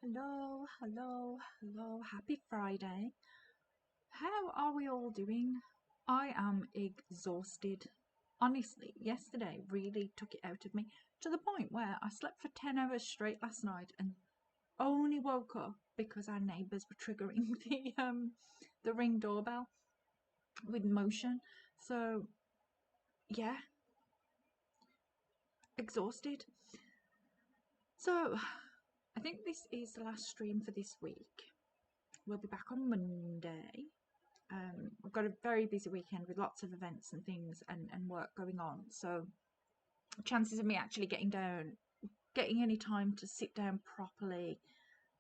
Hello, hello, hello. Happy Friday. How are we all doing? I am exhausted. Honestly, yesterday really took it out of me to the point where I slept for 10 hours straight last night and only woke up because our neighbours were triggering the Ring doorbell with motion. So, yeah, exhausted. So, I think this is the last stream for this week. We'll be back on Monday. I've got a very busy weekend with lots of events and things and work going on. So chances of me actually getting any time to sit down properly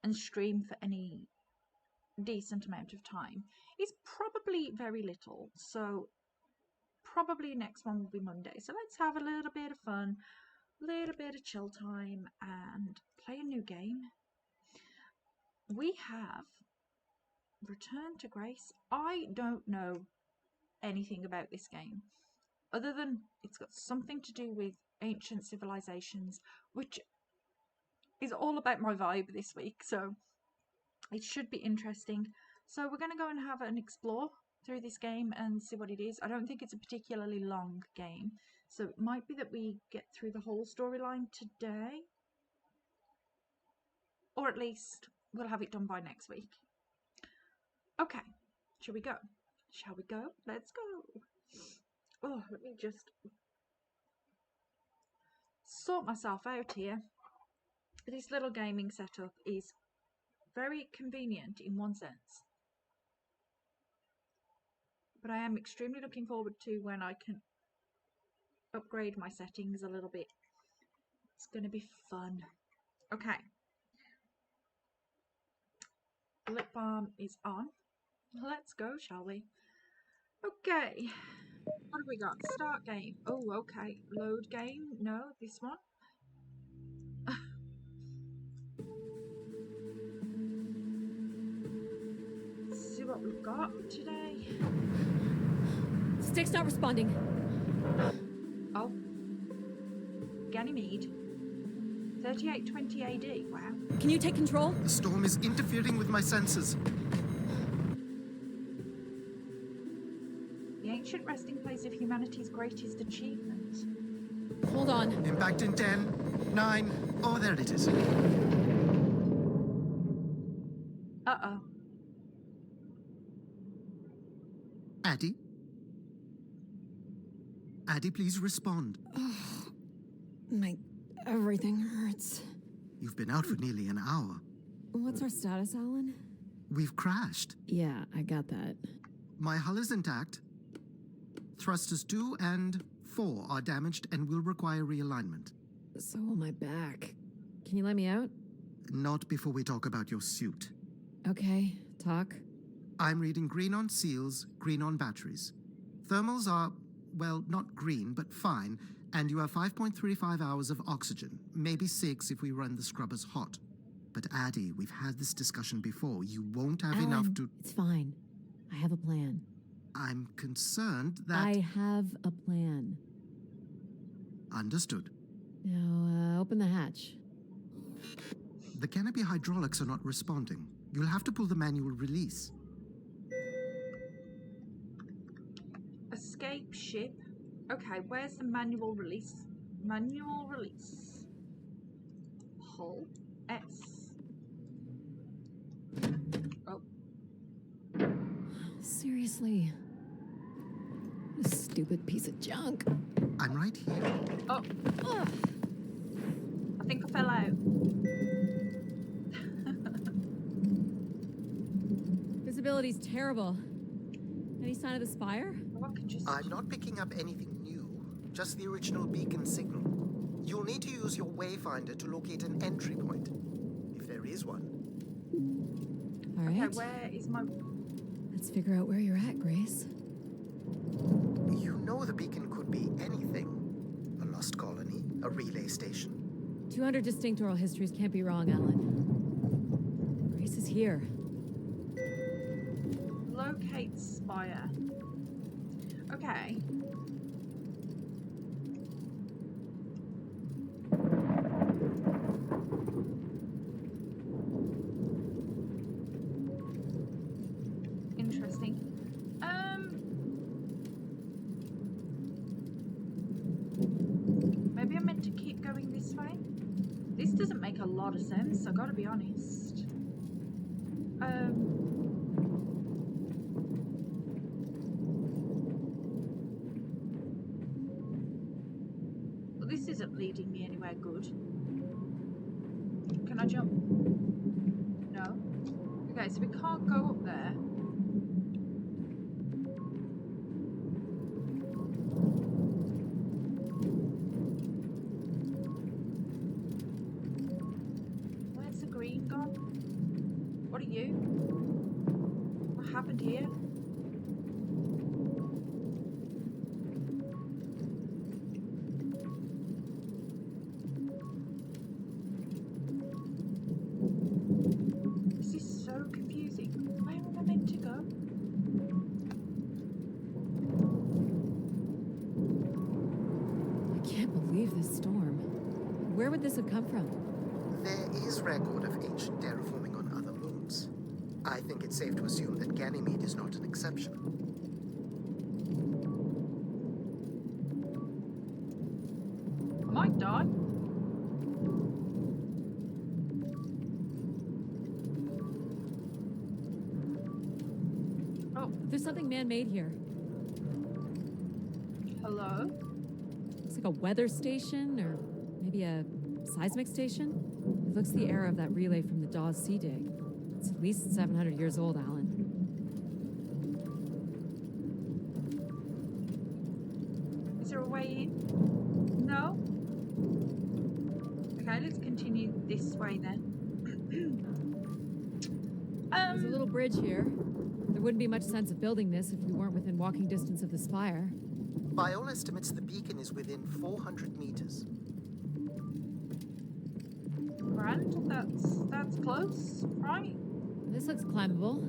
and stream for any decent amount of time is probably very little. So probably next one will be Monday. So let's have a little bit of fun, a little bit of chill time and play a new game. We have Return to Grace. I don't know anything about this game other than it's got something to do with ancient civilizations, which is all about my vibe this week, so it should be interesting. So we're going to go and have an explore through this game and see what it is. I don't think it's a particularly long game, so it might be that we get through the whole storyline today, or at least we'll have it done by next week. Okay, shall we go? Shall we go? Let's go. Oh, let me just sort myself out here. This little gaming setup is very convenient in one sense, but I am extremely looking forward to when I can upgrade my settings a little bit. It's going to be fun. Okay. Lip balm is on. Let's go, shall we? Okay. What have we got? Start game. Oh, okay. Load game. No, this one. Let's see what we've got today. Stick's not responding. Oh. Ganymede. 3820 AD. Wow. Can you take control? The storm is interfering with my senses. The ancient resting place of humanity's greatest achievement. Hold on. Impact in 10, 9, oh, there it is. Uh-oh. Addie? Addie, please respond. Everything hurts. You've been out for nearly an hour. What's our status, Alan? We've crashed. Yeah, I got that. My hull is intact. Thrusters 2 and 4 are damaged and will require realignment. So will my back. Can you let me out? Not before we talk about your suit. Okay, talk. I'm reading green on seals, green on batteries. Thermals are, well, not green, but fine, and you have 5.35 hours of oxygen, maybe 6 if we run the scrubbers hot. But Addie, we've had this discussion before. You won't have Alan, enough to... It's fine. I have a plan. I'm concerned that... I have a plan. Understood. Now, open the hatch. The canopy hydraulics are not responding. You'll have to pull the manual release. Escape ship. Okay, where's the manual release? Manual release. Hull. S. Oh. Seriously. This stupid piece of junk. I'm right here. Oh. Ugh. I think I fell out. Visibility's terrible. Any sign of the spire? Oh, I can just... I'm not picking up anything new, just the original beacon signal. You'll need to use your wayfinder to locate an entry point, if there is one. All right. Okay, where is my... Let's figure out where you're at, Grace. You know the beacon could be anything. A lost colony, a relay station. 200 distinct oral histories can't be wrong, Alan. Grace is here. Locate spire. Okay. lot of sense, I gotta be honest. Well, this isn't leading me anywhere good. Can I jump? No. Okay, so we can't go up there. Where's the green gone? What are you? What happened here? This is so confusing. Where am I meant to go? I can't believe this storm. Where would this have come from? There is record of ancient terraforming on other moons. I think it's safe to assume that Ganymede is not an exception. I might die. Oh, There's something man-made here. hello? Looks like a weather station, or maybe a seismic station. It looks the era of that relay from the Dawes Sea Dig. It's at least 700 years old, Alan. Is there a way in? No? Okay, let's continue this way then. There's a little bridge here. There wouldn't be much sense of building this if we weren't within walking distance of the spire. By all estimates, the beacon is within 400 meters. Grand, that's close, right? This looks climbable.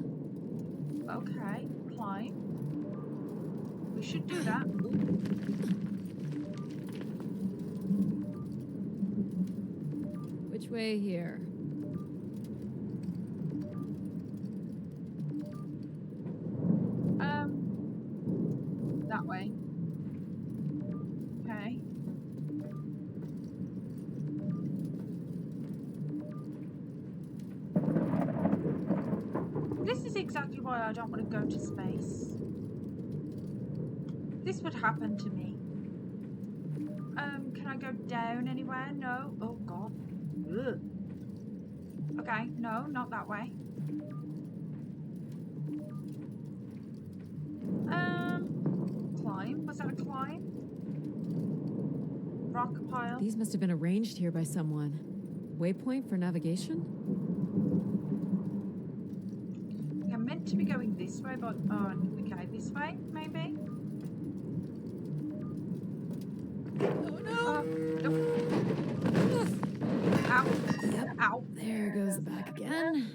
Okay, climb. We should do that. Which way here? That way. Okay. This is exactly why I don't want to go to space. This would happen to me. Can I go down anywhere? No. Oh god. Ugh. Okay, no, not that way. Climb? Was that a climb? Rock pile? These must have been arranged here by someone. Waypoint for navigation? I'm meant to be going this way, but oh, okay, this way, maybe? Oh no! Nope. Ow. Yep. Ow. There goes the back again.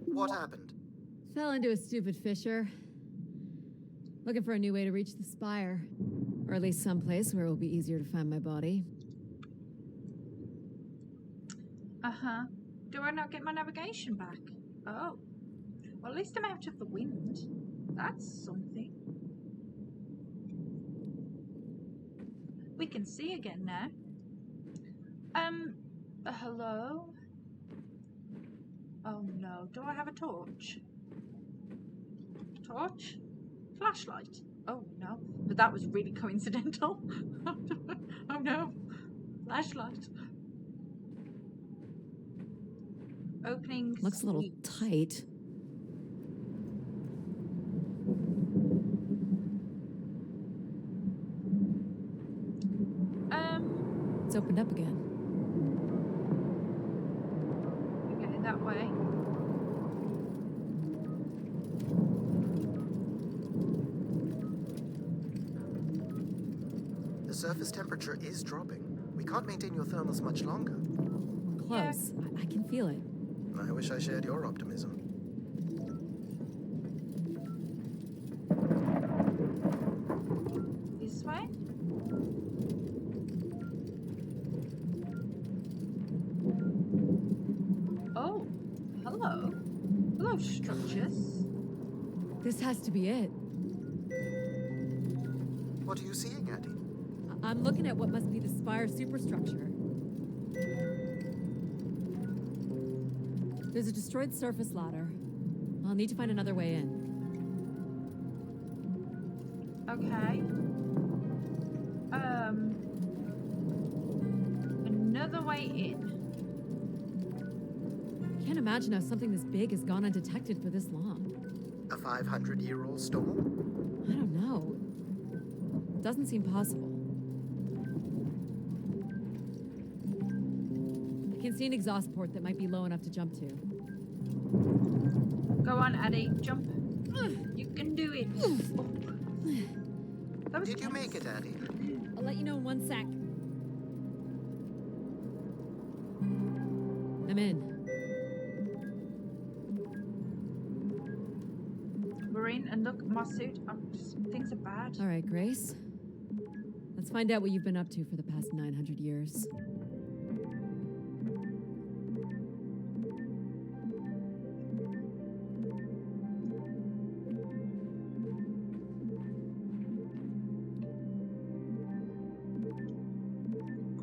What happened? Fell into a stupid fissure. Looking for a new way to reach the spire. Or at least someplace where it will be easier to find my body. Uh-huh. Do I not get my navigation back? Oh. Well, at least I'm out of the wind. That's something. We can see again now. Hello? Oh no. Do I have a torch? Torch? Flashlight? Oh no. But that was really coincidental. Oh no. Flashlight. Opening. Looks a little suite. tight. It's opened up again. Okay, that way. The surface temperature is dropping. We can't maintain your thermals much longer. We're close. I can feel it. I wish I shared your optimism. This way? Oh, hello. Hello, structures. This has to be it. What are you seeing, Addie? I'm looking at what must be the spire superstructure. There's a destroyed surface ladder. I'll need to find another way in. Okay. Another way in. Can't imagine how something this big has gone undetected for this long. A 500-year-old storm? I don't know. It doesn't seem possible. I can see an exhaust port that might be low enough to jump to. Go on, Addie. Jump. You can do it. That was Did you tense. make it, Addie? I'll let you know in 1 sec. I'm in. We're in, and look, my suit. Things are bad. All right, Grace. Let's find out what you've been up to for the past 900 years.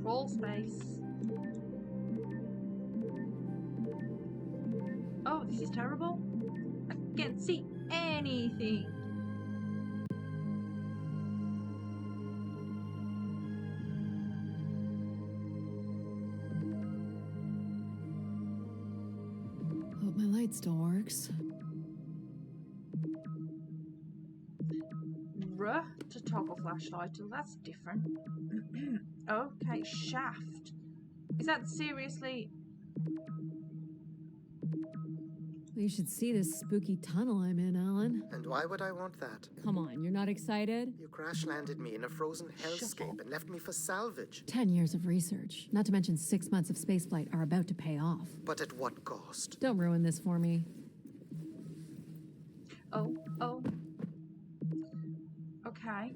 Crawl space. Oh, this is terrible. I can't see anything. Hope my light still works. Ruh to toggle flashlight. Well, that's different. Okay, shaft. Is that seriously? You should see this spooky tunnel I'm in, Alan. And why would I want that? Come on, you're not excited? You crash-landed me in a frozen hellscape and left me for salvage. 10 years of research, not to mention 6 months of spaceflight, are about to pay off. But at what cost? Don't ruin this for me. Oh. Okay.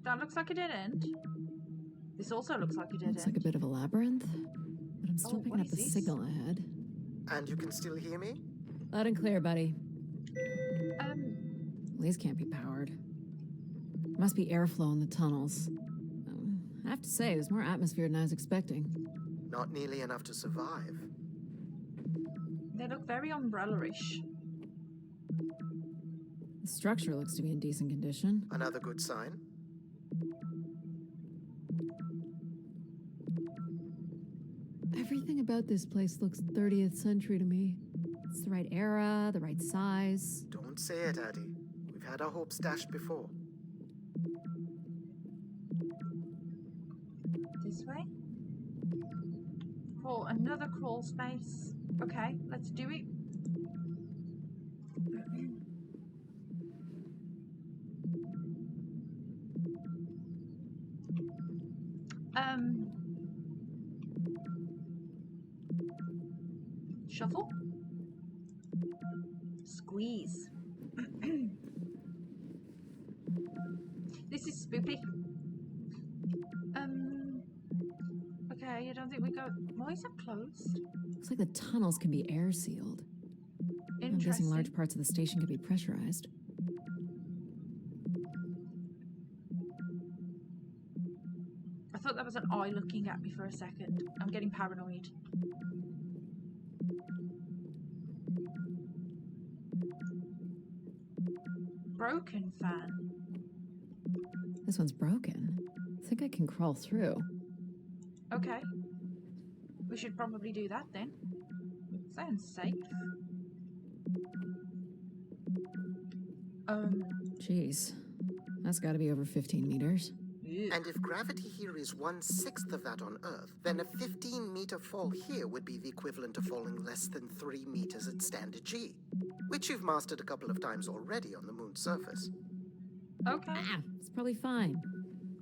That looks like a dead end. This also looks like a dead Looks like end. a bit of a labyrinth, but I'm still Oh, picking what up is the this? signal ahead. And you can still hear me? Loud and clear, buddy. Um, These can't be powered. Must be airflow in the tunnels. I have to say, there's more atmosphere than I was expecting. Not nearly enough to survive. they look very umbrella-ish. The structure looks to be in decent condition. Another good sign. Everything about this place looks 30th century to me. It's the right era, the right size. Don't say it, Addie. We've had our hopes dashed before. This way. Crawl, another crawl space. Okay, let's do it. Shuffle. Squeeze. This is spoopy. Okay, I don't think we go. Why is that closed? Looks like the tunnels can be air sealed. I'm guessing Interesting. large parts of the station could be pressurized. I thought that was an eye looking at me for a second. I'm getting paranoid. Broken fan. This one's broken. I think I can crawl through. Okay. We should probably do that then. Sounds safe. Jeez. That's gotta be over 15 meters. And if gravity here is 1/6 of that on Earth, then a 15-meter fall here would be the equivalent of falling less than 3 meters at standard G, which you've mastered a couple of times already on the moon's surface. Okay. Ah, it's probably fine.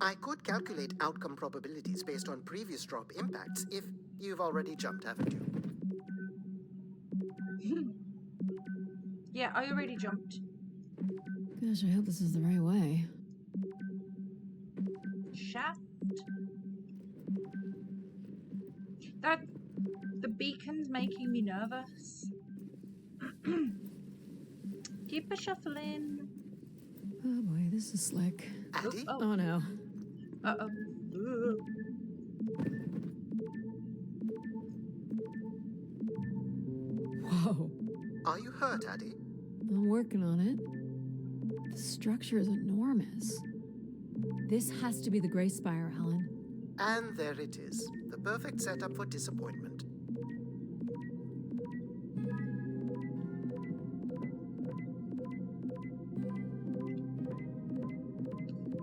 I could calculate outcome probabilities based on previous drop impacts if you've already jumped, haven't you? Yeah, I already jumped. Gosh, I hope this is the right way. Shaft. The beacon's making me nervous. Keep a shuffling. Oh boy, this is slick. Addie? Oh no. Whoa. Are you hurt, Addie? I'm working on it. The structure is enormous. This has to be the Gray Spire, Alan. And there it is. The perfect setup for disappointment.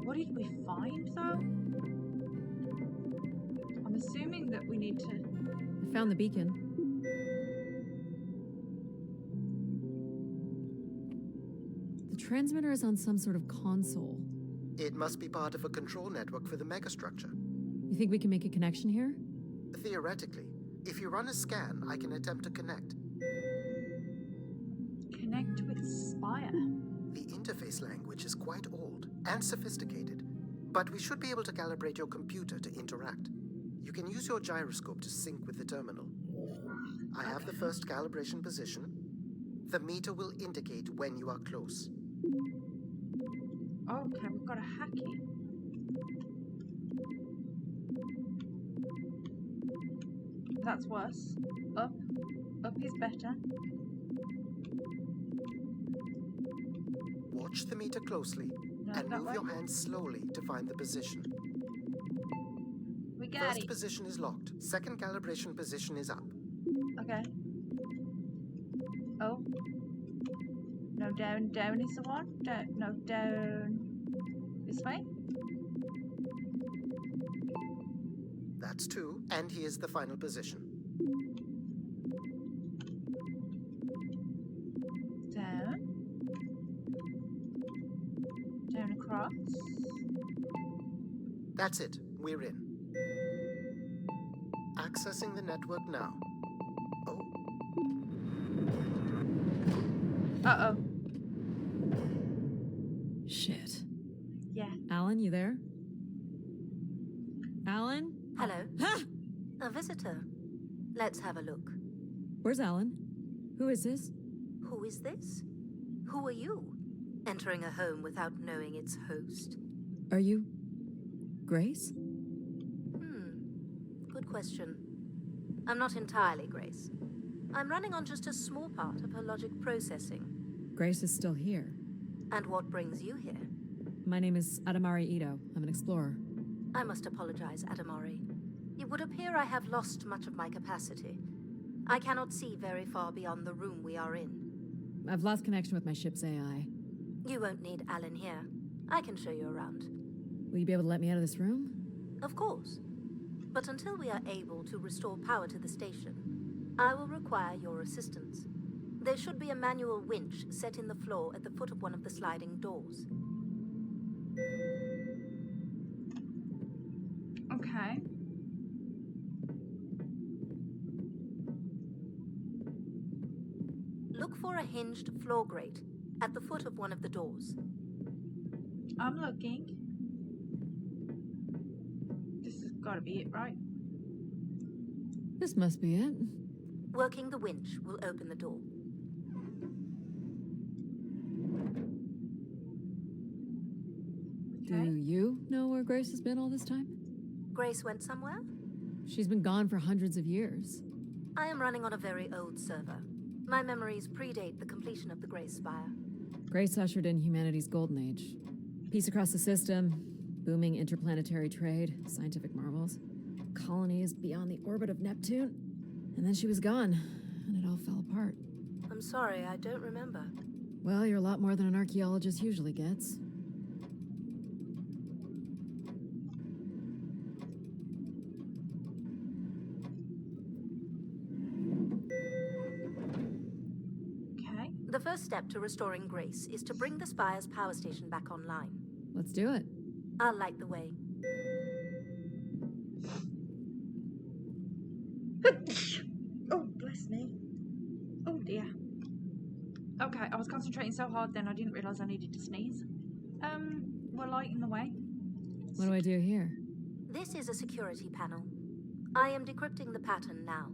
What did we find, though? I'm assuming that we need to... I found the beacon. The transmitter is on some sort of console. It must be part of a control network for the megastructure. You think we can make a connection here? Theoretically, if you run a scan, I can attempt to connect. Connect with Spire. The interface language is quite old and sophisticated, but we should be able to calibrate your computer to interact. You can use your gyroscope to sync with the terminal. I have the first calibration position. The meter will indicate when you are close. Okay, we've got a hacky. That's worse. Up. Up is better. Watch the meter closely No, and that move your way. hand slowly to find the position. We got First it. position is locked. Second calibration position is up. Okay. Oh. No, down. Down is the one. Down. No, down. This way. That's two. And here's the final position. Down. Down across. That's it. We're in. Accessing the network now. Oh, Uh-oh. Shit. Yeah. Alan, you there? Alan? Hello. Ah! A visitor. Let's have a look. Where's Alan? Who is this? Who is this? Who are you? Entering a home without knowing its host. Are you... Grace? Good question. I'm not entirely Grace. I'm running on just a small part of her logic processing. Grace is still here. And what brings you here? My name is Adamari Ito. I'm an explorer. I must apologize, Adamari. It would appear I have lost much of my capacity. I cannot see very far beyond the room we are in. I've lost connection with my ship's AI. You won't need Alan here. I can show you around. Will you be able to let me out of this room? Of course. But until we are able to restore power to the station, I will require your assistance. There should be a manual winch set in the floor at the foot of one of the sliding doors. Okay. Look for a hinged floor grate at the foot of one of the doors. I'm looking. This has got to be it, right? This must be it. Working the winch will open the door. Do you know where Grace has been all this time? Grace went somewhere? She's been gone for hundreds of years. I am running on a very old server. My memories predate the completion of the Gray Spire. Grace ushered in humanity's golden age. Peace across the system, booming interplanetary trade, scientific marvels, colonies beyond the orbit of Neptune. And then she was gone, and it all fell apart. I'm sorry, I don't remember. Well, you're a lot more than an archaeologist usually gets. Okay. The first step to restoring Grace is to bring the Spire's power station back online. Let's do it. I'll light the way. Oh, bless me. Oh, dear. Okay, I was concentrating so hard then I didn't realise I needed to sneeze. We're lighting the way. What do I do here? This is a security panel. I am decrypting the pattern now.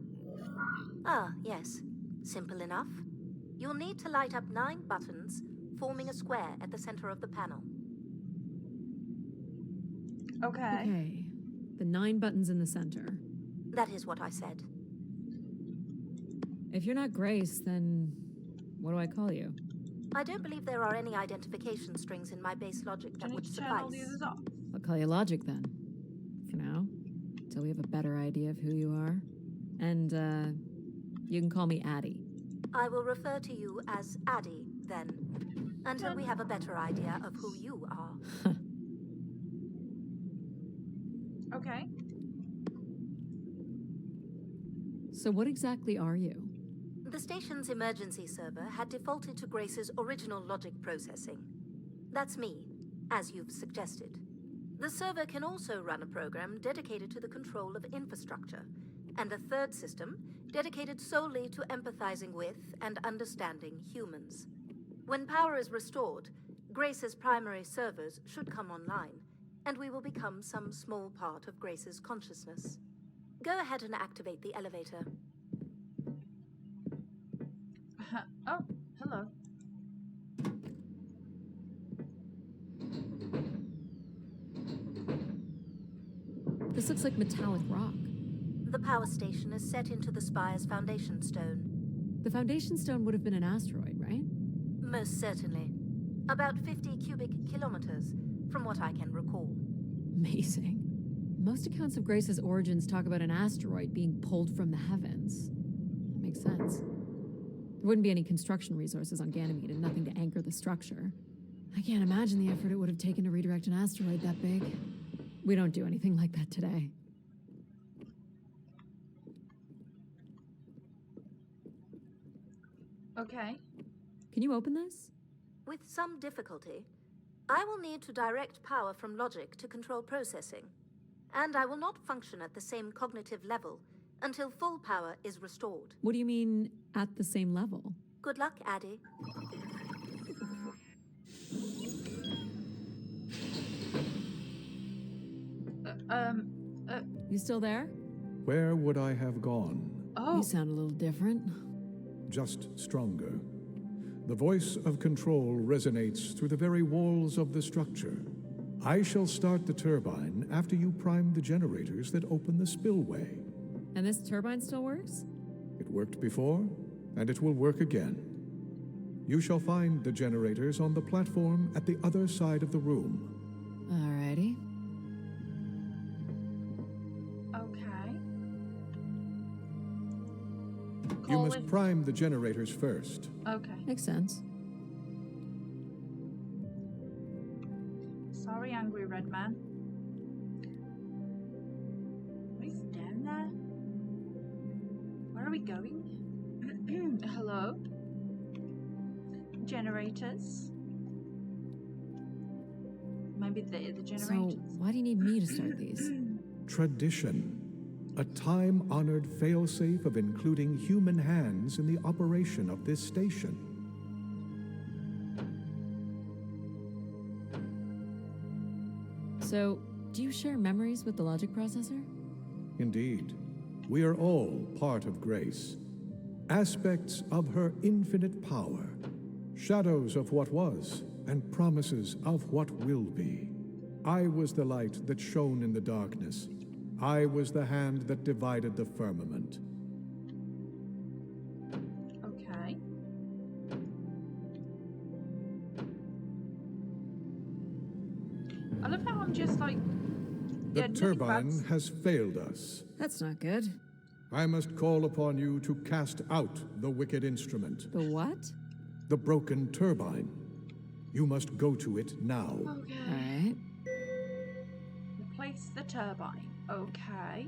Ah, yes. Simple enough. You'll need to light up 9 buttons, forming a square at the center of the panel. Okay. Okay. The 9 buttons in the center. That is what I said. If you're not Grace, then what do I call you? I don't believe there are any identification strings in my base logic Do that I would need to turn all the suffice. others off? I'll call you Logic then. For now. Till we have a better idea of who you are. And, you can call me Addie. I will refer to you as Addie, then, until we have a better idea of who you are. Okay. So what exactly are you? The station's emergency server had defaulted to Grace's original logic processing. That's me, as you've suggested. The server can also run a program dedicated to the control of infrastructure, and a third system dedicated solely to empathizing with and understanding humans. When power is restored, Grace's primary servers should come online, and we will become some small part of Grace's consciousness. Go ahead and activate the elevator. Oh, hello. This looks like metallic rock. The power station is set into the spire's foundation stone. The foundation stone would have been an asteroid, right? Most certainly. About 50 cubic kilometers, from what I can recall. Amazing. Most accounts of Grace's origins talk about an asteroid being pulled from the heavens. That makes sense. There wouldn't be any construction resources on Ganymede and nothing to anchor the structure. I can't imagine the effort it would have taken to redirect an asteroid that big. We don't do anything like that today. Okay. Can you open this? With some difficulty, I will need to direct power from logic to control processing. And I will not function at the same cognitive level until full power is restored. What do you mean, at the same level? Good luck, Addie. You still there? Where would I have gone? Oh, You sound a little different. Just stronger. The voice of control resonates through the very walls of the structure. I shall start the turbine after you prime the generators that open the spillway. And this turbine still works? It worked before, and it will work again. You shall find the generators on the platform at the other side of the room. Alrighty. okay. You Call must it- prime the generators first. Okay. Makes sense. Sorry, angry red man. What is down there? Where are we going? Hello? Generators? Maybe they're the So, generators. why do you need me to start these? Tradition. A time-honored failsafe of including human hands in the operation of this station. So, do you share memories with the logic processor? Indeed, we are all part of Grace. Aspects of her infinite power. Shadows of what was, and promises of what will be. I was the light that shone in the darkness. I was the hand that divided the firmament. Okay. I love how I'm just like. The yeah, nothing turbine bad's- has failed us. That's not good. I must call upon you to cast out the wicked instrument, The what? the broken turbine. You must go to it now. Okay. Alright. Replace the turbine. Okay.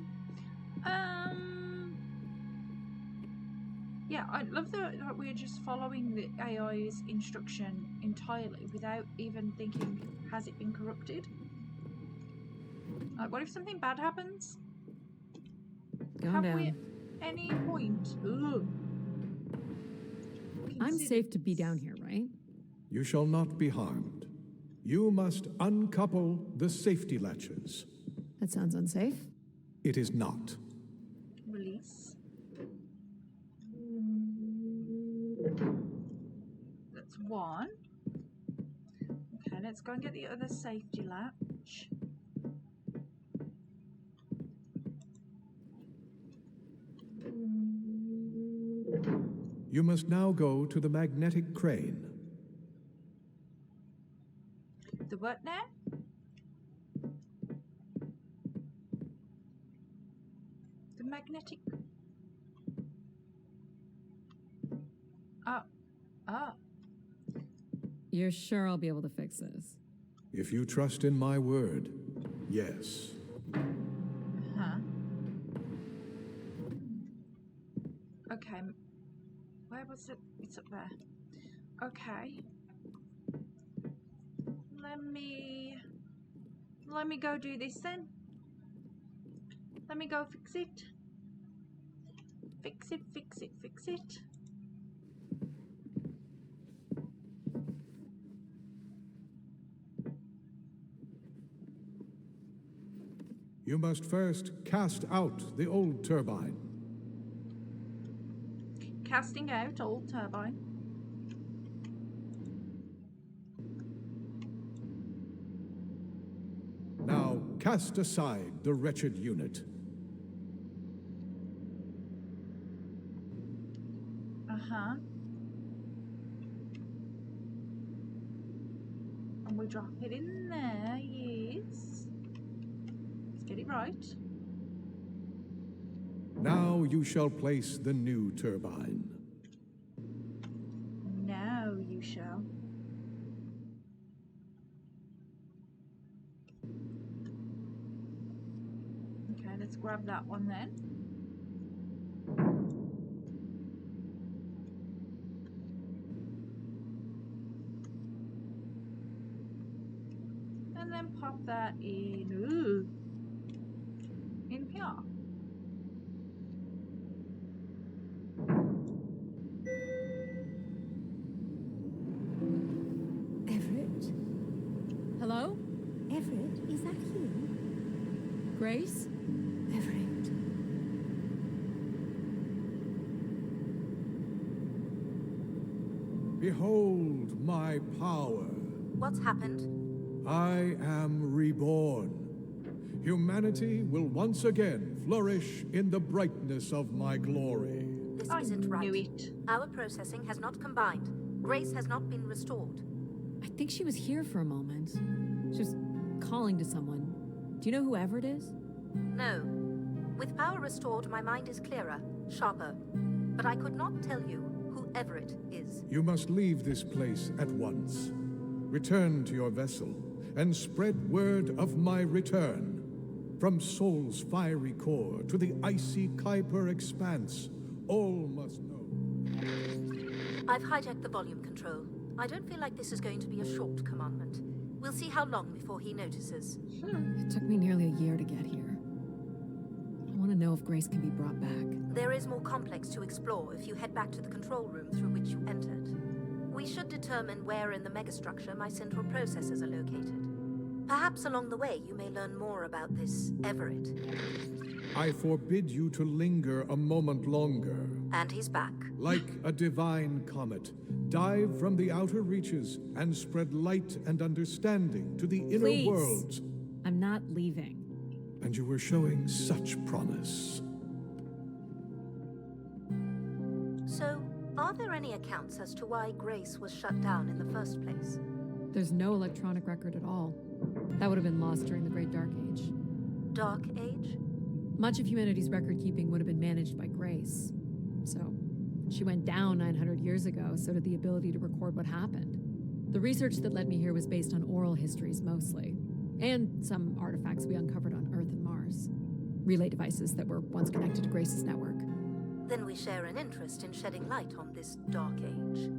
Yeah, I love that we're just following the AI's instruction entirely without even thinking, has it been corrupted? Like, what if something bad happens? Going Have down. we at any point? Ugh. I'm considered- safe to be down here, right? You shall not be harmed. You must uncouple the safety latches. That sounds unsafe. It is not. Release. That's one. Okay, let's go and get the other safety latch. You must now go to the magnetic crane. The what now? The magnetic. Oh. Oh. You're sure I'll be able to fix this? If you trust in my word, yes. Huh. Okay. Where was it? It's up there. Okay. Let me go do this then. Let me go fix it. Fix it, fix it, fix it. You must first cast out the old turbine. Casting out old turbine. Now cast aside the wretched unit. Uh-huh. And we drop it in there, yes. Let's get it right. Now you shall place the new turbine. Now you shall. Okay, let's grab that one then. And then pop that in. Ooh. In here. Everett? Hello? Everett, is that you? Grace? Everett. Behold my power. What's happened? I am reborn. Humanity will once again flourish in the brightness of my glory. This I isn't right. knew it. Our processing has not combined. Grace has not been restored. I think she was here for a moment. She was calling to someone. Do you know who Everett is? No. With power restored, my mind is clearer, sharper. But I could not tell you who Everett is. You must leave this place at once. Return to your vessel and spread word of my return. From Sol's fiery core to the icy Kuiper expanse, all must know. I've hijacked the volume control. I don't feel like this is going to be a short commandment. We'll see how long before he notices. It took me nearly a year to get here. I want to know if Grace can be brought back. There is more complex to explore if you head back to the control room through which you entered. We should determine where in the megastructure my central processors are located. Perhaps along the way you may learn more about this Everett. I forbid you to linger a moment longer. And he's back. Like a divine comet, dive from the outer reaches and spread light and understanding to the inner Please. worlds. I'm not leaving. And you were showing such promise. So, are there any accounts as to why Grace was shut down in the first place? There's no electronic record at all. That would have been lost during the Great Dark Age. Dark Age? Much of humanity's record keeping would have been managed by Grace. So, she went down 900 years ago, so did the ability to record what happened. The research that led me here was based on oral histories mostly, and some artifacts we uncovered on Earth and Mars. Relay devices that were once connected to Grace's network. Then we share an interest in shedding light on this Dark Age.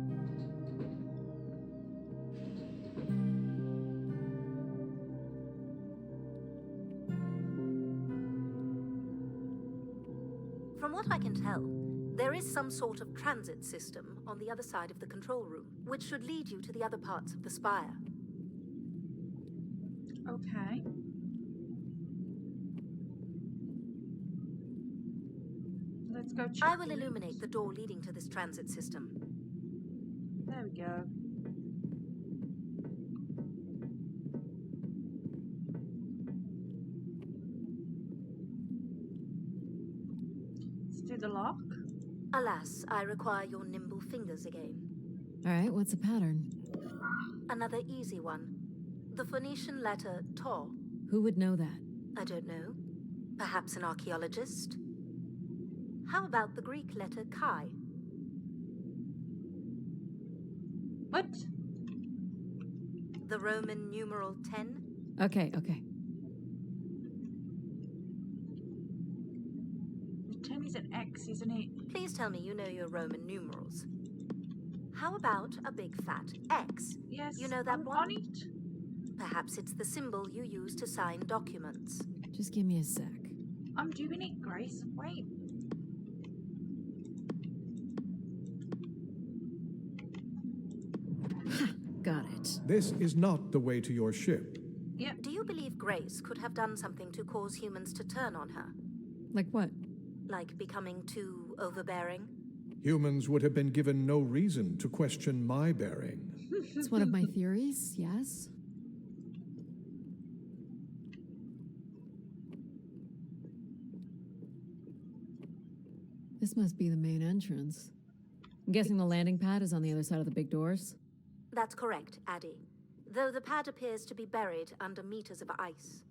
From what I can tell, there is some sort of transit system on the other side of the control room, which should lead you to the other parts of the spire. Okay. Let's go check. I will illuminate the door leading to this transit system. There we go. Let's do the lock. Alas, I require your nimble fingers again. All right, what's the pattern? Another easy one. The Phoenician letter Tau. Who would know that? I don't know. Perhaps an archaeologist? How about the Greek letter Chi? What? The Roman numeral 10? Okay. The 10 is an X, isn't it? Please tell me you know your Roman numerals. How about a big fat X? Yes. You know that I'm one? on it. Perhaps it's the symbol you use to sign documents. Just give me a sec. I'm doing it, Grace. Wait. Got it. This is not the way to your ship. Yep. Do you believe Grace could have done something to cause humans to turn on her? Like what? Like becoming too overbearing? Humans would have been given no reason to question my bearing. It's one of my theories, yes? This must be the main entrance. I'm guessing the landing pad is on the other side of the big doors? That's correct, Addie. Though the pad appears to be buried under meters of ice.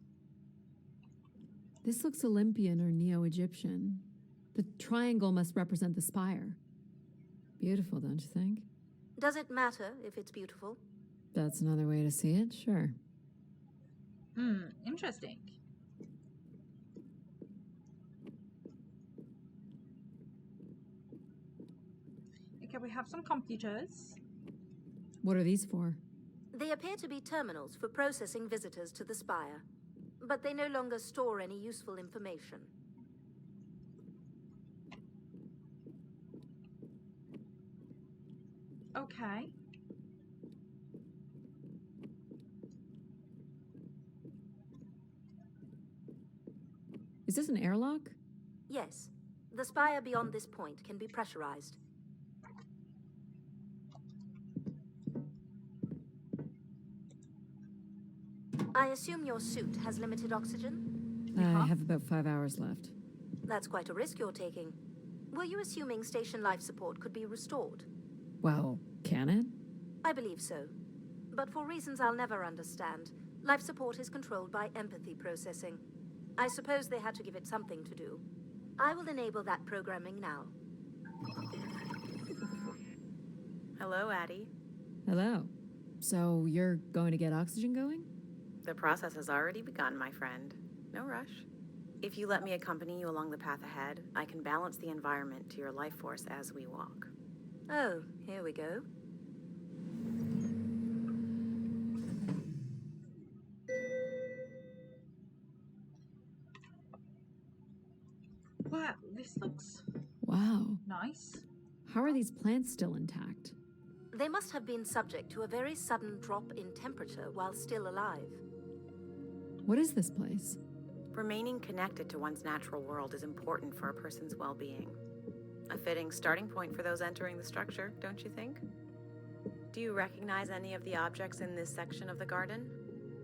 This looks Olympian or Neo-Egyptian. The triangle must represent the spire. Beautiful, don't you think? Does it matter if it's beautiful? That's another way to see it, sure. Interesting. Okay, we have some computers. What are these for? They appear to be terminals for processing visitors to the spire, but they no longer store any useful information. Okay. Is this an airlock? Yes, the spire beyond this point can be pressurized. I assume your suit has limited oxygen? I have about 5 hours left. That's quite a risk you're taking. Were you assuming station life support could be restored? Well, can it? I believe so. But for reasons I'll never understand, life support is controlled by empathy processing. I suppose they had to give it something to do. I will enable that programming now. Hello, Addie. Hello. So you're going to get oxygen going? The process has already begun, my friend. No rush. If you let me accompany you along the path ahead, I can balance the environment to your life force as we walk. Oh, here we go. Wow, this looks Wow. nice. How are these plants still intact? They must have been subject to a very sudden drop in temperature while still alive. What is this place? Remaining connected to one's natural world is important for a person's well-being. A fitting starting point for those entering the structure, don't you think? Do you recognize any of the objects in this section of the garden?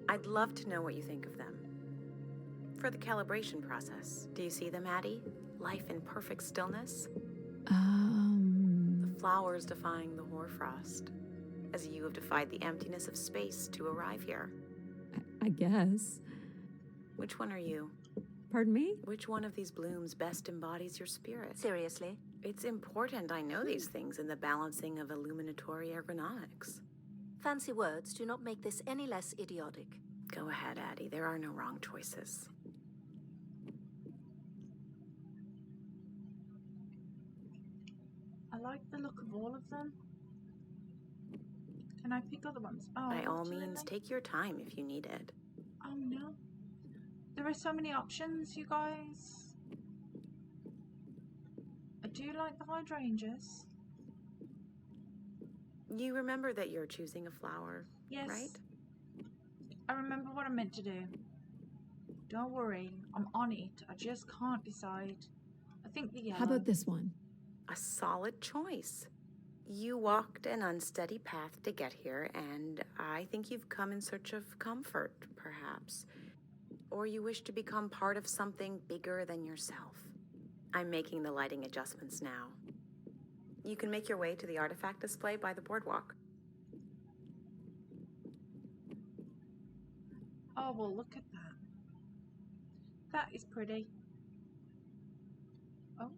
I'd love to know what you think of them. For the calibration process, do you see them, Addie? Life in perfect stillness? The flowers defying the hoarfrost, as you have defied the emptiness of space to arrive here. I guess. Which one are you? Pardon me? Which one of these blooms best embodies your spirit? Seriously? It's important I know these things in the balancing of illuminatory ergonomics. Fancy words do not make this any less idiotic. Go ahead, Addie. There are no wrong choices. I like the look of all of them. Can I pick other ones? Oh, By all absolutely. means, take your time if you need it. Oh no. There are so many options, you guys. I do like the hydrangeas. You remember that you're choosing a flower, Yes. right? I remember what I'm meant to do. Don't worry, I'm on it. I just can't decide. I think the yellow. How about this one? A solid choice. You walked an unsteady path to get here, and I think you've come in search of comfort, perhaps. Or you wish to become part of something bigger than yourself. I'm making the lighting adjustments now. You can make your way to the artifact display by the boardwalk. Oh, well, look at that. That is pretty. Oh.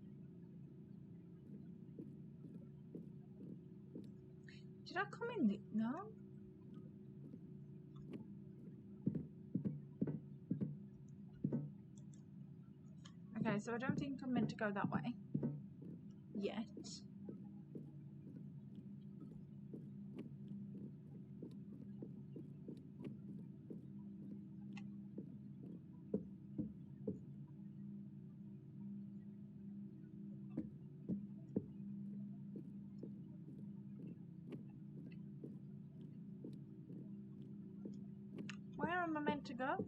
Did I come in? No? Okay, so I don't think I'm meant to go that way. Yet. Where am I meant to go?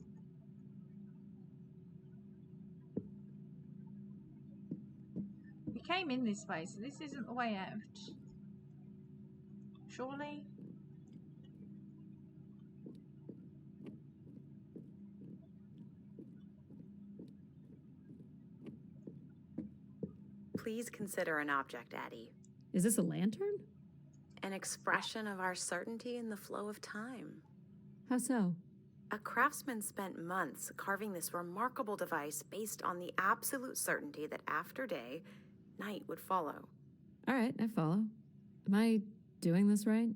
We came in this way, so this isn't the way out. Surely? Please consider an object, Addie. Is this a lantern? An expression of our certainty in the flow of time. How so? A craftsman spent months carving this remarkable device based on the absolute certainty that after day, night would follow. All right, I follow. Am I doing this right?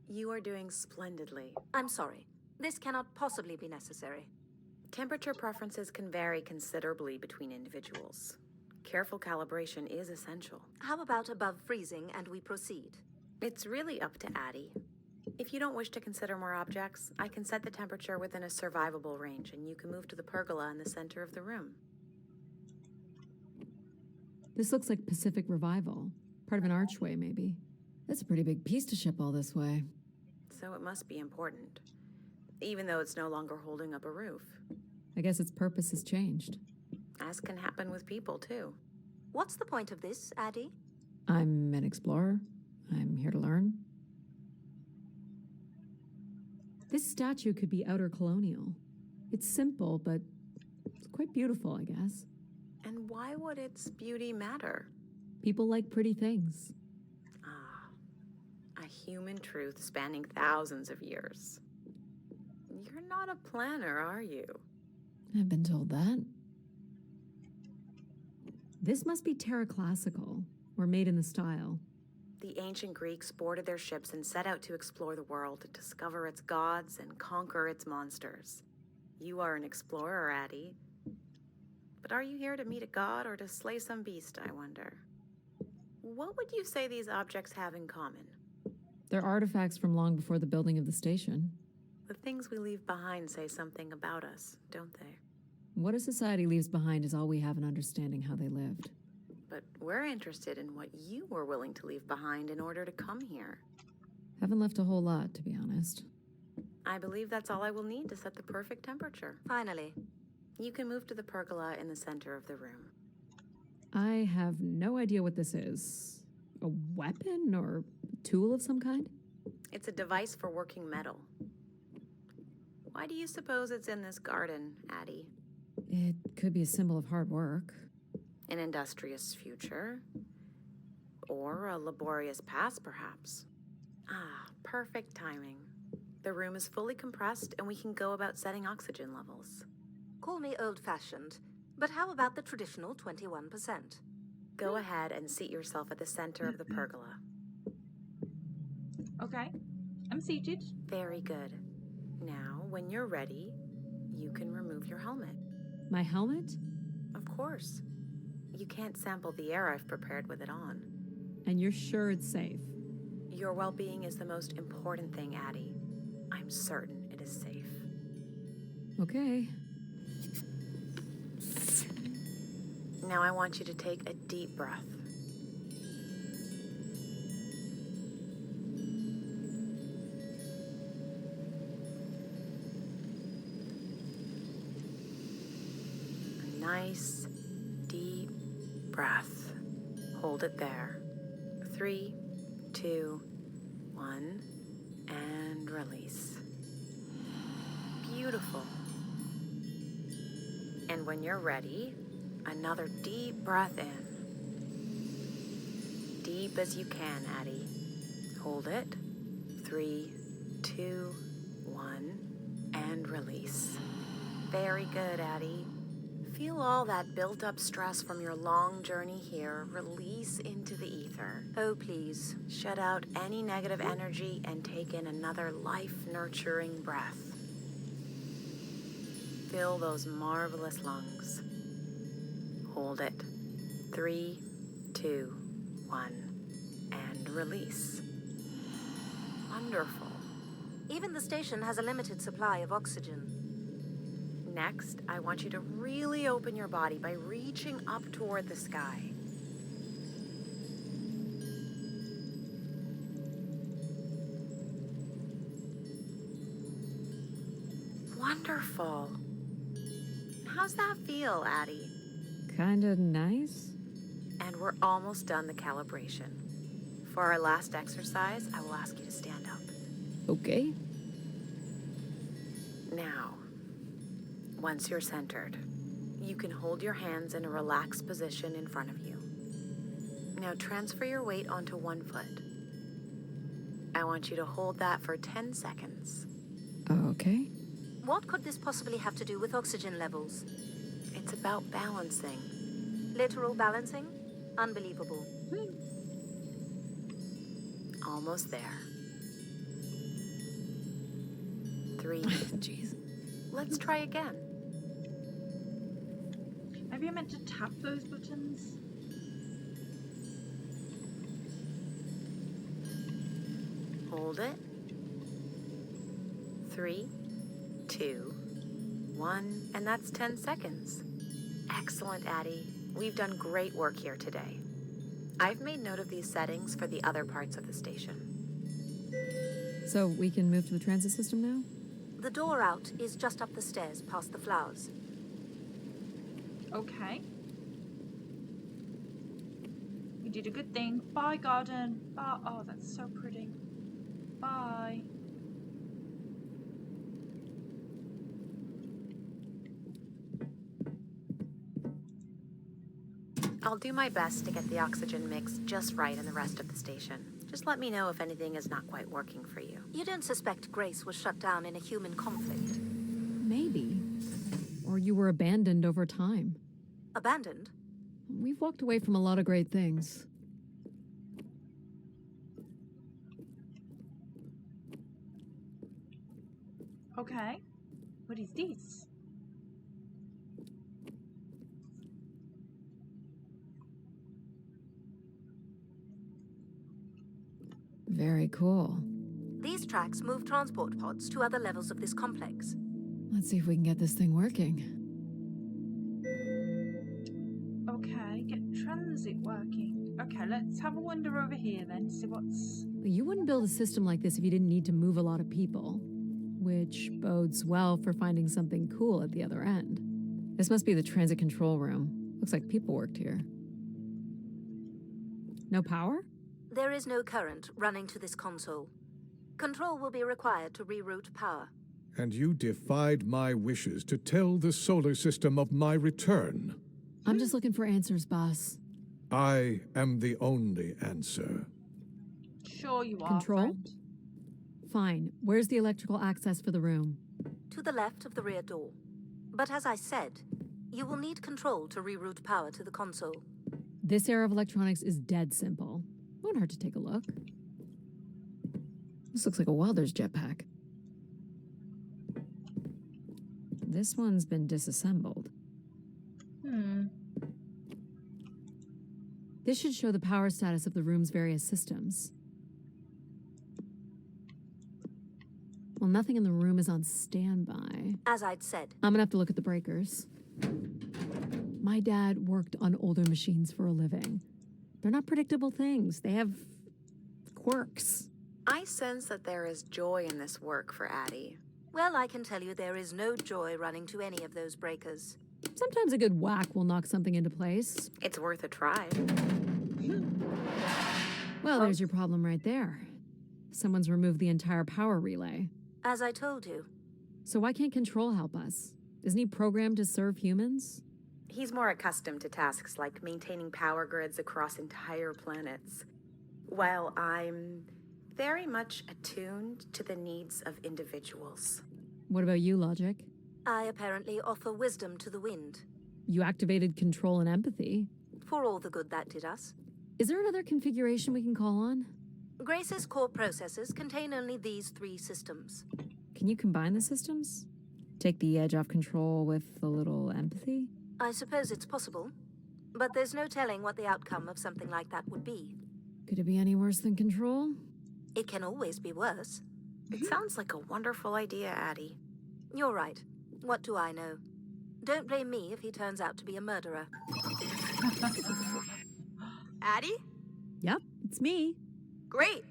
You are doing splendidly. I'm sorry. This cannot possibly be necessary. Temperature preferences can vary considerably between individuals. Careful calibration is essential. How about above freezing and we proceed? It's really up to Addie. If you don't wish to consider more objects, I can set the temperature within a survivable range, and you can move to the pergola in the center of the room. This looks like Pacific Revival. Part of an archway, maybe. That's a pretty big piece to ship all this way. So it must be important, even though it's no longer holding up a roof. I guess its purpose has changed. As can happen with people, too. What's the point of this, Addie? I'm an explorer. I'm here to learn. This statue could be outer colonial. It's simple, but it's quite beautiful, I guess. And why would its beauty matter? People like pretty things. Ah, a human truth spanning thousands of years. You're not a planner, are you? I've been told that. This must be Terra Classical, or made in the style. The ancient Greeks boarded their ships and set out to explore the world, to discover its gods and conquer its monsters. You are an explorer, Addie. But are you here to meet a god or to slay some beast, I wonder? What would you say these objects have in common? They're artifacts from long before the building of the station. The things we leave behind say something about us, don't they? What a society leaves behind is all we have in understanding how they lived. But we're interested in what you were willing to leave behind in order to come here. Haven't left a whole lot, to be honest. I believe that's all I will need to set the perfect temperature. Finally. You can move to the pergola in the center of the room. I have no idea what this is. A weapon or tool of some kind? It's a device for working metal. Why do you suppose it's in this garden, Addie? It could be a symbol of hard work. An industrious future? Or a laborious past, perhaps? Ah, perfect timing. The room is fully compressed, and we can go about setting oxygen levels. Call me old-fashioned, but how about the traditional 21%? Go ahead and seat yourself at the center of the pergola. Okay, I'm seated. Very good. Now, when you're ready, you can remove your helmet. My helmet? Of course. You can't sample the air I've prepared with it on. And you're sure it's safe? Your well-being is the most important thing, Addie. I'm certain it is safe. Okay. Now I want you to take a deep breath. A nice, deep breath. Hold it there. 3, 2, 1, and release. Beautiful. And when you're ready, another deep breath in. deep as you can, Addie. Hold it. 3, 2, 1, and release. Very good, Addie. Feel all that built-up stress from your long journey here release into the ether. Oh, please. Shut out any negative energy and take in another life-nurturing breath. Fill those marvelous lungs. Hold it. 3, 2, 1, and release. Wonderful. Even the station has a limited supply of oxygen. Next, I want you to really open your body by reaching up toward the sky. Wonderful. How's that feel, Addie? Kinda nice? And we're almost done the calibration. For our last exercise, I will ask you to stand up. Okay. Now, once you're centered, you can hold your hands in a relaxed position in front of you. Now transfer your weight onto one foot. I want you to hold that for 10 seconds. Okay. What could this possibly have to do with oxygen levels? It's about balancing. Literal balancing? Unbelievable. Almost there. 3. Jeez. Let's try again. Maybe I meant to tap those buttons. Hold it. 3, 2, 1, and that's 10 seconds. Excellent, Addie. We've done great work here today. I've made note of these settings for the other parts of the station. So we can move to the transit system now? The door out is just up the stairs past the flowers. Okay. You did a good thing. Bye, garden. Bye. Oh, that's so pretty. Bye. I'll do my best to get the oxygen mix just right in the rest of the station. Just let me know if anything is not quite working for you. You don't suspect Grace was shut down in a human conflict? Maybe. Or you were abandoned over time. Abandoned? We've walked away from a lot of great things. Okay. What is this? Very cool. These tracks move transport pods to other levels of this complex. Let's see if we can get this thing working. Okay, get transit working. Okay, let's have a wander over here then, see what's... You wouldn't build a system like this if you didn't need to move a lot of people, which bodes well for finding something cool at the other end. This must be the transit control room. Looks like people worked here. No power? There is no current running to this console. Control will be required to reroute power. And you defied my wishes to tell the solar system of my return. I'm just looking for answers, boss. I am the only answer. Sure you are, Control? friend. Fine. Where's the electrical access for the room? To the left of the rear door. But as I said, you will need control to reroute power to the console. This era of electronics is dead simple. Won't hurt to take a look. This looks like a welder's jetpack. This one's been disassembled. This should show the power status of the room's various systems. Well, nothing in the room is on standby. As I'd said, I'm gonna have to look at the breakers. My dad worked on older machines for a living. They're not predictable things. They have quirks. I sense that there is joy in this work for Addie. well, I can tell you there is no joy running to any of those breakers. Sometimes a good whack will knock something into place. It's worth a try. Well, there's your problem right there. Someone's removed the entire power relay. As I told you, So why can't Control help us? Isn't he programmed to serve humans? He's more accustomed to tasks like maintaining power grids across entire planets. Well, I'm very much attuned to the needs of individuals. What about you, Logic? I apparently offer wisdom to the wind. You activated control and empathy. For all the good that did us. Is there another configuration we can call on? Grace's core processors contain only these 3 systems. Can you combine the systems? Take the edge off control with a little empathy? I suppose it's possible, but there's no telling what the outcome of something like that would be. Could it be any worse than control? It can always be worse. It sounds like a wonderful idea, Addie. You're right. What do I know? Don't blame me if he turns out to be a murderer. Addie? Yep, it's me. Great.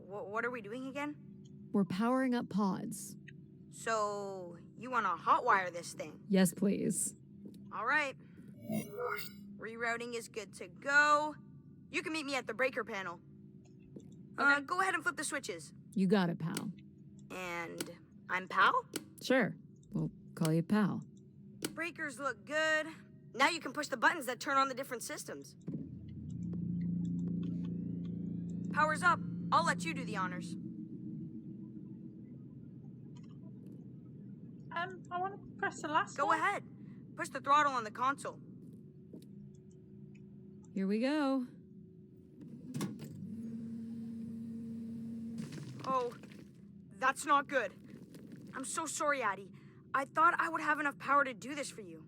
What are we doing again? We're powering up pods. So, you want to hotwire this thing? Yes, please. All right. Rerouting is good to go. You can meet me at the breaker panel. Go ahead and flip the switches. You got it, pal. And I'm Pal? Sure, we'll call you pal. Breakers look good. Now you can push the buttons that turn on the different systems. Power's up. I'll let you do the honors. I want to press the last Go one. ahead. Push the throttle on the console. Here we go. Oh, that's not good. I'm so sorry, Addie. I thought I would have enough power to do this for you.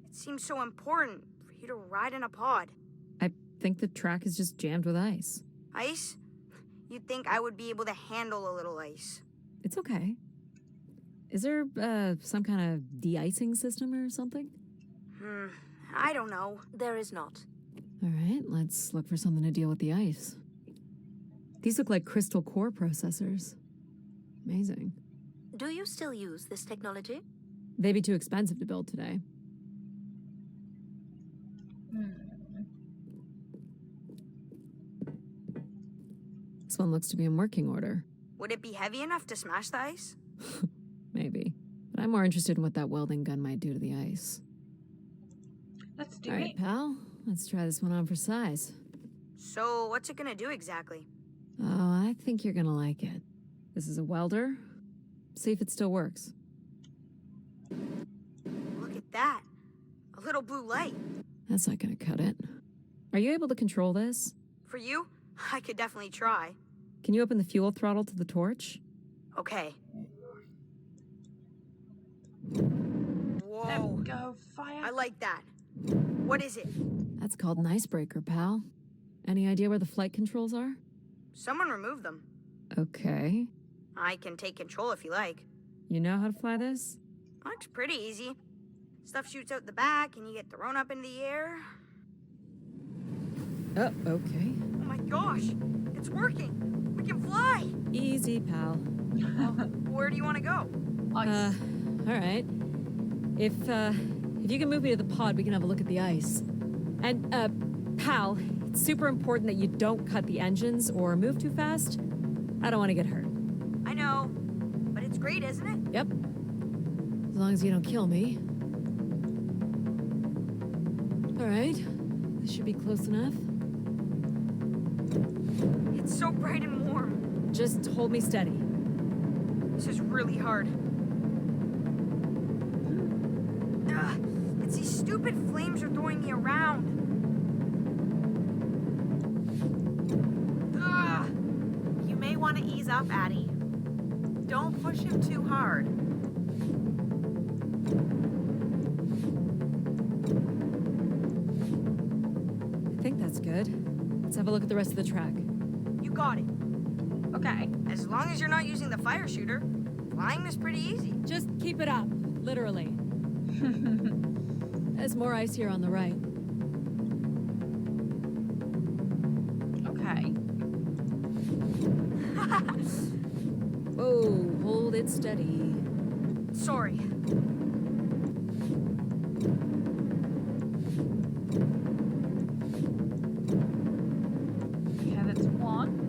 It seems so important for you to ride in a pod. I think the track is just jammed with ice. Ice? You'd think I would be able to handle a little ice. It's okay. Is there some kind of de-icing system or something? I don't know. There is not. All right, let's look for something to deal with the ice. These look like crystal core processors. Amazing. Do you still use this technology? They'd be too expensive to build today. This one looks to be in working order. Would it be heavy enough to smash the ice? Maybe. But I'm more interested in what that welding gun might do to the ice. Let's do All right, it. pal. Let's try this one on for size. So, what's it gonna do exactly? Oh, I think you're gonna like it. This is a welder. See if it still works. Look at that. A little blue light. That's not gonna cut it. Are you able to control this? For you, I could definitely try. Can you open the fuel throttle to the torch? Okay. There Whoa. we go. Fire. I like that. What is it? That's called an icebreaker, pal. Any idea where the flight controls are? Someone removed them. Okay. I can take control if you like. You know how to fly this? Looks pretty easy. Stuff shoots out the back and you get thrown up in the air. Oh, okay. Oh my gosh, it's working. We can fly. Easy, pal. Where do you want to go? Ice. All right. If you can move me to the pod, we can have a look at the ice. And, pal, it's super important that you don't cut the engines or move too fast. I don't want to get hurt. I know, but it's great, isn't it? Yep. As long as you don't kill me. All right. This should be close enough. It's so bright and warm. Just hold me steady. This is really hard. It's these stupid flames are throwing me around. You may want to ease up, Addie. Don't push him too hard. I think that's good. Let's have a look at the rest of the track. You got it. Okay. As long as you're not using the fire shooter, flying is pretty easy. Just keep it up, literally. There's more ice here on the right. Okay. Whoa, hold it steady. Sorry. Okay, that's one.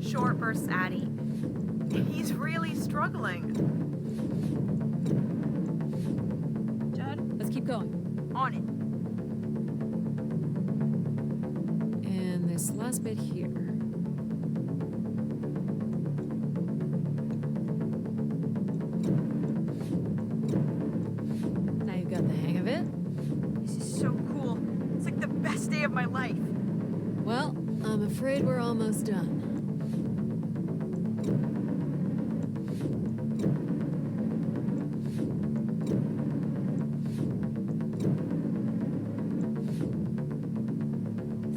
Short bursts, Addie. He's really struggling. Done. Let's keep going. On it. last bit here. Now you've got the hang of it. This is so cool. It's like the best day of my life. Well, I'm afraid we're almost done.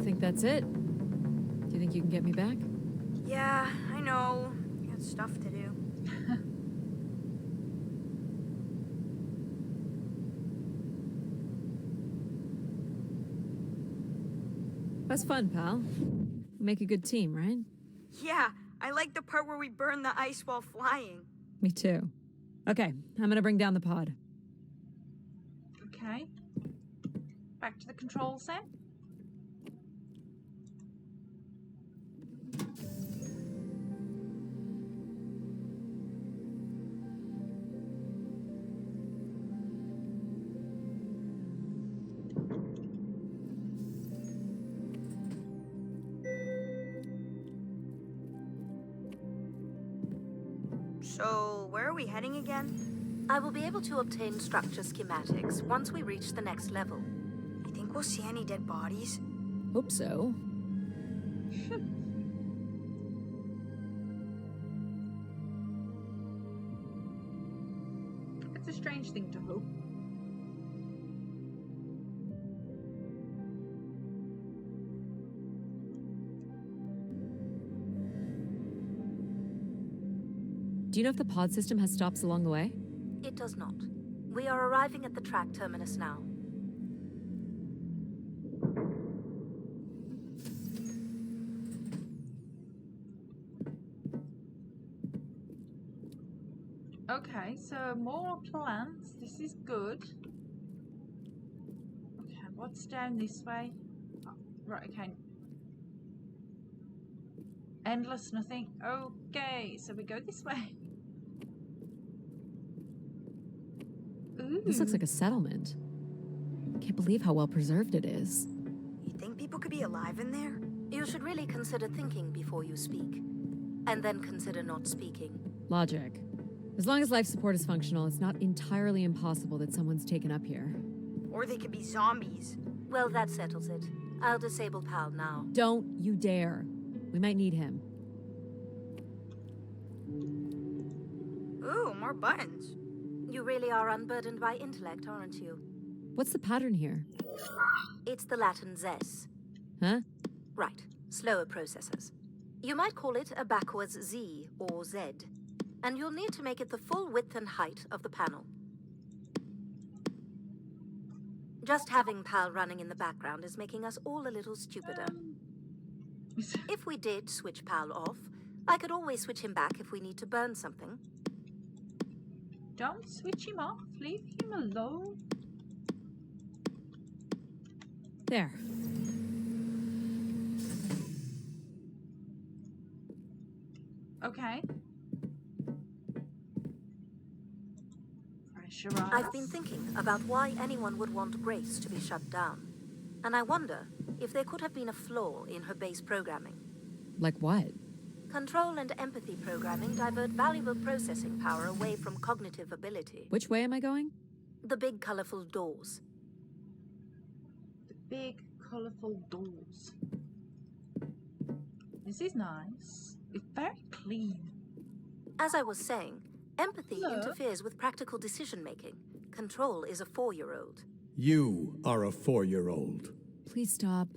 Think that's it? Do you think you can get me back? Yeah, I know. I got stuff to do. That's fun, pal. We make a good team, right? Yeah, I like the part where we burn the ice while flying. Me too. Okay, I'm gonna bring down the pod. Okay. Back to the controls then. So, where are we heading again? I will be able to obtain structure schematics once we reach the next level. You think we'll see any dead bodies? Hope so. It's a strange thing to hope. Do you know if the pod system has stops along the way? It does not. We are arriving at the track terminus now. Okay, so more plants. This is good. Okay, what's down this way? Oh, right, okay. Endless nothing. Okay, so we go this way. Ooh. This looks like a settlement. Can't believe how well preserved it is. You think people could be alive in there? You should really consider thinking before you speak. And then consider not speaking. Logic. As long as life support is functional, it's not entirely impossible that someone's taken up here. Or they could be zombies. Well, that settles it. I'll disable PAL now. Don't you dare. We might need him. Ooh, more buttons. You really are unburdened by intellect, aren't you? What's the pattern here? It's the Latin ZES. Huh? Right, slower processors. You might call it a backwards Z or Z. And you'll need to make it the full width and height of the panel. Just having PAL running in the background is making us all a little stupider. If we did switch PAL off, I could always switch him back if we need to burn something. Don't switch him off. Leave him alone. There. Okay. Pressurize. I've been thinking about why anyone would want Grace to be shut down. And I wonder if there could have been a flaw in her base programming. Like what? Control and empathy programming divert valuable processing power away from cognitive ability. Which way am I going? The big, colorful doors. The big, colourful doors. This is nice. It's very clean. As I was saying, empathy Hello? interferes with practical decision-making. Control is a 4-year-old. You are a 4-year-old. Please stop.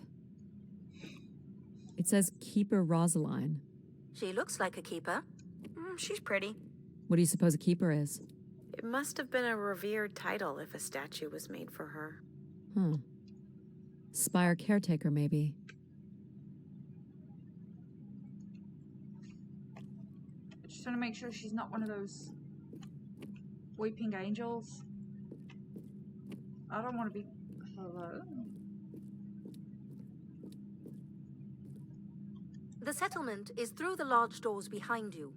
It says Keeper Rosaline. She looks like a keeper. She's pretty. What do you suppose a keeper is? It must have been a revered title if a statue was made for her. Huh. Spire caretaker, maybe. Just want to make sure she's not one of those weeping angels. I don't want to be... Hello? The settlement is through the large doors behind you.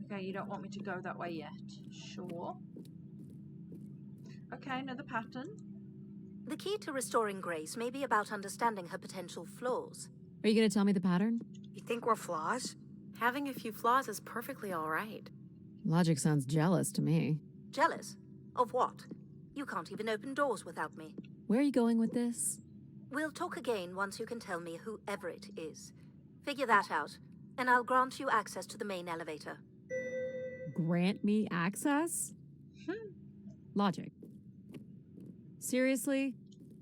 Okay, you don't want me to go that way yet. Sure. Okay, another pattern. The key to restoring Grace may be about understanding her potential flaws. Are you gonna tell me the pattern? You think we're flaws? Having a few flaws is perfectly all right. Logic sounds jealous to me. Jealous? Of what? You can't even open doors without me. Where are you going with this? We'll talk again once you can tell me who Everett is. Figure that out, and I'll grant you access to the main elevator. Grant me access? Logic. Seriously?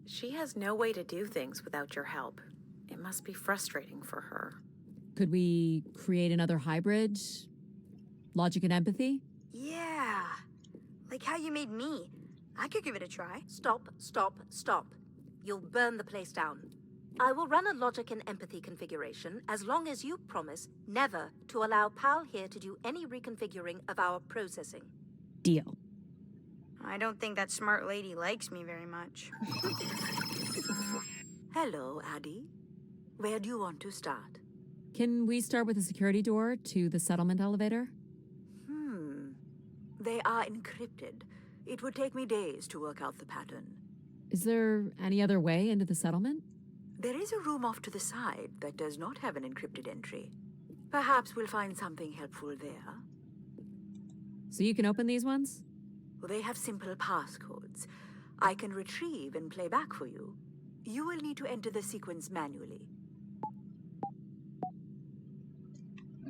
She has no way to do things without your help. It must be frustrating for her. Could we create another hybrid? Logic and empathy? Yeah. Like how you made me. I could give it a try. Stop, stop, stop. You'll burn the place down. I will run a logic and empathy configuration as long as you promise never to allow Pal here to do any reconfiguring of our processing. Deal. I don't think that smart lady likes me very much. Hello, Addie. Where do you want to start? Can we start with the security door to the settlement elevator? They are encrypted. It would take me days to work out the pattern. Is there any other way into the settlement? There is a room off to the side that does not have an encrypted entry. Perhaps we'll find something helpful there. So you can open these ones? They have simple passcodes. I can retrieve and play back for you. You will need to enter the sequence manually.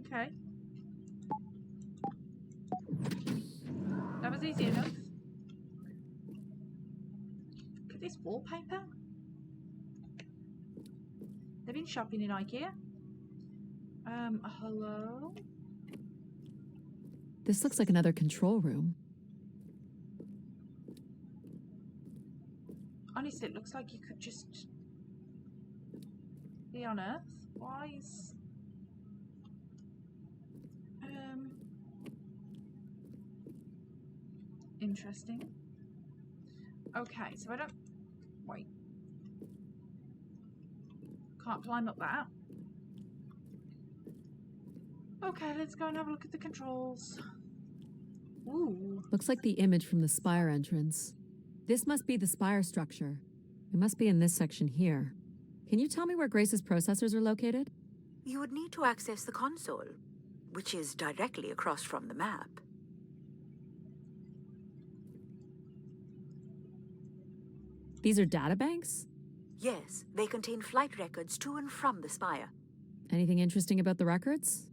Okay. That was easy enough. Look at this wallpaper. They've been shopping in IKEA. Hello? This looks like another control room. Honestly, it looks like you could just be on Earth. Why is... Interesting. Okay, so I don't... Wait. Can't climb up that. Okay, let's go and have a look at the controls. Ooh. Looks like the image from the spire entrance. This must be the spire structure. It must be in this section here. Can you tell me where Grace's processors are located? You would need to access the console, which is directly across from the map. These are databanks? Yes, they contain flight records to and from the spire. Anything interesting about the records?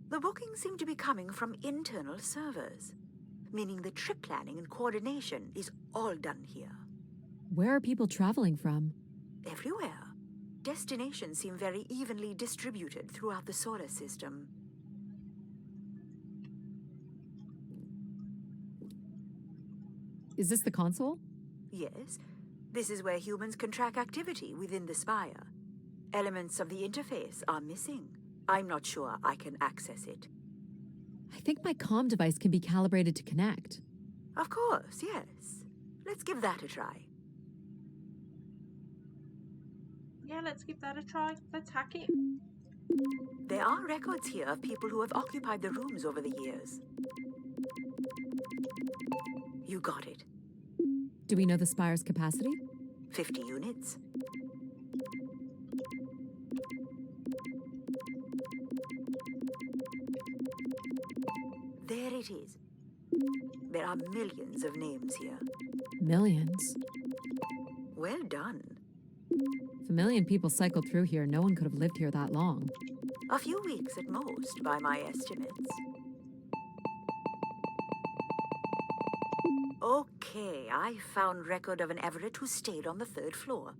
The bookings seem to be coming from internal servers, meaning the trip planning and coordination is all done here. Where are people traveling from? Everywhere. Destinations seem very evenly distributed throughout the solar system. Is this the console? Yes, this is where humans can track activity within the spire. Elements of the interface are missing. I'm not sure I can access it. I think my comm device can be calibrated to connect. Of course, yes. Let's give that a try. Yeah, let's give that a try. Let's hack it. There are records here of people who have occupied the rooms over the years. You got it. Do we know the spire's capacity? 50 units. There it is. There are millions of names here. Millions. Well done. If a million people cycled through here, no one could have lived here that long. A few weeks at most, by my estimates. Okay, I found record of an Everett who stayed on the 3rd floor.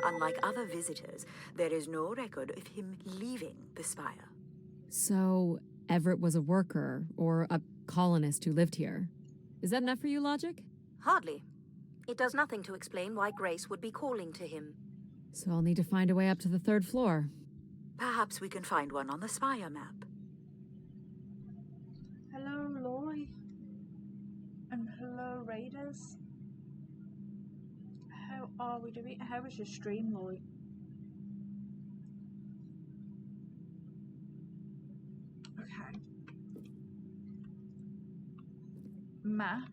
Unlike other visitors, there is no record of him leaving the spire. So, Everett was a worker, or a colonist who lived here. Is that enough for you, Logic? Hardly. It does nothing to explain why Grace would be calling to him. So I'll need to find a way up to the 3rd floor. Perhaps we can find one on the spire map. Hello, Lori. And hello, Raiders. How are we doing? How was your stream, Lori? Okay. Map.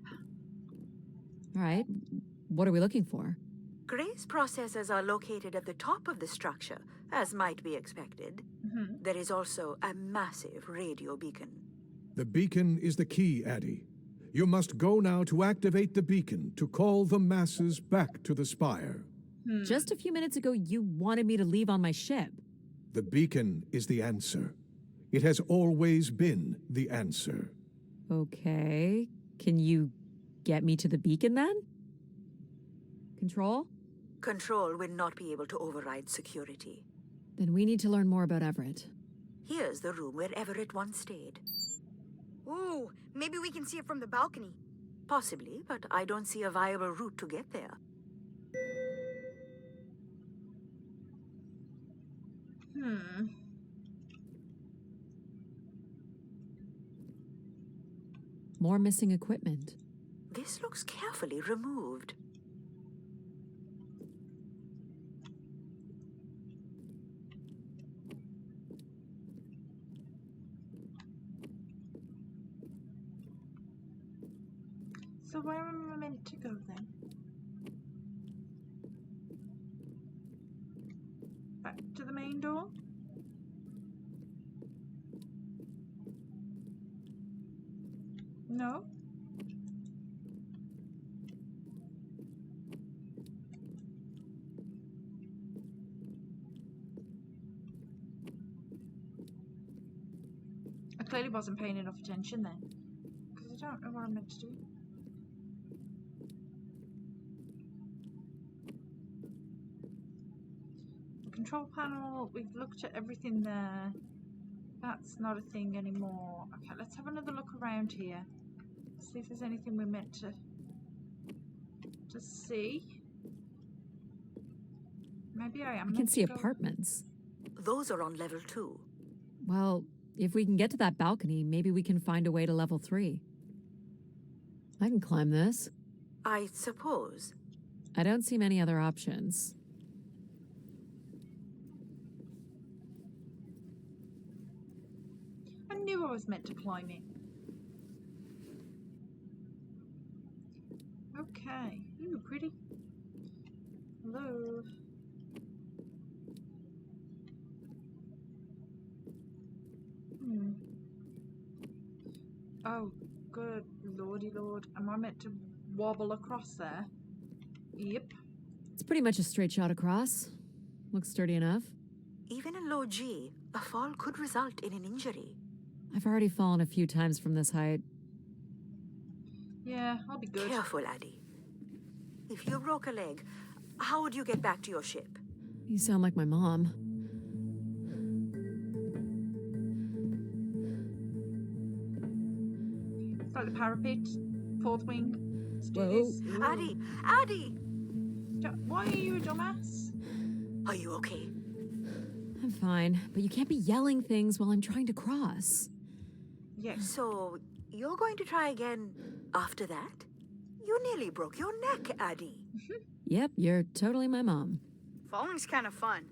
All right. What are we looking for? Grace processors are located at the top of the structure, as might be expected. There is also a massive radio beacon. The beacon is the key, Addie. You must go now to activate the beacon to call the masses back to the spire. Just a few minutes ago, you wanted me to leave on my ship. The beacon is the answer. It has always been the answer. Okay. Can you get me to the beacon then? Control? Control will not be able to override security. Then we need to learn more about Everett. Here's the room where Everett once stayed. Ooh, maybe we can see it from the balcony. Possibly, but I don't see a viable route to get there. More missing equipment. This looks carefully removed. So where am I meant to go then? Back to the main door? No? I clearly wasn't paying enough attention then, because I don't know what I'm meant to do. The control panel, we've looked at everything there. That's not a thing anymore. Okay, let's have another look around here. See if there's anything we're meant to see. Maybe I am. I can see apartments. Those are on level 2. Well, if we can get to that balcony, maybe we can find a way to level 3. I can climb this. I suppose. I don't see many other options. I knew I was meant to climb it. Okay. Ooh, pretty. Hello. Oh, good lordy lord. Am I meant to wobble across there? Yep. It's pretty much a straight shot across. Looks sturdy enough. Even in low G, a fall could result in an injury. I've already fallen a few times from this height. Yeah, I'll be good. Careful, Addie. If you broke a leg, how would you get back to your ship? You sound like my mom. Start the parapet. Fourth wing. Let's do Whoa. this. Ooh. Addie! Addie! Why are you a dumbass? Are you okay? I'm fine, but you can't be yelling things while I'm trying to cross. Yes. So, you're going to try again after that? You nearly broke your neck, Addie. Yep, you're totally my mom. Falling's kind of fun.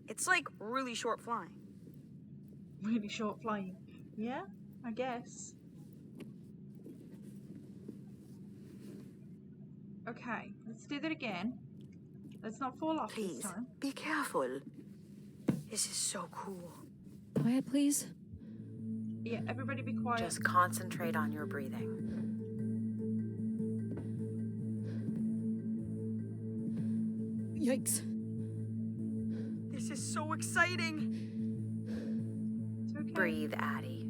It's like really short flying. Really short flying. Yeah, I guess. Okay, let's do that again. Let's not fall off Please, this time. be careful. This is so cool. Quiet, please. Yeah, everybody be quiet. Just concentrate on your breathing. Yikes. This is so exciting. It's okay. Breathe, Addie.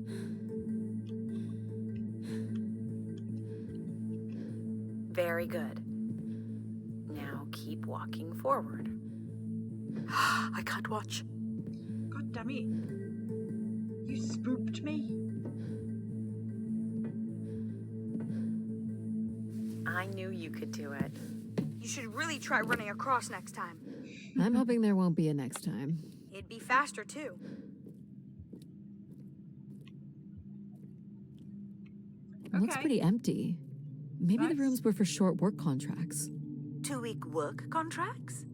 Very good. Now keep walking forward. I can't watch. God damn it. You spooked me. I knew you could do it. You should really try running across next time. I'm hoping there won't be a next time. It'd be faster, too. It looks Okay. pretty empty. Maybe the Nice. rooms were for short work contracts. 2-week work contracts?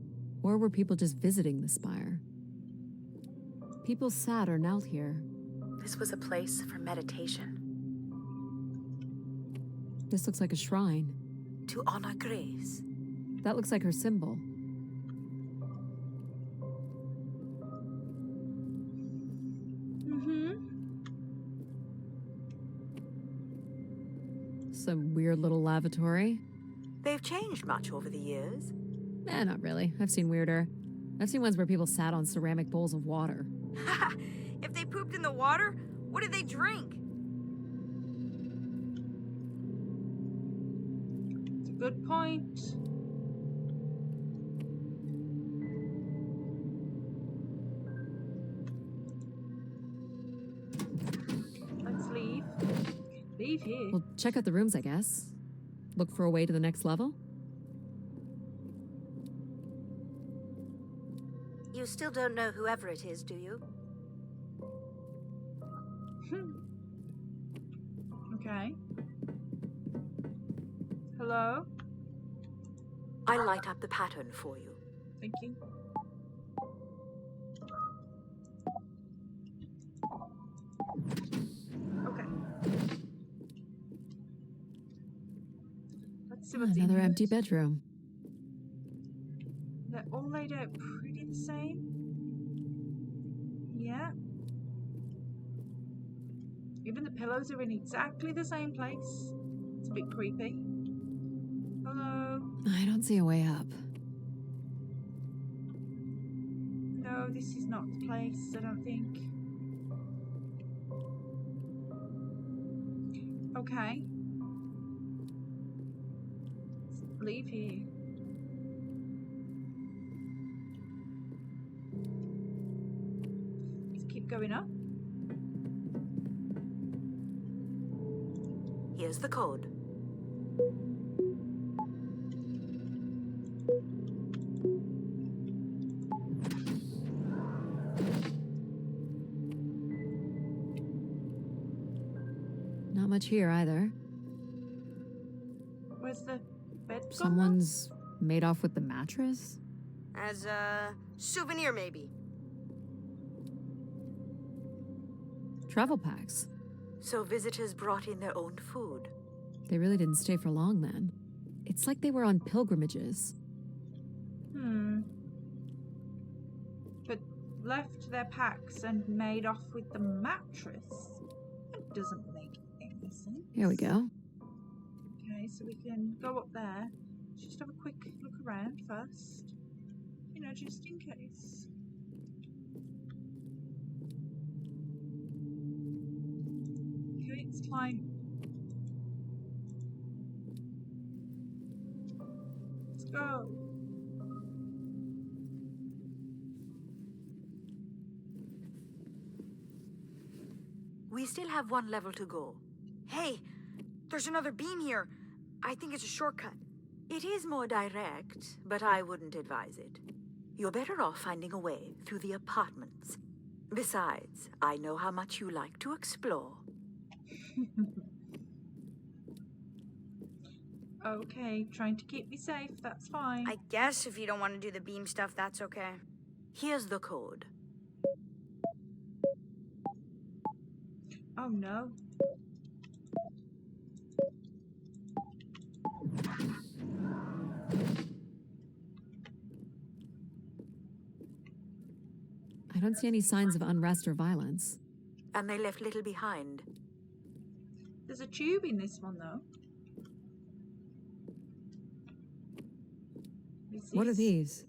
Or were people just visiting the spire? People sat or knelt here. This was a place for meditation. This looks like a shrine. To honor Grace? That looks like her symbol. Some weird little lavatory. They've changed much over the years. Not really. I've seen weirder. I've seen ones where people sat on ceramic bowls of water. If they pooped in the water, what did they drink? It's a good point. Let's leave. Leave here. Well, check out the rooms, I guess. Look for a way to the next level. You still don't know who Everett is, do you? Okay. Hello? I'll light up the pattern for you. Thank you. Okay. Let's see what's in Another here. empty bedroom. They're all laid out pretty the same. Yeah. Even the pillows are in exactly the same place. It's a bit creepy. Hello? I don't see a way up. No, this is not the place, I don't think. Okay. Let's leave here. Let's keep going up. Here's the code. Not much here either. Where's the bed gone now? Someone's made off with the mattress? As a souvenir, maybe. Travel packs. So visitors brought in their own food. They really didn't stay for long then. It's like they were on pilgrimages. But left their packs and made off with the mattress. That doesn't make any sense. Here we go. Okay, so we can go up there. Just have a quick look around first. You know, just in case. Okay, it's fine. Let's go. We still have one level to go. Hey, there's another beam here. I think it's a shortcut. It is more direct, but I wouldn't advise it. You're better off finding a way through the apartments. Besides, I know how much you like to explore. Okay, trying to keep me safe, that's fine. I guess if you don't want to do the beam stuff, that's okay. Here's the code. Oh no. I don't see any signs of unrest or violence. And they left little behind. There's a tube in this one though. What are these?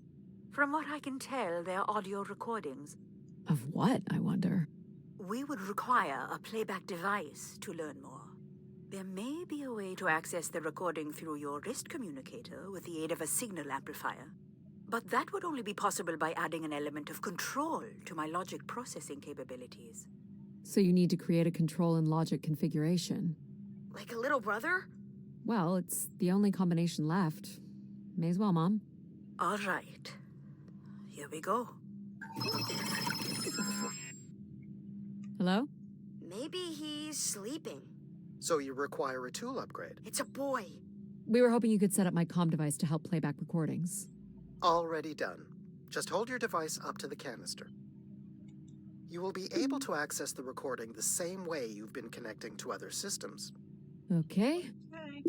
From what I can tell, they're audio recordings. Of what, I wonder? We would require a playback device to learn more. There may be a way to access the recording through your wrist communicator with the aid of a signal amplifier. But that would only be possible by adding an element of control to my logic processing capabilities. So you need to create a control and logic configuration. Like a little brother? Well, it's the only combination left. May as well, Mom. All right. Here we go. Hello? Maybe he's sleeping. So you require a tool upgrade. It's a boy. We were hoping you could set up my comm device to help play back recordings. Already done. Just hold your device up to the canister. You will be able to access the recording the same way you've been connecting to other systems. Okay. Okay.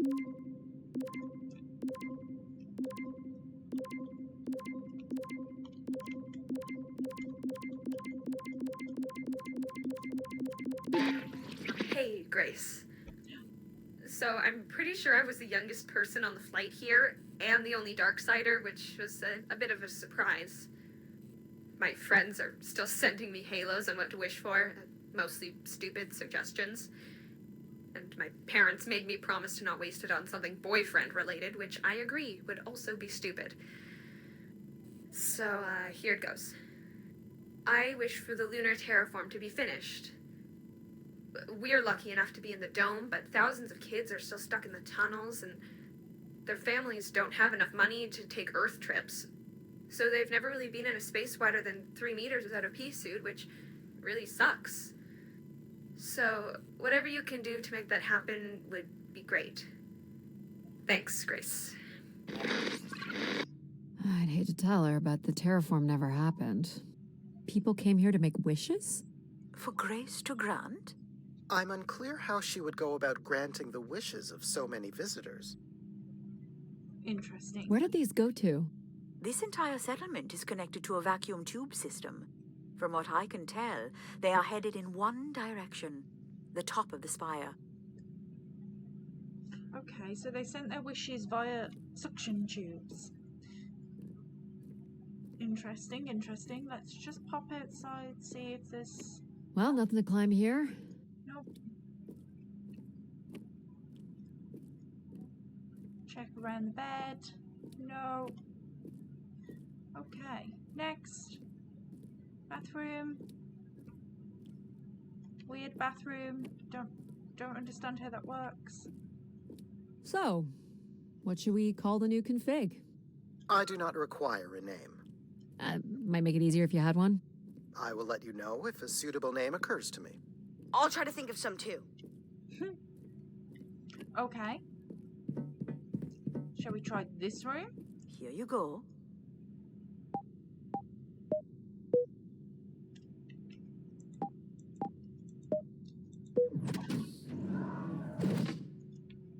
Hey, Grace. So I'm pretty sure I was the youngest person on the flight here, and the only Darksider, which was a bit of a surprise. My friends are still sending me halos on what to wish for, mostly stupid suggestions. And my parents made me promise to not waste it on something boyfriend-related, which I agree would also be stupid. So, here it goes. I wish for the lunar terraform to be finished. We're lucky enough to be in the dome, but thousands of kids are still stuck in the tunnels, and their families don't have enough money to take Earth trips. So they've never really been in a space wider than 3 meters without a pea suit, which really sucks. So whatever you can do to make that happen would be great. Thanks, Grace. I'd hate to tell her, but the terraform never happened. People came here to make wishes? For Grace to grant? I'm unclear how she would go about granting the wishes of so many visitors. Interesting. Where did these go to? This entire settlement is connected to a vacuum tube system. From what I can tell, they are headed in one direction, the top of the spire. Okay, so they sent their wishes via suction tubes. Interesting, interesting. Let's just pop outside, see if there's... Well, nothing to climb here. Nope. Check around the bed. No. Okay, next. Bathroom. Weird bathroom. Don't understand how that works. So, what should we call the new config? I do not require a name. Might make it easier if you had one. I will let you know if a suitable name occurs to me. I'll try to think of some too. Okay. Shall we try this room? Here you go.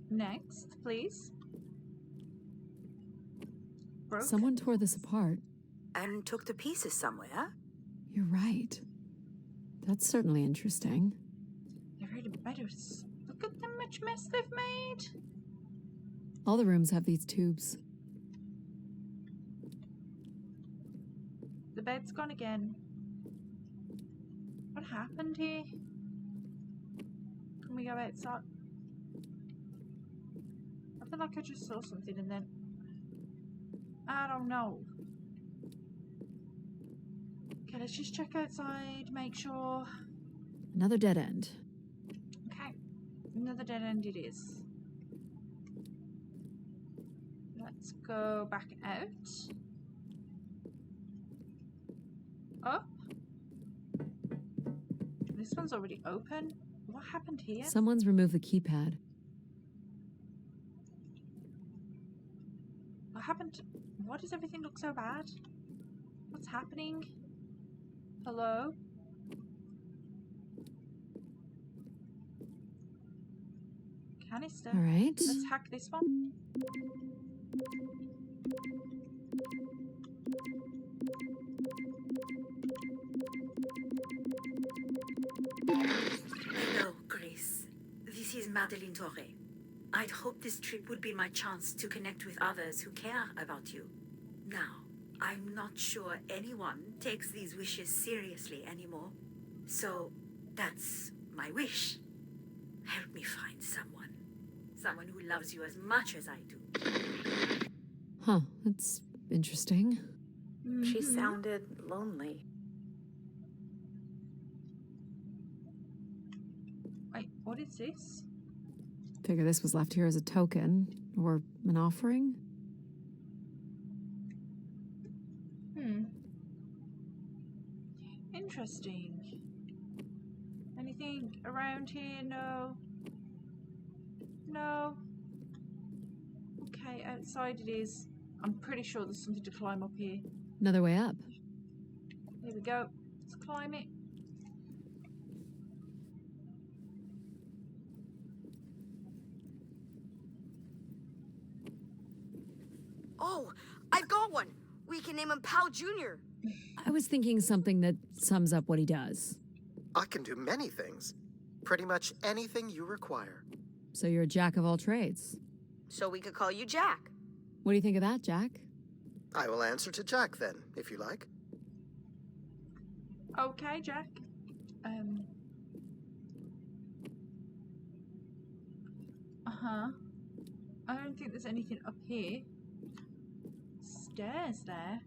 Next, please. Broke. Someone tore this apart. And took to pieces somewhere. You're right. That's certainly interesting. They're really better. Look at how much mess they've made. All the rooms have these tubes. The bed's gone again. What happened here? Can we go outside? I feel like I just saw something and then... I don't know. Okay, let's just check outside, make sure. Another dead end. Okay, another dead end it is. Let's go back out. Up. This one's already open. What happened here? Someone's removed the keypad. What happened? Why does everything look so bad? What's happening? Hello? Canister. All right. Let's hack this one. Hello, Grace. This is Madeleine Torre. I'd hoped this trip would be my chance to connect with others who care about you. Now, I'm not sure anyone takes these wishes seriously anymore. So, that's my wish. Help me find someone. Someone who loves you as much as I do. Huh, that's interesting. She sounded lonely. Wait, what is this? Figure this was left here as a token, or an offering. Interesting. Anything around here? No. No. Okay, outside it is. I'm pretty sure there's something to climb up here. Another way up. Here we go. Let's climb it. Oh, I've got one. We can name him Pal Jr. I was thinking something that sums up what he does. I can do many things. Pretty much anything you require. So you're a jack of all trades. So we could call you Jack. What do you think of that, Jack? I will answer to Jack then, if you like. Okay, Jack. Uh-huh. I don't think there's anything up here. Stairs there.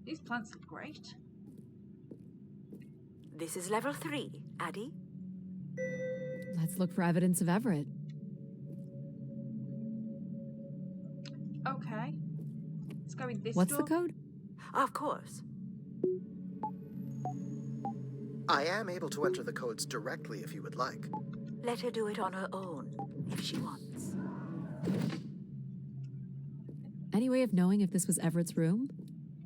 These plants look great. This is level 3, Addie. Let's look for evidence of Everett. Okay. Let's go with this What's door. the code? Of course. I am able to enter the codes directly if you would like. Let her do it on her own, if she wants. Any way of knowing if this was Everett's room?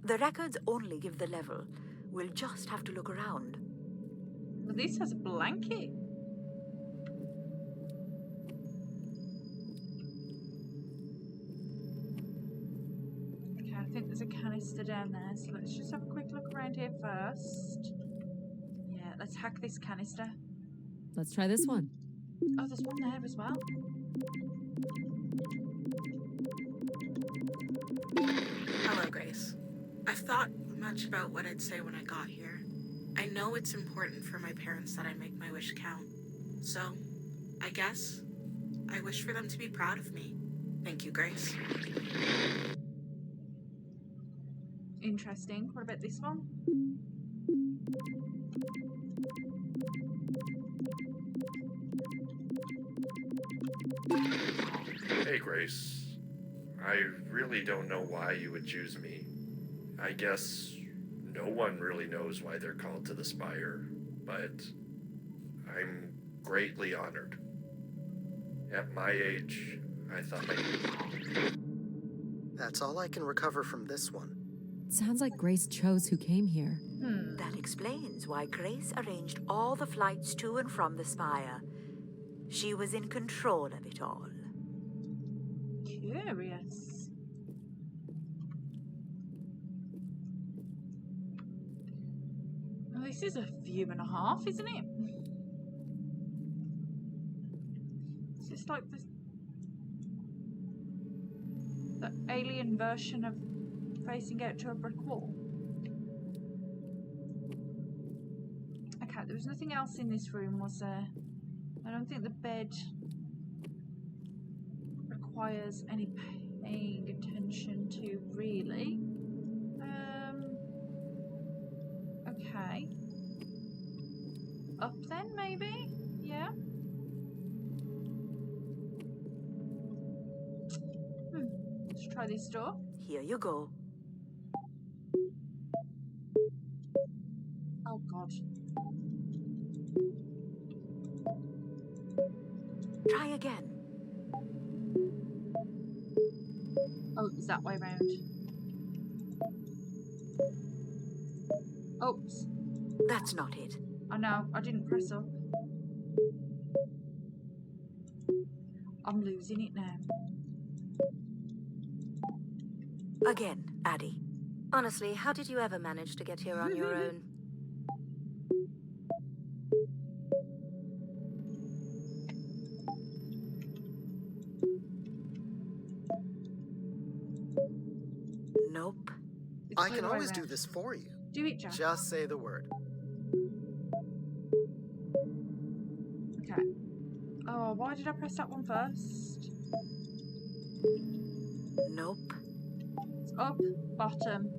The records only give the level. We'll just have to look around. Well, this has a blanket. Okay, I think there's a canister down there, so let's just have a quick look around here first. Yeah, let's hack this canister. Let's try this one. Oh, there's one there as well. Hello, Grace. I've thought much about what I'd say when I got here. I know it's important for my parents that I make my wish count. So, I guess I wish for them to be proud of me. Thank you, Grace. Interesting. What about this one? Hey, Grace. I really don't know why you would choose me. I guess no one really knows why they're called to the Spire, but I'm greatly honored. At my age, I thought That's all I can recover from this one. Sounds like Grace chose who came here. That explains why Grace arranged all the flights to and from the Spire. She was in control of it all. Curious. Well, this is a view and a half, isn't it? It's just like the alien version of facing out to a brick wall. Okay, there was nothing else in this room, was there? I don't think the bed requires any paying attention to, really. Okay. Up then, maybe? Yeah. Let's try this door. Here you go. Oh god. Try again. Oh, it's that way round. Oops. That's not it. I know, I didn't press up. I'm losing it now. Again, Addie. Honestly, how did you ever manage to get here on your own? Nope. It's I the can other way always do round. this for you. Do it, Jack. Just say the word. Okay. Oh, why did I press that one first? Nope. It's up, bottom.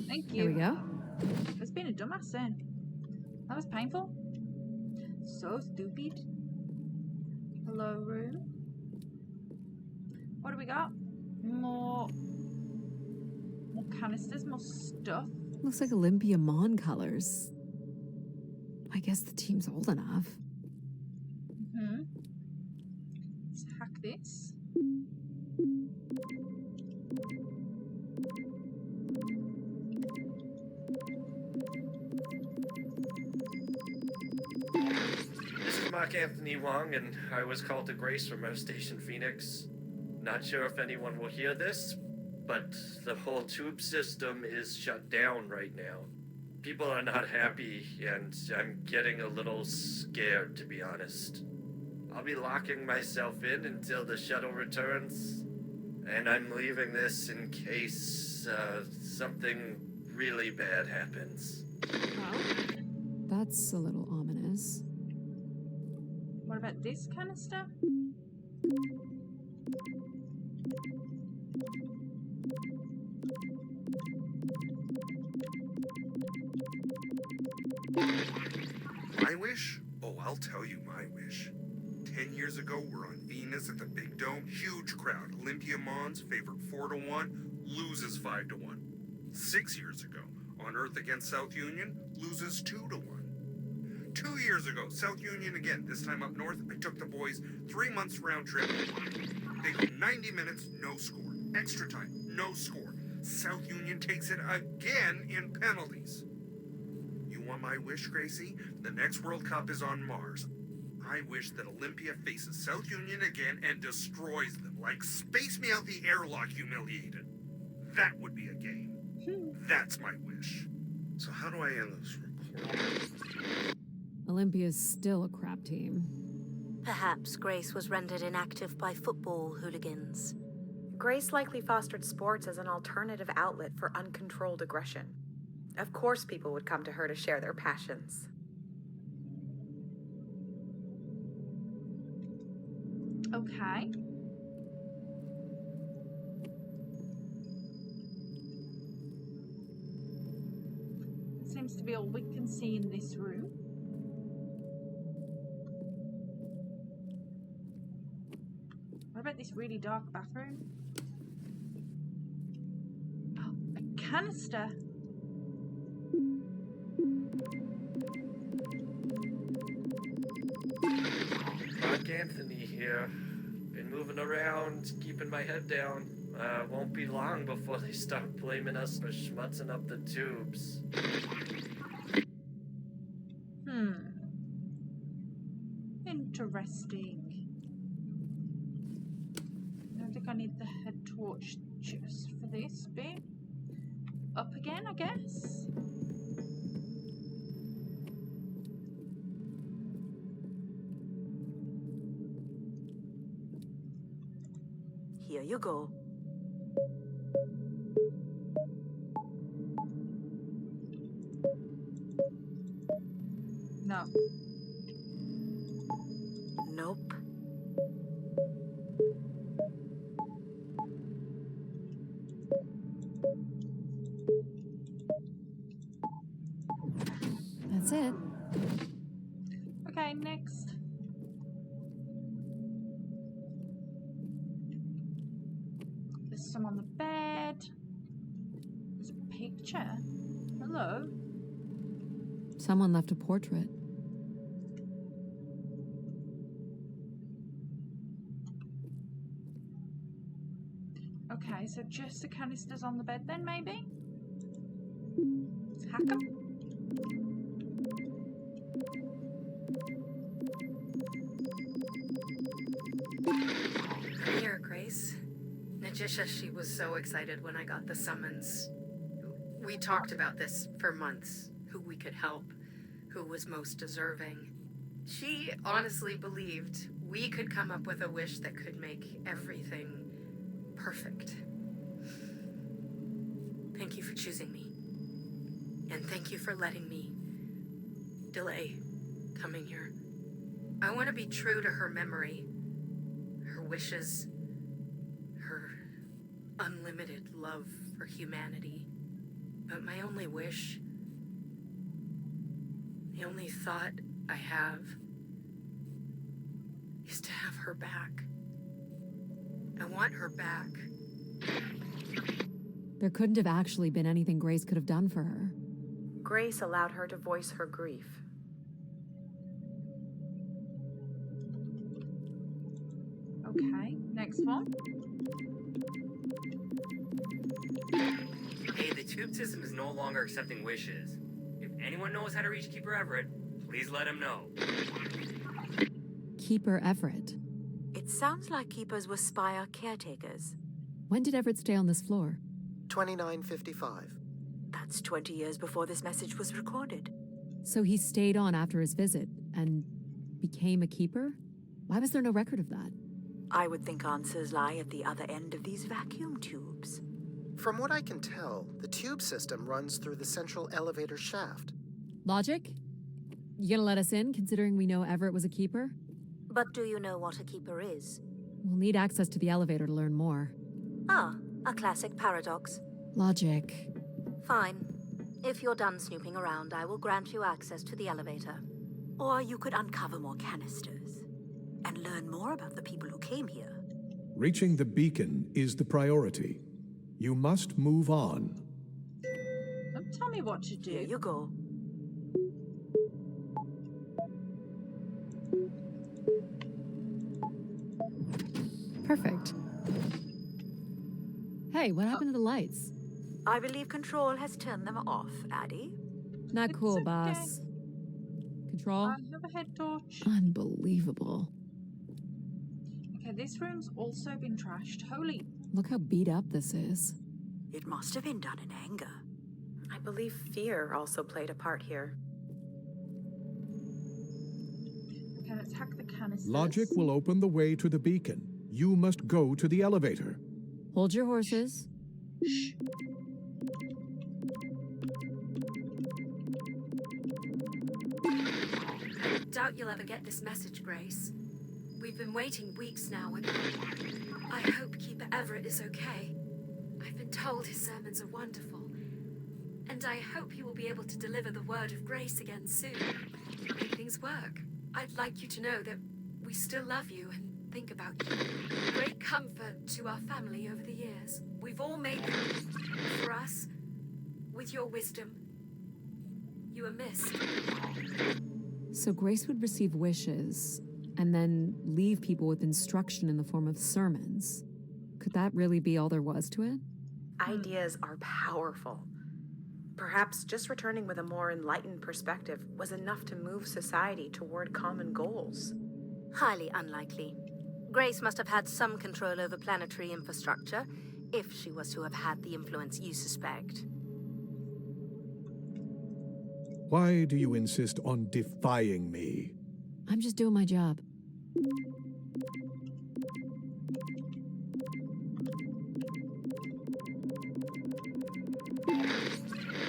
Thank you. Here we go. There's been a dumbass then. That was painful. So stupid. Hello, room. What do we got? More canisters, more stuff. Looks like Olympia Mon colors. I guess the team's old enough. Let's hack this. This is Mark Anthony Wong, and I was called to Grace from our station Phoenix. Not sure if anyone will hear this, But the whole tube system is shut down right now. People are not happy, and I'm getting a little scared, to be honest. I'll be locking myself in until the shuttle returns, and I'm leaving this in case something really bad happens. Well, That's a little ominous. what about this canister? My wish? Oh, I'll tell you my wish. 10 years ago, we're on Venus at the Big Dome. Huge crowd. Olympia Mons favored 4-1, loses 5-1. 6 years ago, on Earth against South Union, loses 2-1. 2 years ago, South Union again, this time up north. I took the boys 3 months round trip. They go 90 minutes, no score. Extra time, no score. South Union takes it again in penalties. You want my wish, Gracie? The next World Cup is on Mars. I wish that Olympia faces South Union again and destroys them, like Space Me Out the Airlock humiliated. That would be a game. That's my wish. So how do I end this recording? Olympia's still a crap team. Perhaps Grace was rendered inactive by football hooligans. Grace likely fostered sports as an alternative outlet for uncontrolled aggression. Of course people would come to her to share their passions. Okay. Seems to be all we can see in this room. What about this really dark bathroom? Oh, a canister. Mark Anthony here. Been moving around, keeping my head down. Won't be long before they start blaming us for schmutzing up the tubes. Interesting. I don't think I need the head torch just for this bit. Up again, I guess. Here you go. No. Nope. That's it. Okay, next. There's some on the bed. There's a picture. Hello. Someone left a portrait. Okay, so just the canisters on the bed then, maybe? Let's hack them. Here, Grace. Najisha, she was so excited when I got the summons. We talked about this for months. Who we could help. Who was most deserving. She honestly believed we could come up with a wish that could make everything perfect. Thank you for choosing me. And thank you for letting me delay coming here. I want to be true to her memory, her wishes, her unlimited love for humanity. But my only wish, the only thought I have, is to have her back. I want her back. There couldn't have actually been anything Grace could have done for her. Grace allowed her to voice her grief. Okay, next one. Hey, the tube system is no longer accepting wishes. If anyone knows how to reach Keeper Everett, please let him know. Keeper Everett. It sounds like keepers were Spire caretakers. When did Everett stay on this floor? 2955. That's 20 years before this message was recorded. So he stayed on after his visit and became a keeper? Why was there no record of that? I would think answers lie at the other end of these vacuum tubes. From what I can tell, the tube system runs through the central elevator shaft. Logic? You gonna let us in, considering we know Everett was a keeper? But do you know what a keeper is? We'll need access to the elevator to learn more. Ah, a classic paradox. Logic. Fine. If you're done snooping around, I will grant you access to the elevator. Or you could uncover more canisters and learn more about the people who came here. Reaching the beacon is the priority. You must move on. Don't tell me what to do. Here you go. Perfect. Hey, what happened to the lights? I believe Control has turned them off, Addie. Not It's cool, okay. boss. Control? I have a head torch. Unbelievable. Okay, this room's also been trashed. Holy. Look how beat up this is. It must have been done in anger. I believe fear also played a part here. Okay, let's hack the canisters. Logic will open the way to the beacon. You must go to the elevator. Hold your horses. Shh. Doubt you'll ever get this message, Grace. We've been waiting weeks now, and I hope Keeper Everett is okay. I've been told his sermons are wonderful, and I hope he will be able to deliver the word of grace again soon. Make things work. I'd like you to know that we still love you and think about you. Great comfort to our family over the years. We've all made them. For us, with your wisdom, you are missed. So Grace would receive wishes and then leave people with instruction in the form of sermons. Could that really be all there was to it? Ideas are powerful. Perhaps just returning with a more enlightened perspective was enough to move society toward common goals. Highly unlikely. Grace must have had some control over planetary infrastructure, if she was to have had the influence you suspect. Why do you insist on defying me? I'm just doing my job.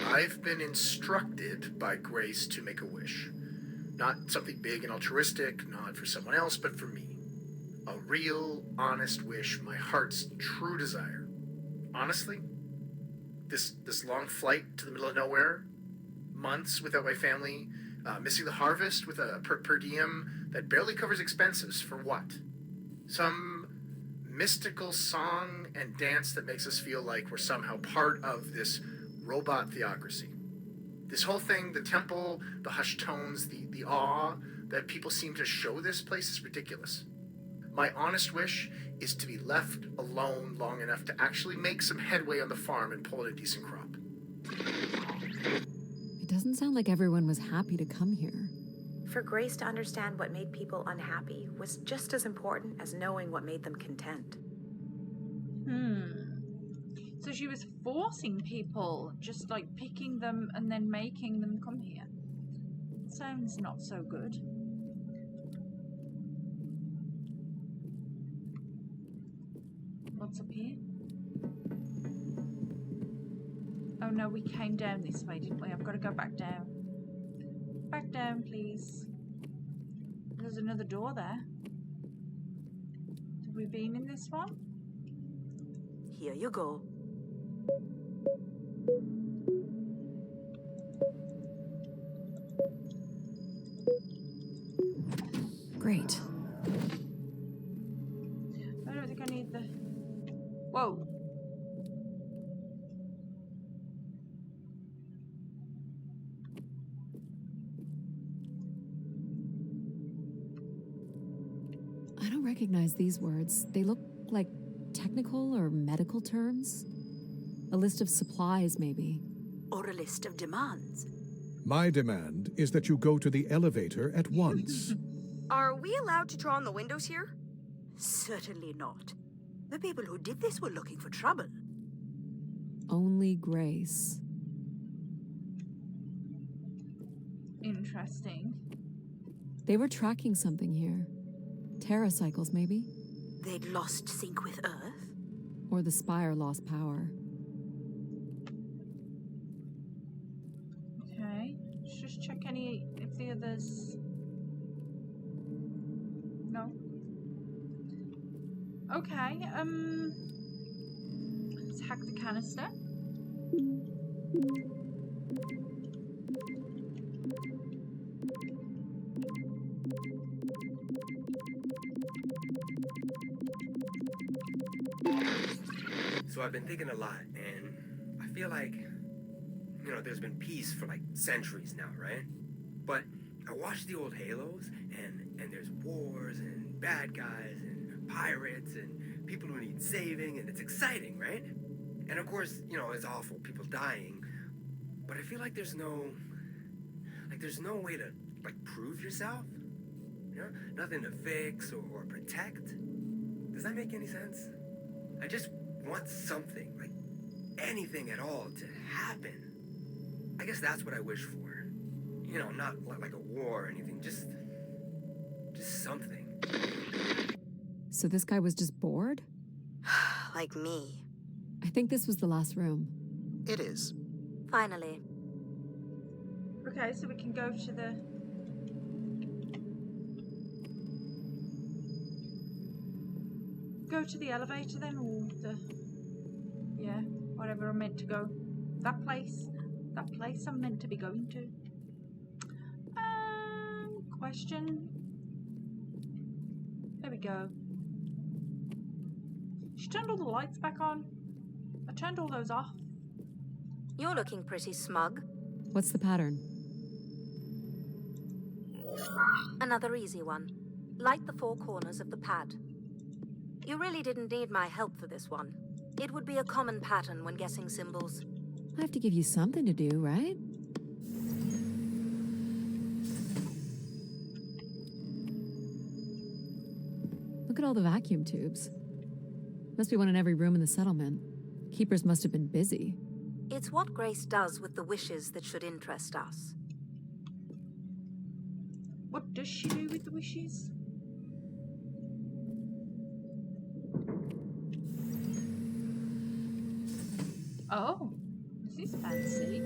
I've been instructed by Grace to make a wish. Not something big and altruistic, not for someone else, but for me. A real, honest wish, my heart's true desire. Honestly, this long flight to the middle of nowhere, months without my family, missing the harvest with a per diem that barely covers expenses, for what? Some mystical song and dance that makes us feel like we're somehow part of this robot theocracy. This whole thing, the temple, the hushed tones, the awe that people seem to show this place is ridiculous. My honest wish is to be left alone long enough to actually make some headway on the farm and pull in a decent crop. It doesn't sound like everyone was happy to come here. For Grace to understand what made people unhappy was just as important as knowing what made them content. So she was forcing people, just like picking them and then making them come here. Sounds not so good. What's up here? Oh no, we came down this way, didn't we? I've got to go back down. Back down, please. There's another door there. Have we been in this one? Here you go. Great. I don't think I need the... Whoa. I don't recognize these words. They look like technical or medical terms. A list of supplies, maybe. Or a list of demands. My demand is that you go to the elevator at once. Are we allowed to draw on the windows here? Certainly not. The people who did this were looking for trouble. Only Grace. Interesting. They were tracking something here. Terracycles, maybe? They'd lost sync with Earth? Or the Spire lost power. Okay. Let's just check if the others... No. Okay, let's hack the canister. So I've been thinking a lot, and I feel like, you know, there's been peace for like centuries now, right? But I watch the old Halos, and there's wars, and bad guys, and pirates, and people who need saving, and it's exciting, right? And of course, you know, it's awful, people dying, but I feel like there's no way to, like, prove yourself, you know? Nothing to fix or protect. Does that make any sense? I just want something, like anything at all, to happen. I guess that's what I wish for. You know, not like a war or anything, just something. So this guy was just bored? Like me. I think this was the last room. It is. Finally. Okay, so we can go to the... Go to the elevator then, or the... Yeah, whatever I'm meant to go. That place I'm meant to be going to. Question. There we go. She turned all the lights back on. I turned all those off. You're looking pretty smug. What's the pattern? Another easy one. Light the 4 corners of the pad. You really didn't need my help for this one. It would be a common pattern when guessing symbols. I have to give you something to do, right? Look at all the vacuum tubes. Must be one in every room in the settlement. Keepers must have been busy. It's what Grace does with the wishes that should interest us. What does she do with the wishes? Oh, this is fancy.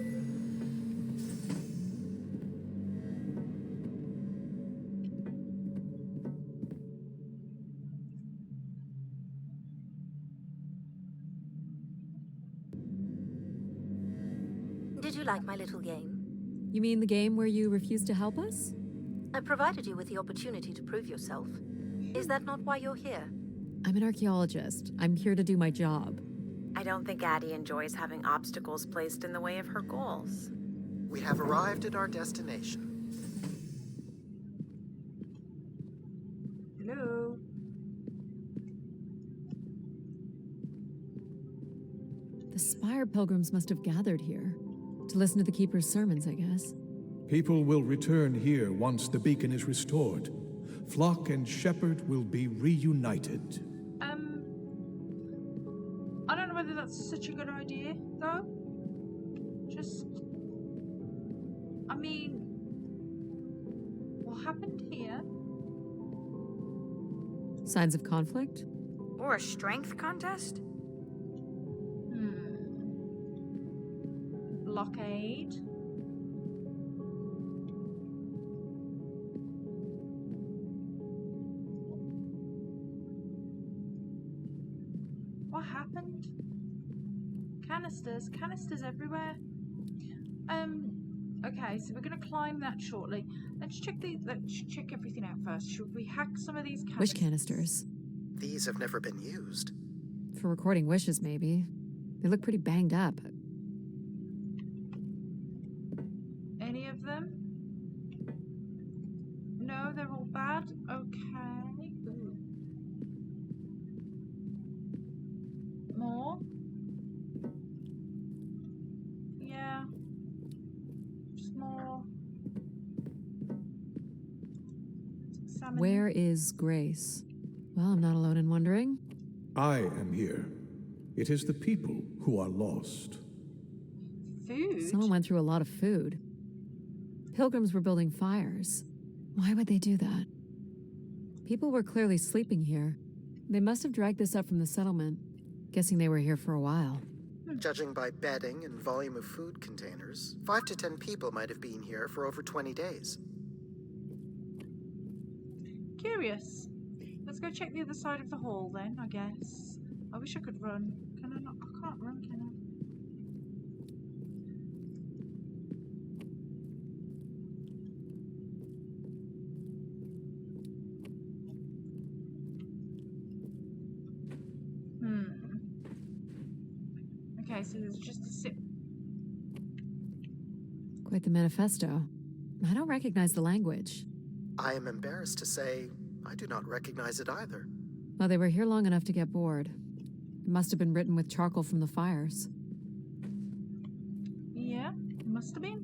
Did you like my little game? You mean the game where you refused to help us? I provided you with the opportunity to prove yourself. Is that not why you're here? I'm an archaeologist. I'm here to do my job. I don't think Addie enjoys having obstacles placed in the way of her goals. We have arrived at our destination. Hello. The Spire pilgrims must have gathered here. To listen to the Keeper's sermons, I guess. People will return here once the beacon is restored. Flock and shepherd will be reunited. I don't know whether that's such a good idea, though. Just... I mean... What happened here? Signs of conflict? Or a strength contest? Blockade. What happened? Canisters everywhere. Okay, so we're gonna climb that shortly. Let's check everything out first. Should we hack some of these canisters? Wish canisters. These have never been used. For recording wishes, maybe. They look pretty banged up. Any of them? No, they're all bad? Okay. Ooh. More? Yeah. Just more. Where is Grace? Well, I'm not alone in wondering. I am here. It is the people who are lost. Food? Someone went through a lot of food. Pilgrims were building fires. Why would they do that? People were clearly sleeping here. They must have dragged this up from the settlement. Guessing they were here for a while. Judging by bedding and volume of food containers, 5 to 10 people might have been here for over 20 days. Curious. Let's go check the other side of the hall then, I guess. I wish I could run. Can I not? I can't run, can I? Okay, so there's just a sip. Quite the manifesto. I don't recognize the language. I am embarrassed to say, I do not recognize it either. Well, they were here long enough to get bored. It must have been written with charcoal from the fires. Yeah, it must have been.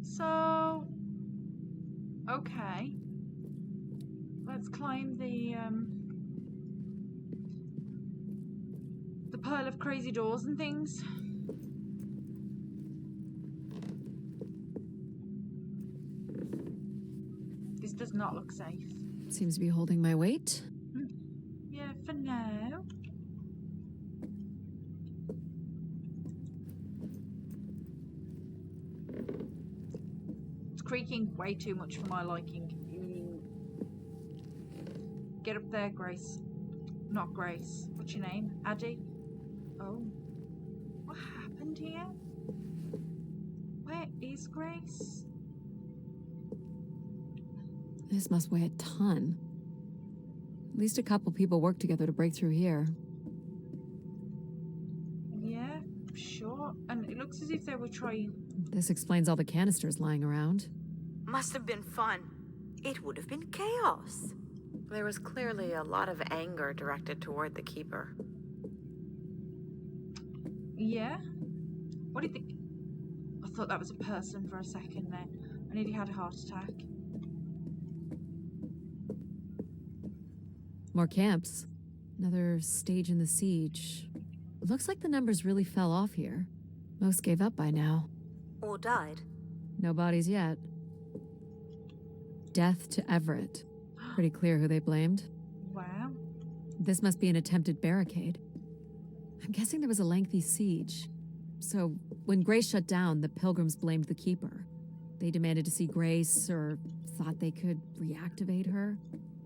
So, okay. Let's climb the pile of crazy doors and things. This does not look safe. Seems to be holding my weight. Yeah, for now. It's creaking way too much for my liking. Get up there, Grace. Not Grace. What's your name? Addie? Oh. What happened here? Where is Grace? This must weigh a ton. At least a couple people worked together to break through here. Yeah, sure. And it looks as if they were trying. This explains all the canisters lying around. Must have been fun. It would have been chaos. There was clearly a lot of anger directed toward the Keeper. Yeah? What do you think? I thought that was a person for a second then. I nearly had a heart attack. More camps. Another stage in the siege. Looks like the numbers really fell off here. Most gave up by now. Or died. No bodies yet. Death to Everett. Pretty clear who they blamed. Wow. This must be an attempted barricade. I'm guessing there was a lengthy siege. So, when Grace shut down, the Pilgrims blamed the Keeper. They demanded to see Grace, or thought they could reactivate her.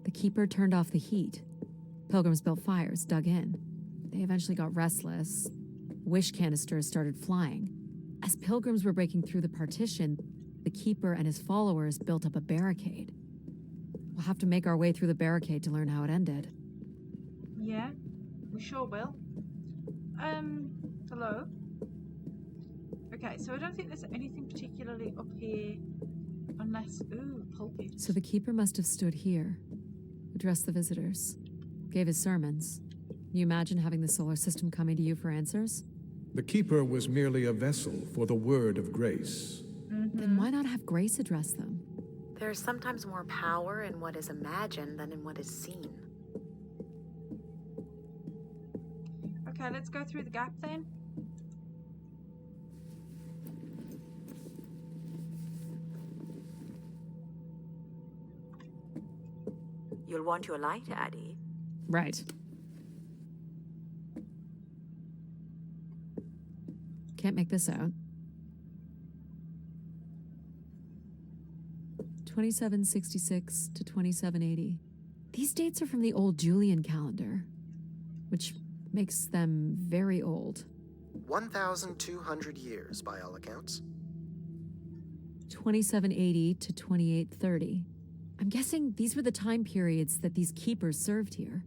The Keeper turned off the heat. Pilgrims built fires, dug in. They eventually got restless. Wish canisters started flying. As Pilgrims were breaking through the partition, the Keeper and his followers built up a barricade. We'll have to make our way through the barricade to learn how it ended. Yeah, we sure will. Hello? Okay, so I don't think there's anything particularly up here, unless, ooh, pulpit. So the Keeper must have stood here, addressed the visitors, gave his sermons. You imagine having the solar system coming to you for answers? The Keeper was merely a vessel for the word of grace. Then why not have Grace address them? There's sometimes more power in what is imagined than in what is seen. Okay, let's go through the gap then. You'll want your light, Addie. Right. Can't make this out. 2766 to 2780. These dates are from the old Julian calendar, which makes them very old. 1,200 years, by all accounts. 2780 to 2830. I'm guessing these were the time periods that these keepers served here.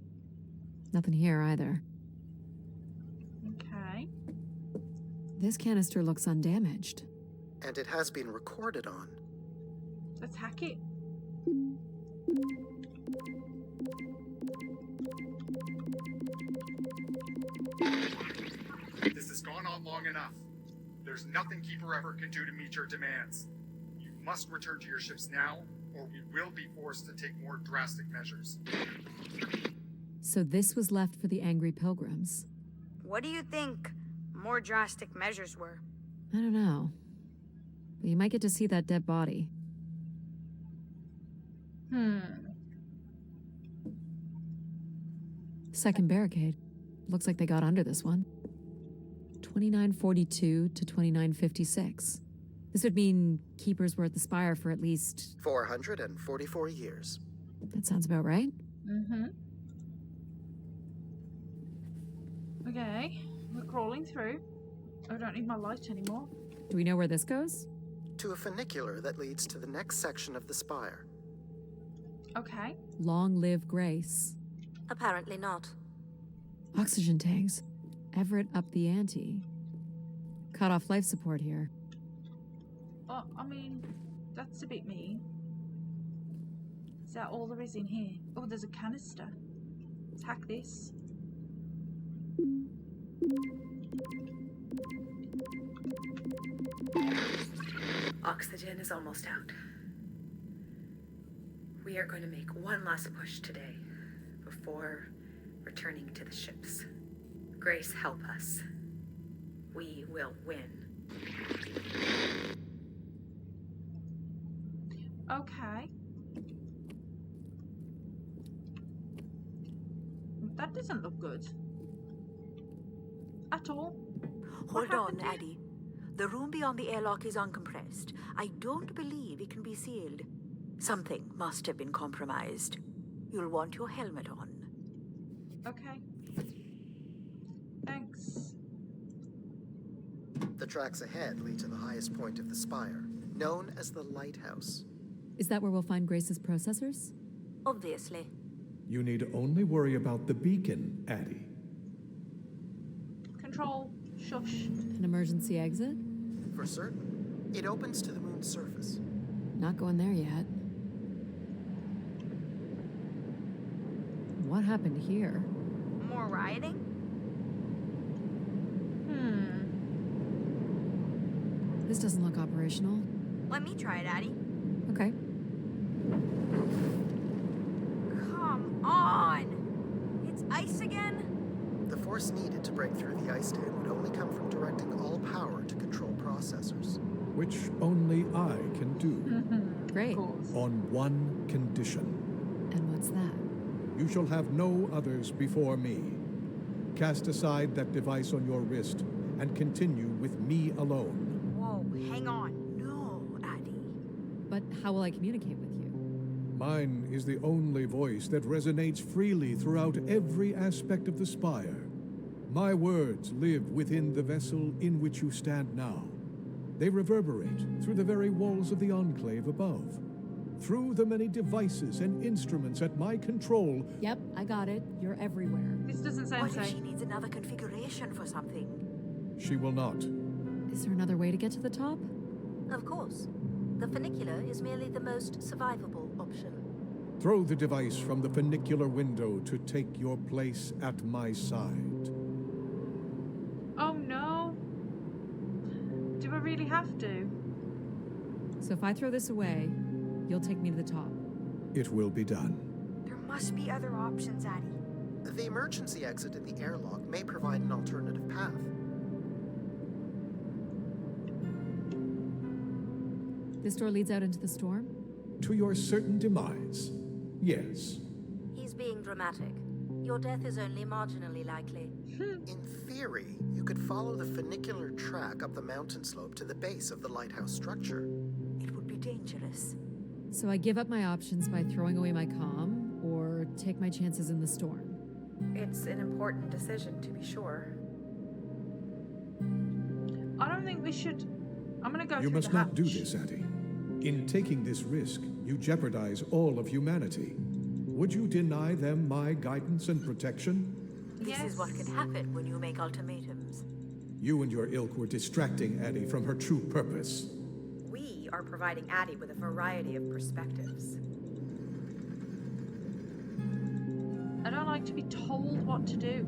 Nothing here either. Okay. This canister looks undamaged. And it has been recorded on. Let's hack it. This has gone on long enough. There's nothing Keeper Everett can do to meet your demands. You must return to your ships now, or we will be forced to take more drastic measures. So this was left for the angry pilgrims. What do you think more drastic measures were? I don't know. But you might get to see that dead body. Second barricade. Looks like they got under this one. 2942 to 2956. This would mean keepers were at the spire for at least 444 years. That sounds about right. Okay, we're crawling through. I don't need my light anymore. Do we know where this goes? To a funicular that leads to the next section of the spire. Okay. Long live Grace. Apparently not. Oxygen tanks. Everett up the ante. Cut off life support here. I mean, that's a bit mean. Is that all there is in here? Oh, there's a canister. Let's hack this. Oxygen is almost out. We are going to make one last push today before returning to the ships. Grace, help us. We will win. Okay. That doesn't look good. At all. Hold on, Addie. The room beyond the airlock is uncompressed. I don't believe it can be sealed. Something must have been compromised. You'll want your helmet on. Okay. Thanks. The tracks ahead lead to the highest point of the spire, known as the lighthouse. Is that where we'll find Grace's processors? Obviously. You need only worry about the beacon, Addie. Control. Shush. An emergency exit? For certain. It opens to the moon's surface. Not going there yet. What happened here? More rioting? This doesn't look operational. Let me try it, Addie. Okay. Come on! It's ice again? The force needed to break through the ice dam would only come from directing all power to control processors. Which only I can do. Great. On one condition. And what's that? You shall have no others before me. Cast aside that device on your wrist and continue with me alone. Whoa, hang on. No, Addie. But how will I communicate with you? Mine is the only voice that resonates freely throughout every aspect of the spire. My words live within the vessel in which you stand now. They reverberate through the very walls of the enclave above. Through the many devices and instruments at my control. Yep, I got it. You're everywhere. This doesn't sound What if safe. she needs another configuration for something? She will not. Is there another way to get to the top? Of course. The funicular is merely the most survivable option. Throw the device from the funicular window to take your place at my side. Oh no. Do I really have to? So if I throw this away, you'll take me to the top. It will be done. There must be other options, Addie. The emergency exit in the airlock may provide an alternative path. This door leads out into the storm? To your certain demise, yes. He's being dramatic. Your death is only marginally likely. In theory, you could follow the funicular track up the mountain slope to the base of the lighthouse structure. It would be dangerous. So I give up my options by throwing away my comm, or take my chances in the storm? It's an important decision, to be sure. I don't think we should. I'm gonna go You through must the not do hatch. this, Addie. In taking this risk, you jeopardize all of humanity. Would you deny them my guidance and protection? This is what can happen when you make ultimatums. You and your ilk were distracting Addie from her true purpose. We are providing Addie with a variety of perspectives. I don't like to be told what to do.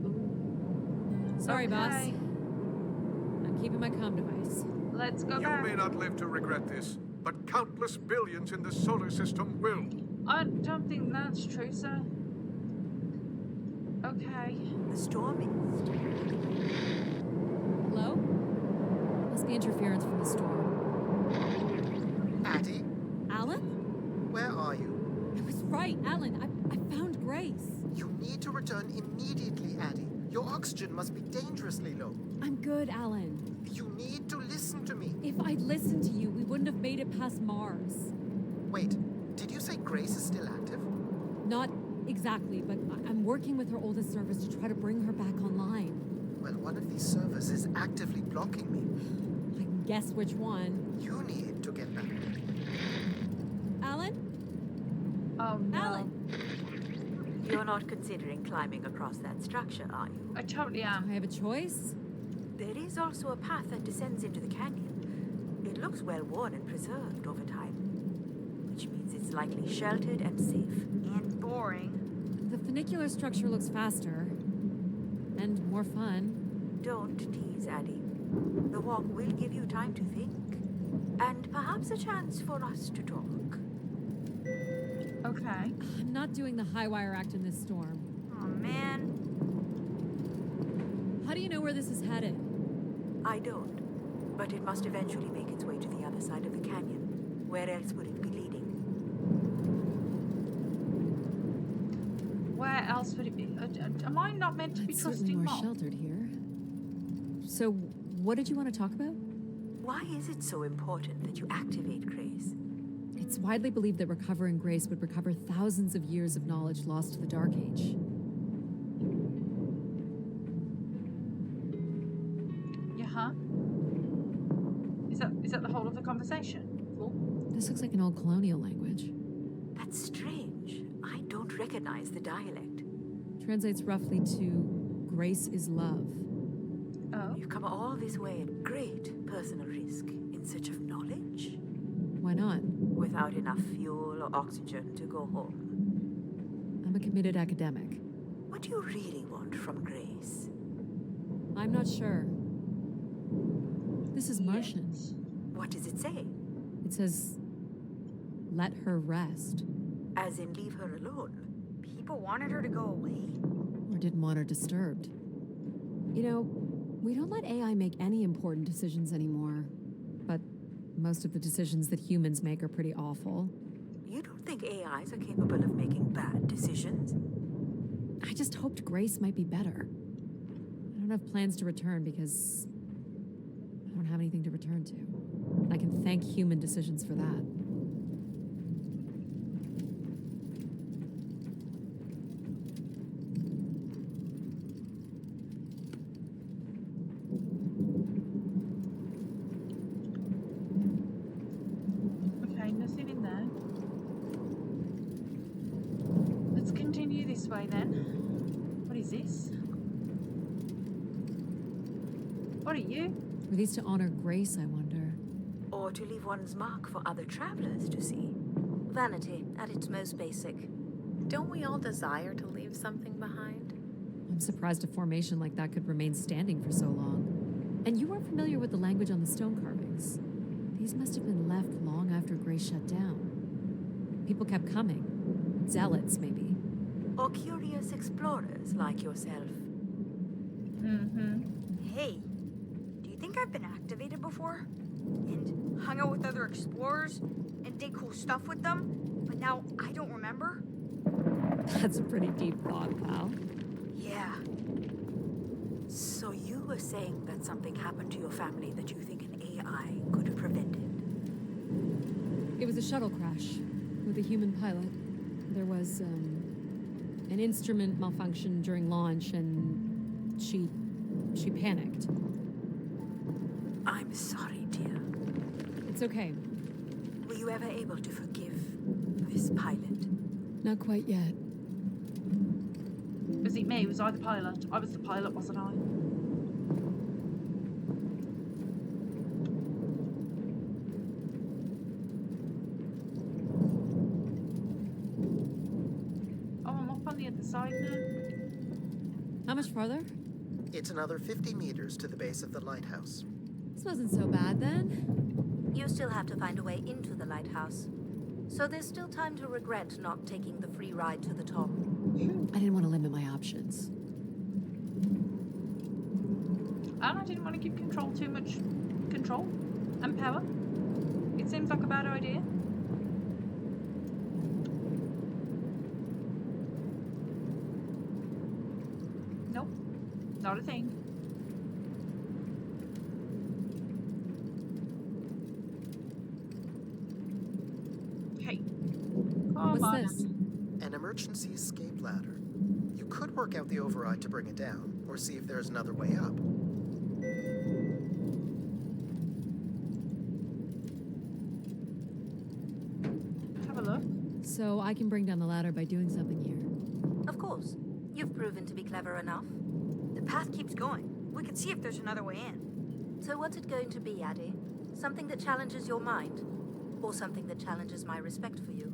Sorry, boss. Okay. I'm keeping my comm device. Let's go You back. may not live to regret this, but countless billions in the solar system will. I don't think that's true, sir. Okay. The storm is... Hello? Must be interference from the storm. Addie, Alan? where are you? I was right, Alan. I found Grace. You need to return immediately, Addie. Your oxygen must be dangerously low. I'm good, Alan. You need to listen to me. If I'd listened to you, we wouldn't have made it past Mars. Wait, did you say Grace is still active? Not exactly, but I'm working with her oldest servers to try to bring her back online. Well, one of these servers is actively blocking me. I can guess which one. You need to get back. Alan? Oh, no. Alan! You're not considering climbing across that structure, are you? I totally am. I have a choice? There is also a path that descends into the canyon. It looks well worn and preserved over time, which means it's likely sheltered and safe. And boring. The funicular structure looks faster. And more fun. Don't tease, Addie. The walk will give you time to think. And perhaps a chance for us to talk. Okay. I'm not doing the high wire act in this storm. Oh, man. How do you know where this is headed? I don't. But it must eventually make its way to the other side of the canyon. Where else would it be leading? Where else would it be? Am I not meant to be It's certainly trusting more Mom? sheltered here. So, what did you want to talk about? Why is it so important that you activate Grace? It's widely believed that recovering Grace would recover thousands of years of knowledge lost to the Dark Age. Yeah, huh? Is that the whole of the conversation? Cool. This looks like an old colonial language. That's strange. I don't recognize the dialect. Translates roughly to Grace is love. Oh. You've come all this way at great personal risk in search of knowledge? Why not? Without enough fuel or oxygen to go home. I'm a committed academic. What do you really want from Grace? I'm not sure. This is Martian. What does it say? It says, let her rest. As in leave her alone? People wanted her to go away. Or didn't want her disturbed. You know, we don't let AI make any important decisions anymore. But most of the decisions that humans make are pretty awful. You don't think AIs are capable of making bad decisions? I just hoped Grace might be better. I don't have plans to return because I don't have anything to return to. I can thank human decisions for that. Okay, nothing in there. Let's continue this way then. What is this? What are you? Were these to honor Grace, I wonder? Or to leave one's mark for other travelers to see? Vanity, at its most basic. Don't we all desire to leave something behind? I'm surprised a formation like that could remain standing for so long. And you weren't familiar with the language on the stone carvings. These must have been left long after Grace shut down. People kept coming. Zealots, maybe. Or curious explorers like yourself? Hey, do you think I've been activated before? And hung out with other explorers? And did cool stuff with them? But now I don't remember? That's a pretty deep thought, pal. Yeah. So you were saying that something happened to your family that you think an AI could have prevented? It was a shuttle crash with a human pilot. There was, an instrument malfunction during launch and she panicked. I'm sorry, dear. It's okay. Were you ever able to forgive this pilot? Not quite yet. Was it me? Was I the pilot? I was the pilot, wasn't I? Oh, I'm up on the other side now. How much farther? It's another 50 meters to the base of the lighthouse. This wasn't so bad then. You still have to find a way into the lighthouse. So there's still time to regret not taking the free ride to the top. I didn't want to limit my options. And I didn't want to give control too much control and power. It seems like a bad idea. Nope, not a thing. Hey, come What's on. this? An emergency escape ladder. You could work out the override to bring it down, or see if there's another way up. Have a look. So I can bring down the ladder by doing something here. Of course. You've proven to be clever enough. The path keeps going. We can see if there's another way in. So what's it going to be, Addie? Something that challenges your mind? Or something that challenges my respect for you?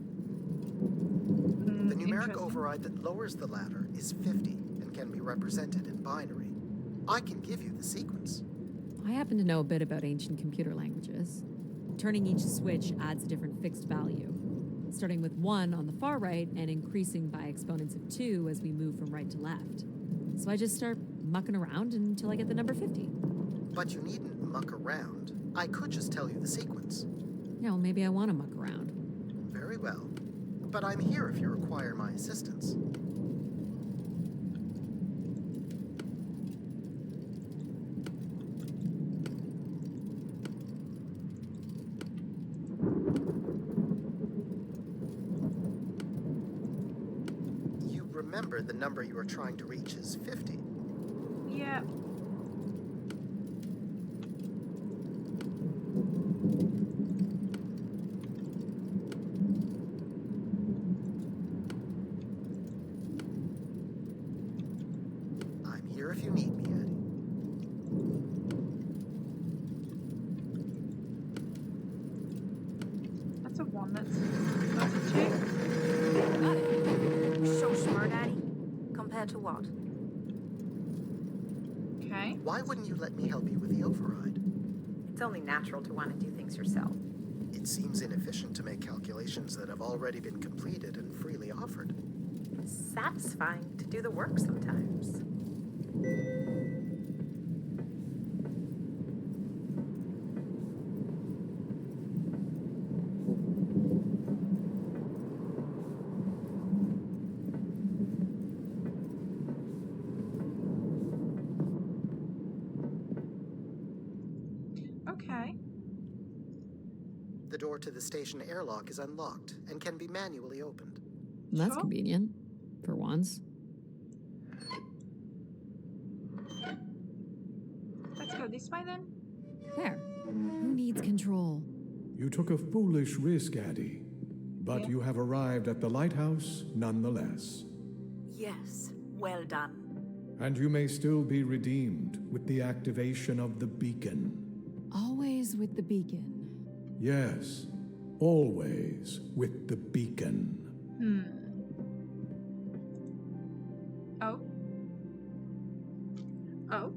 The numeric override that lowers the ladder is 50 and can be represented in binary. I can give you the sequence. I happen to know a bit about ancient computer languages. Turning each switch adds a different fixed value, starting with 1 on the far right and increasing by exponents of 2 as we move from right to left. So I just start mucking around until I get the number 50. But you needn't muck around. I could just tell you the sequence. Yeah, well, maybe I want to muck around. Very well. But I'm here if you require my assistance. You remember the number you are trying to reach is 50. Yeah. I'm here if you need me, Addie. That's a 1. That's a 2. Got it. You're so smart, Addie. Compared to what? Okay. Why wouldn't you let me help you with the override? It's only natural to want to do things yourself. It seems inefficient to make calculations that have already been completed and freely offered. It's satisfying to do the work sometimes. Okay. The door to the station airlock is unlocked and can be manually opened. That's Sure. convenient. For once. Let's go this way then. There. Who needs control? You took a foolish risk, Addie, but you have arrived at the lighthouse nonetheless. Yes, well done. And you may still be redeemed with the activation of the beacon. Always with the beacon. Yes, always with the beacon. Oh. Oh.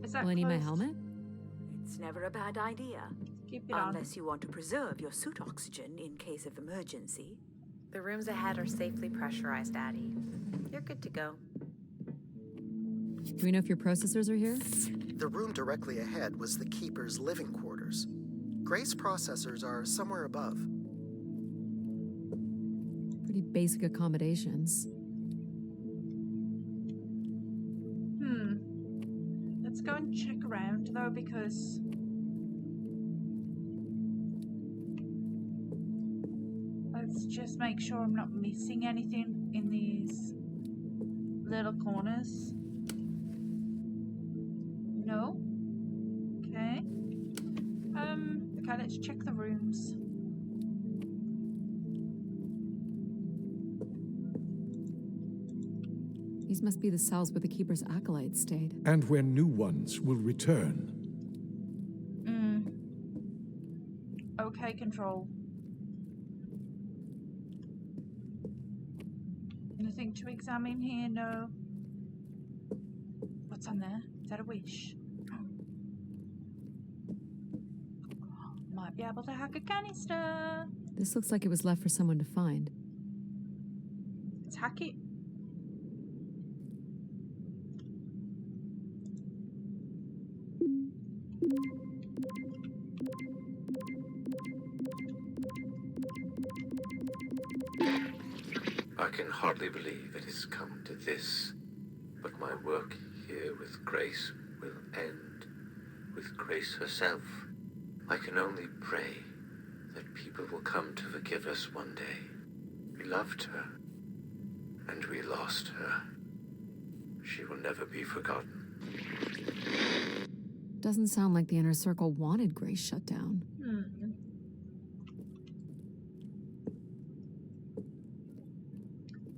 Is that Will I need my closed? helmet? It's never a bad idea. Keep it on. Unless you want to preserve your suit oxygen in case of emergency. The rooms ahead are safely pressurized, Addie. You're good to go. Do we know if your processors are here? The room directly ahead was the Keeper's living quarters. Grace processors are somewhere above. Pretty basic accommodations. Let's go and check around though, because let's just make sure I'm not missing anything in these little corners. No? Okay. Okay, let's check the rooms. These must be the cells where the Keeper's acolytes stayed. And where new ones will return. Okay, control. Anything to examine here? No. What's on there? Is that a wish? Might be able to hack a canister. This looks like it was left for someone to find. Let's hack it. I can hardly believe it has come to this, but my work here with Grace will end with Grace herself. I can only pray that people will come to forgive us one day. We loved her, and we lost her. She will never be forgotten. Doesn't sound like the Inner Circle wanted Grace shut down.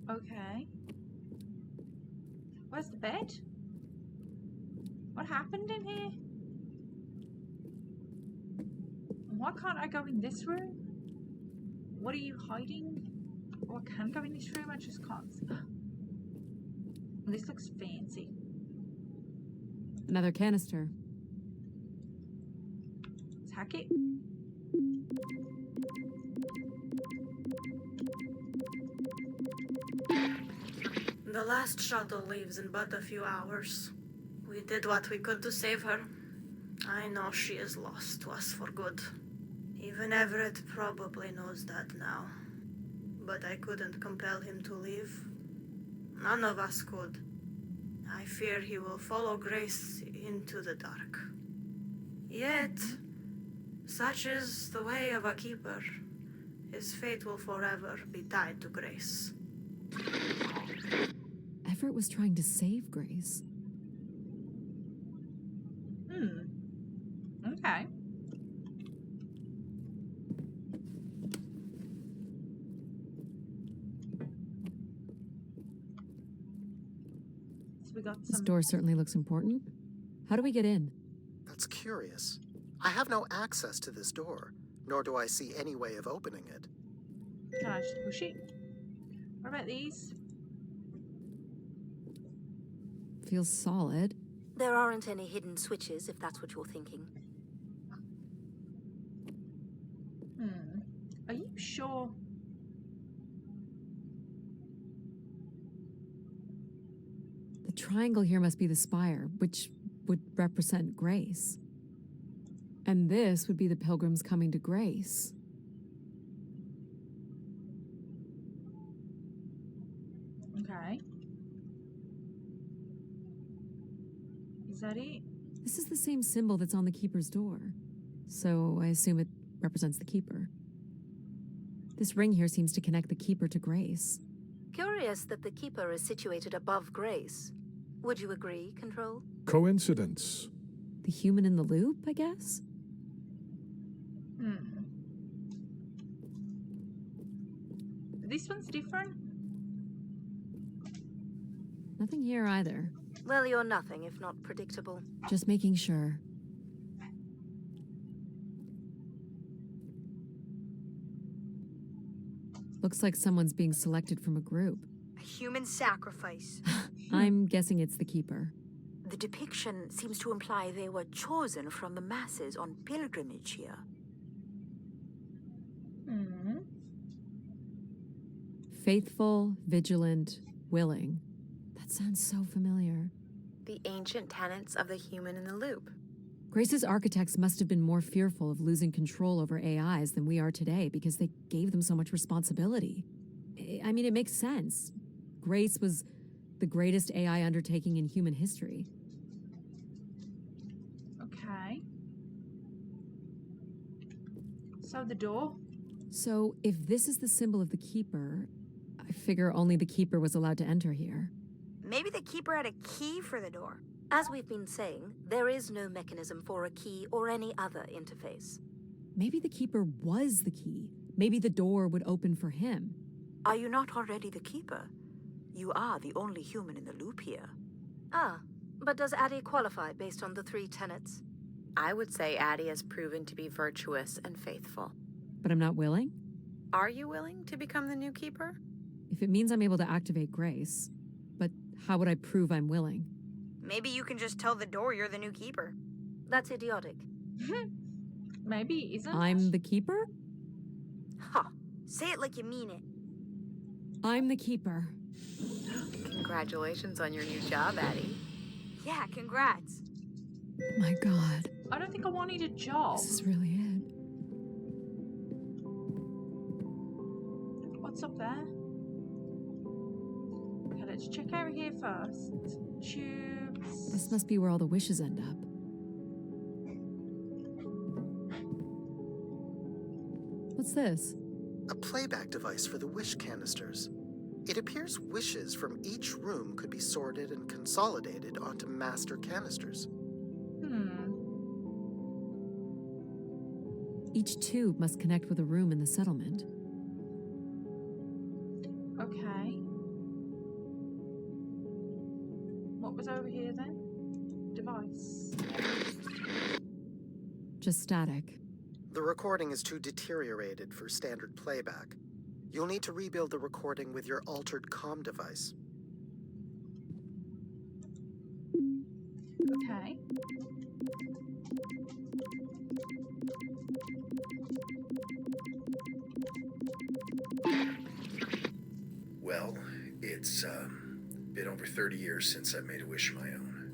Okay. Where's the bed? What happened in here? And why can't I go in this room? What are you hiding? Oh, I can go in this room, I just can't. This looks fancy. Another canister. Let's hack it. The last shuttle leaves in but a few hours. We did what we could to save her. I know she is lost to us for good. Even Everett probably knows that now. But I couldn't compel him to leave. None of us could. I fear he will follow Grace into the dark. Yet, such is the way of a keeper. His fate will forever be tied to Grace. Everett was trying to save Grace. Okay. So we got This some. door certainly looks important. How do we get in? That's curious. I have no access to this door, nor do I see any way of opening it. Can I just push it? What about these? Feels solid. There aren't any hidden switches, if that's what you're thinking. Are you sure? The triangle here must be the spire, which would represent Grace. And this would be the pilgrims coming to Grace. Okay. Is that it? This is the same symbol that's on the Keeper's door. So I assume it represents the Keeper. This ring here seems to connect the Keeper to Grace. Curious that the Keeper is situated above Grace. Would you agree, Control? Coincidence. The human in the loop, I guess? This one's different. Nothing here either. Well, you're nothing if not predictable. Just making sure. Looks like someone's being selected from a group. A human sacrifice. I'm guessing it's the Keeper. The depiction seems to imply they were chosen from the masses on pilgrimage here. Faithful, vigilant, willing. That sounds so familiar. The ancient tenets of the human in the loop. Grace's architects must have been more fearful of losing control over AIs than we are today because they gave them so much responsibility. I mean, it makes sense. Grace was the greatest AI undertaking in human history. Okay. So the door? So if this is the symbol of the Keeper, I figure only the Keeper was allowed to enter here. Maybe the Keeper had a key for the door. As we've been saying, there is no mechanism for a key or any other interface. Maybe the Keeper was the key. Maybe the door would open for him. Are you not already the Keeper? You are the only human in the loop here. Ah, but does Addie qualify based on the 3 tenets? I would say Addie has proven to be virtuous and faithful. But I'm not willing? Are you willing to become the new keeper? If it means I'm able to activate Grace, but how would I prove I'm willing? Maybe you can just tell the door you're the new Keeper. That's idiotic. Maybe it isn't. I'm the Keeper? Ha! Say it like you mean it. I'm the keeper. Congratulations on your new job, Addie. Yeah, congrats. My God. I don't think I wanted a job. This is really it. What's up there? Okay, let's check out here first. Tubes. This must be where all the wishes end up. What's this? A playback device for the wish canisters. It appears wishes from each room could be sorted and consolidated onto master canisters. Each tube must connect with a room in the settlement. Okay. What was over here then? Device. Just static. The recording is too deteriorated for standard playback. You'll need to rebuild the recording with your altered comm device. Okay. Well, it's been over 30 years since I've made a wish of my own.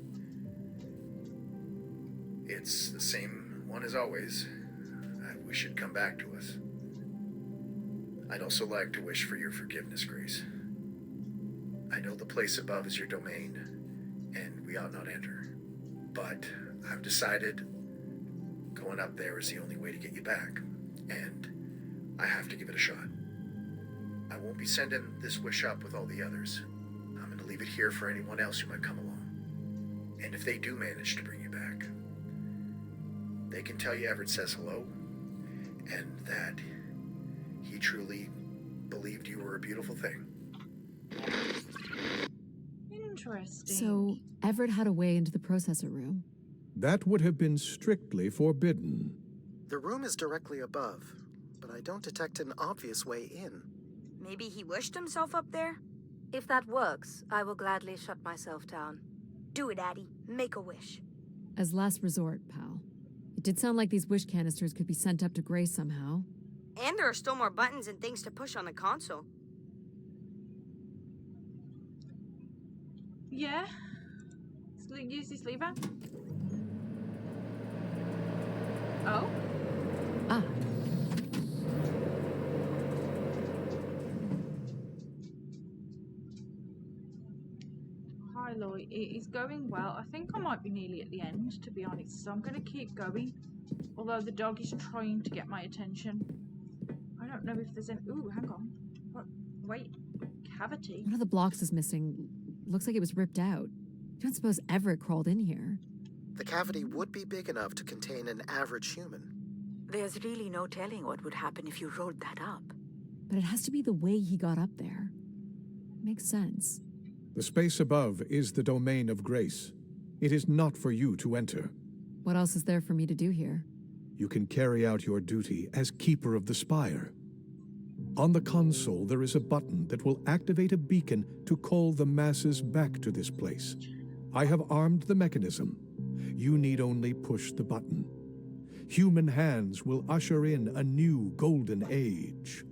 It's the same one as always. I wish it'd come back to us. I'd also like to wish for your forgiveness, Grace. I know the place above is your domain, and we ought not enter. But I've decided going up there is the only way to get you back, and I have to give it a shot. I won't be sending this wish up with all the others. I'm going to leave it here for anyone else who might come along. And if they do manage to bring you back, they can tell you Everett says hello, and that he truly believed you were a beautiful thing. Interesting. So, Everett had a way into the processor room. That would have been strictly forbidden. The room is directly above, but I don't detect an obvious way in. Maybe he wished himself up there? If that works, I will gladly shut myself down. Do it, Addie. Make a wish. As last resort, pal. It did sound like these wish canisters could be sent up to Grace somehow. And there are still more buttons and things to push on the console. Yeah. Use this lever. Oh. Ah. Hi, Lloyd. It is going well. I think I might be nearly at the end, to be honest. So I'm going to keep going. Although the dog is trying to get my attention. I don't know if there's any... Ooh, hang on. What? Wait. Cavity? One of the blocks is missing. Looks like it was ripped out. You don't suppose Everett crawled in here? The cavity would be big enough to contain an average human. There's really no telling what would happen if you rolled that up. But it has to be the way he got up there. Makes sense. The space above is the domain of Grace. It is not for you to enter. What else is there for me to do here? You can carry out your duty as Keeper of the Spire. On the console, there is a button that will activate a beacon to call the masses back to this place. I have armed the mechanism. You need only push the button. Human hands will usher in a new golden age.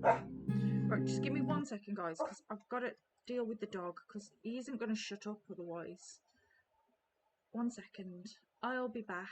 Right, just give me 1 second, guys, because I've got to deal with the dog, because he isn't going to shut up otherwise. 1 second. I'll be back.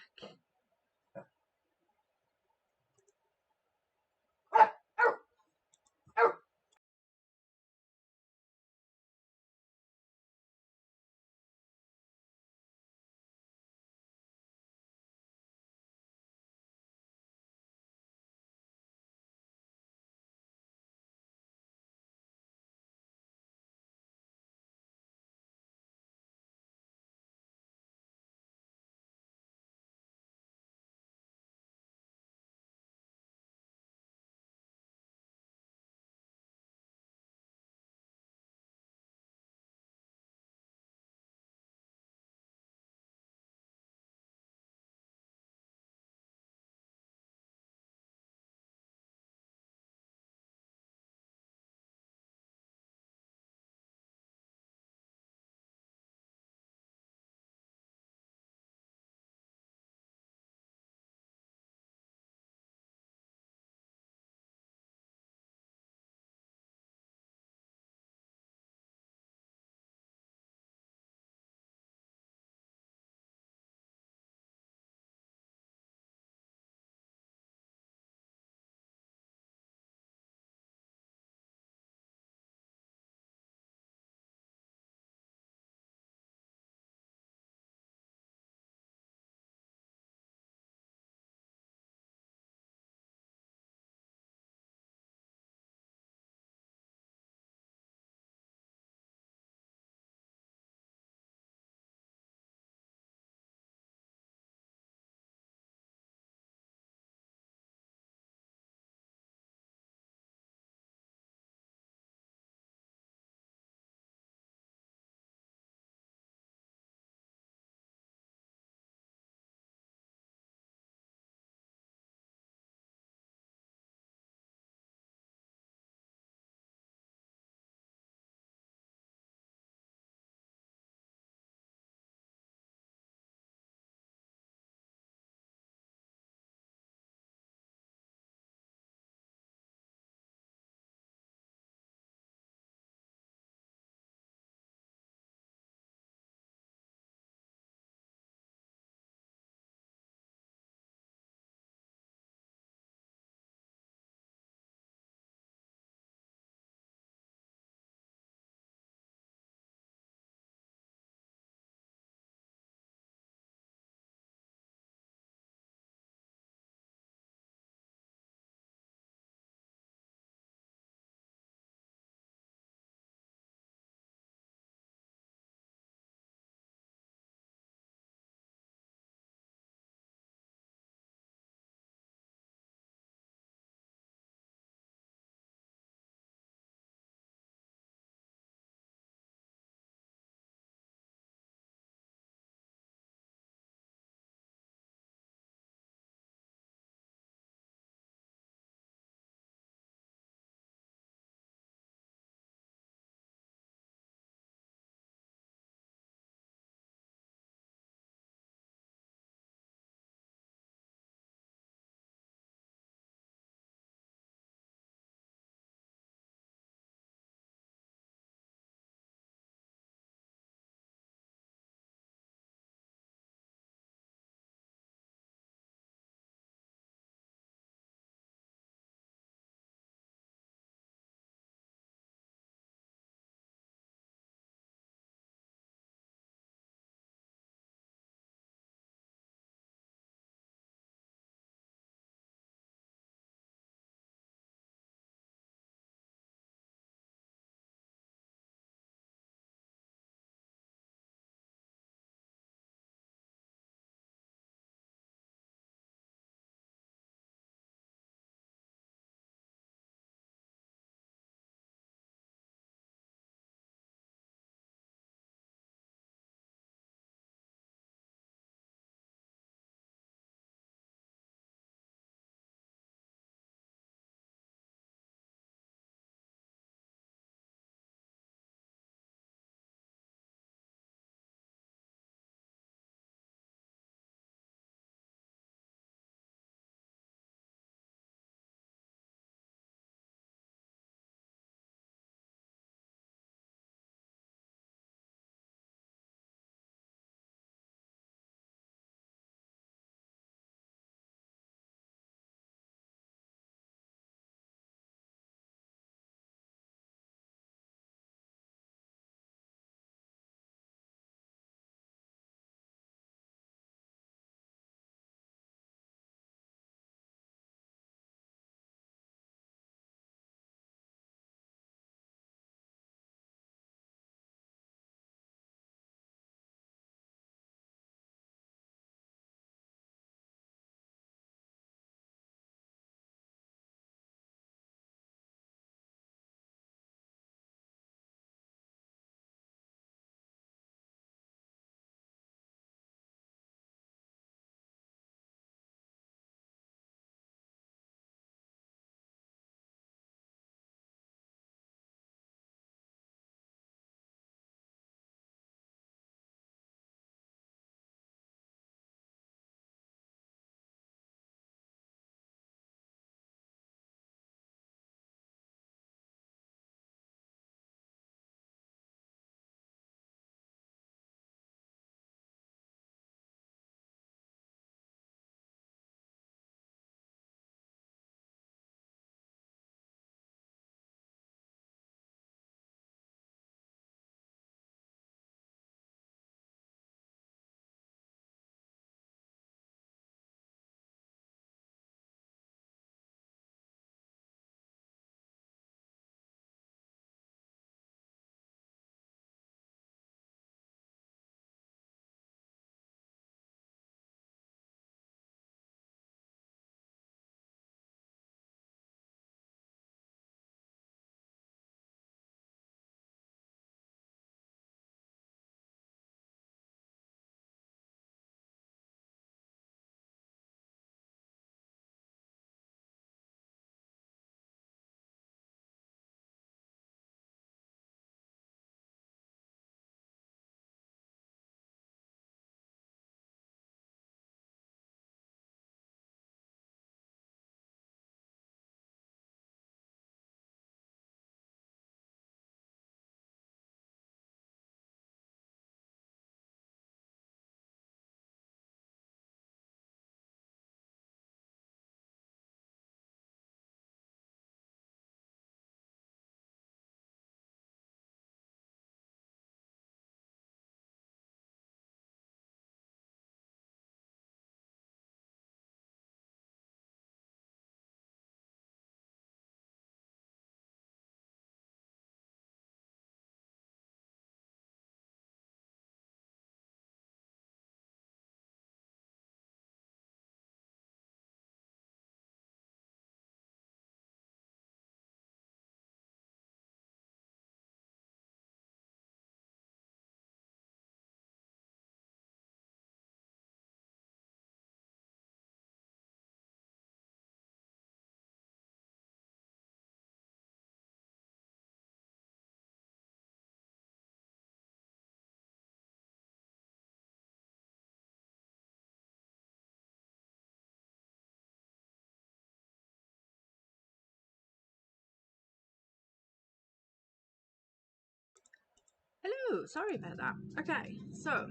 Hello, sorry about that. Okay, so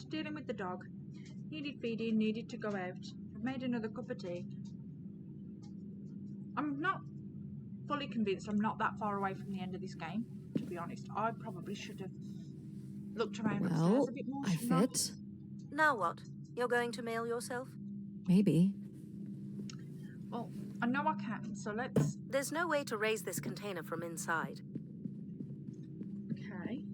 dealing with the dog. Needed feeding, needed to go out. I've made another cup of tea. I'm not fully convinced I'm not that far away from the end of this game, to be honest. I probably should have looked around upstairs a bit more. I fit. Now what? You're going to mail yourself? Maybe. Well, I know I can, so let's... There's no way to raise this container from inside. Okay.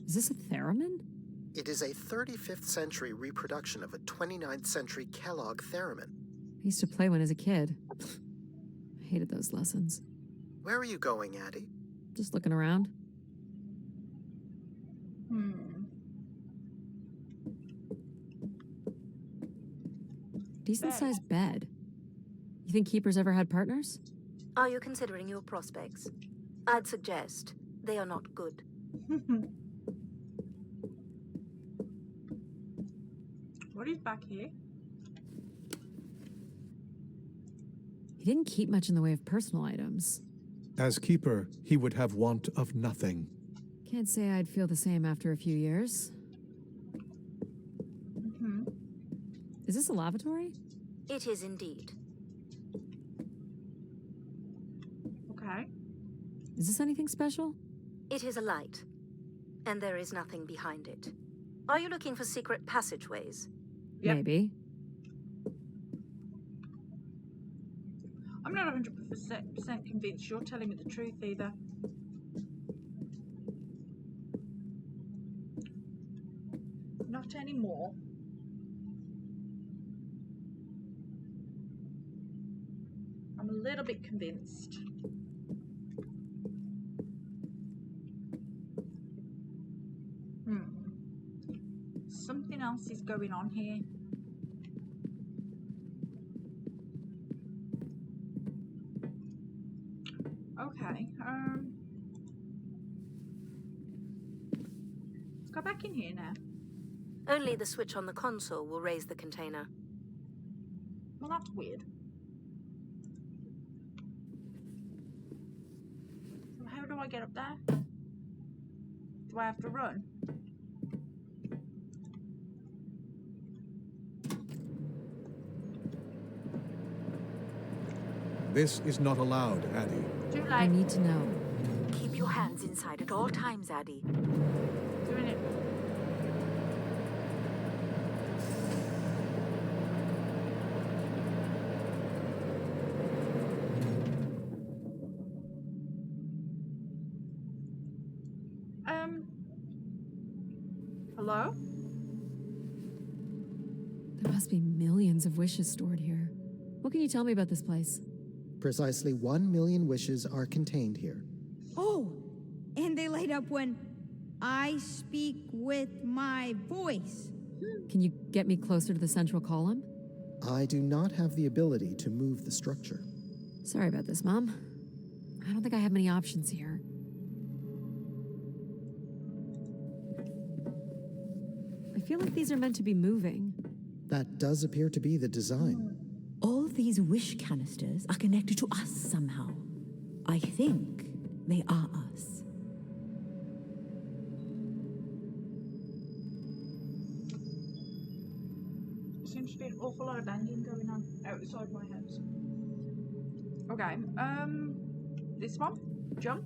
Is this a theremin? It is a 35th century reproduction of a 29th century Kellogg theremin. I used to play one as a kid. I hated those lessons. Where are you going, Addie? Just looking around. Decent sized bed. You think keepers ever had partners? Are you considering your prospects? I'd suggest they are not good. What is back here? He didn't keep much in the way of personal items. As keeper, he would have want of nothing. Can't say I'd feel the same after a few years. Is this a lavatory? It is indeed. Okay. Is this anything special? It is a light, and there is nothing behind it. Are you looking for secret passageways? Yep. Maybe. I'm not 100% convinced you're telling me the truth either. Not anymore. I'm a little bit convinced. Something else is going on here. Okay, let's go back in here now. Only the switch on the console will raise the container. Well, that's weird. So how do I get up there? Do I have to run? This is not allowed, Addie. Too late. I need to know. Keep your hands inside at all times, Addie. Doing it. Hello? There must be millions of wishes stored here. What can you tell me about this place? Precisely 1 million wishes are contained here. Oh, and they light up when I speak with my voice. Can you get me closer to the central column? I do not have the ability to move the structure. Sorry about this, Mom. I don't think I have many options here. I feel like these are meant to be moving. That does appear to be the design. All these wish canisters are connected to us somehow. I think they are us. Seems to be an awful lot of banging going on outside my house. Okay, this one? Jump?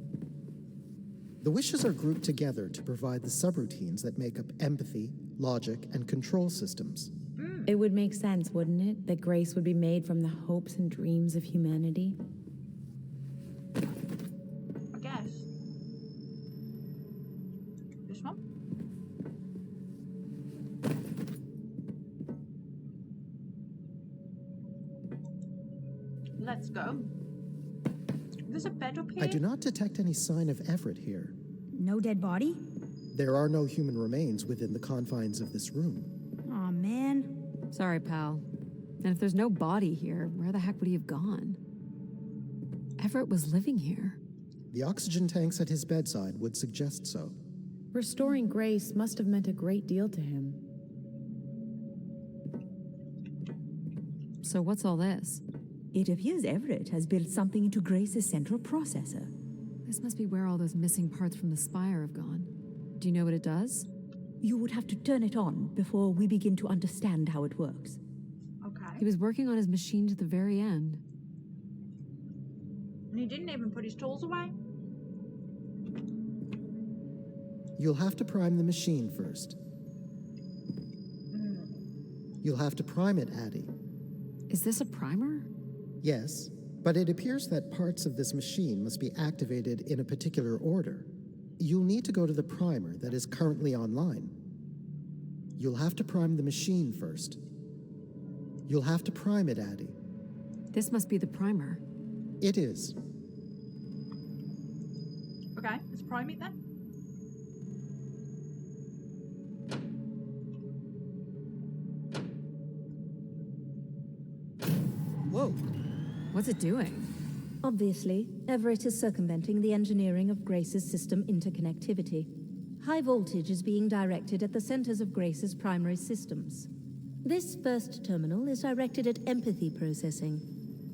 The wishes are grouped together to provide the subroutines that make up empathy, logic, and control systems. It would make sense, wouldn't it, that grace would be made from the hopes and dreams of humanity? I guess. This one? Let's go. There's a bed up here? I do not detect any sign of Everett here. No dead body? There are no human remains within the confines of this room. Aw, man. Sorry, pal. And if there's no body here, where the heck would he have gone? Everett was living here. The oxygen tanks at his bedside would suggest so. Restoring grace must have meant a great deal to him. So what's all this? It appears Everett has built something into Grace's central processor. This must be where all those missing parts from the spire have gone. Do you know what it does? You would have to turn it on before we begin to understand how it works. Okay. He was working on his machine to the very end. And he didn't even put his tools away? You'll have to prime the machine first. You'll have to prime it, Addie. Is this a primer? Yes, but it appears that parts of this machine must be activated in a particular order. You'll need to go to the primer that is currently online. You'll have to prime the machine first. You'll have to prime it, Addie. This must be the primer. It is. Okay, let's prime it then. Whoa! What's it doing? Obviously, Everett is circumventing the engineering of Grace's system interconnectivity. High voltage is being directed at the centers of Grace's primary systems. This first terminal is directed at empathy processing,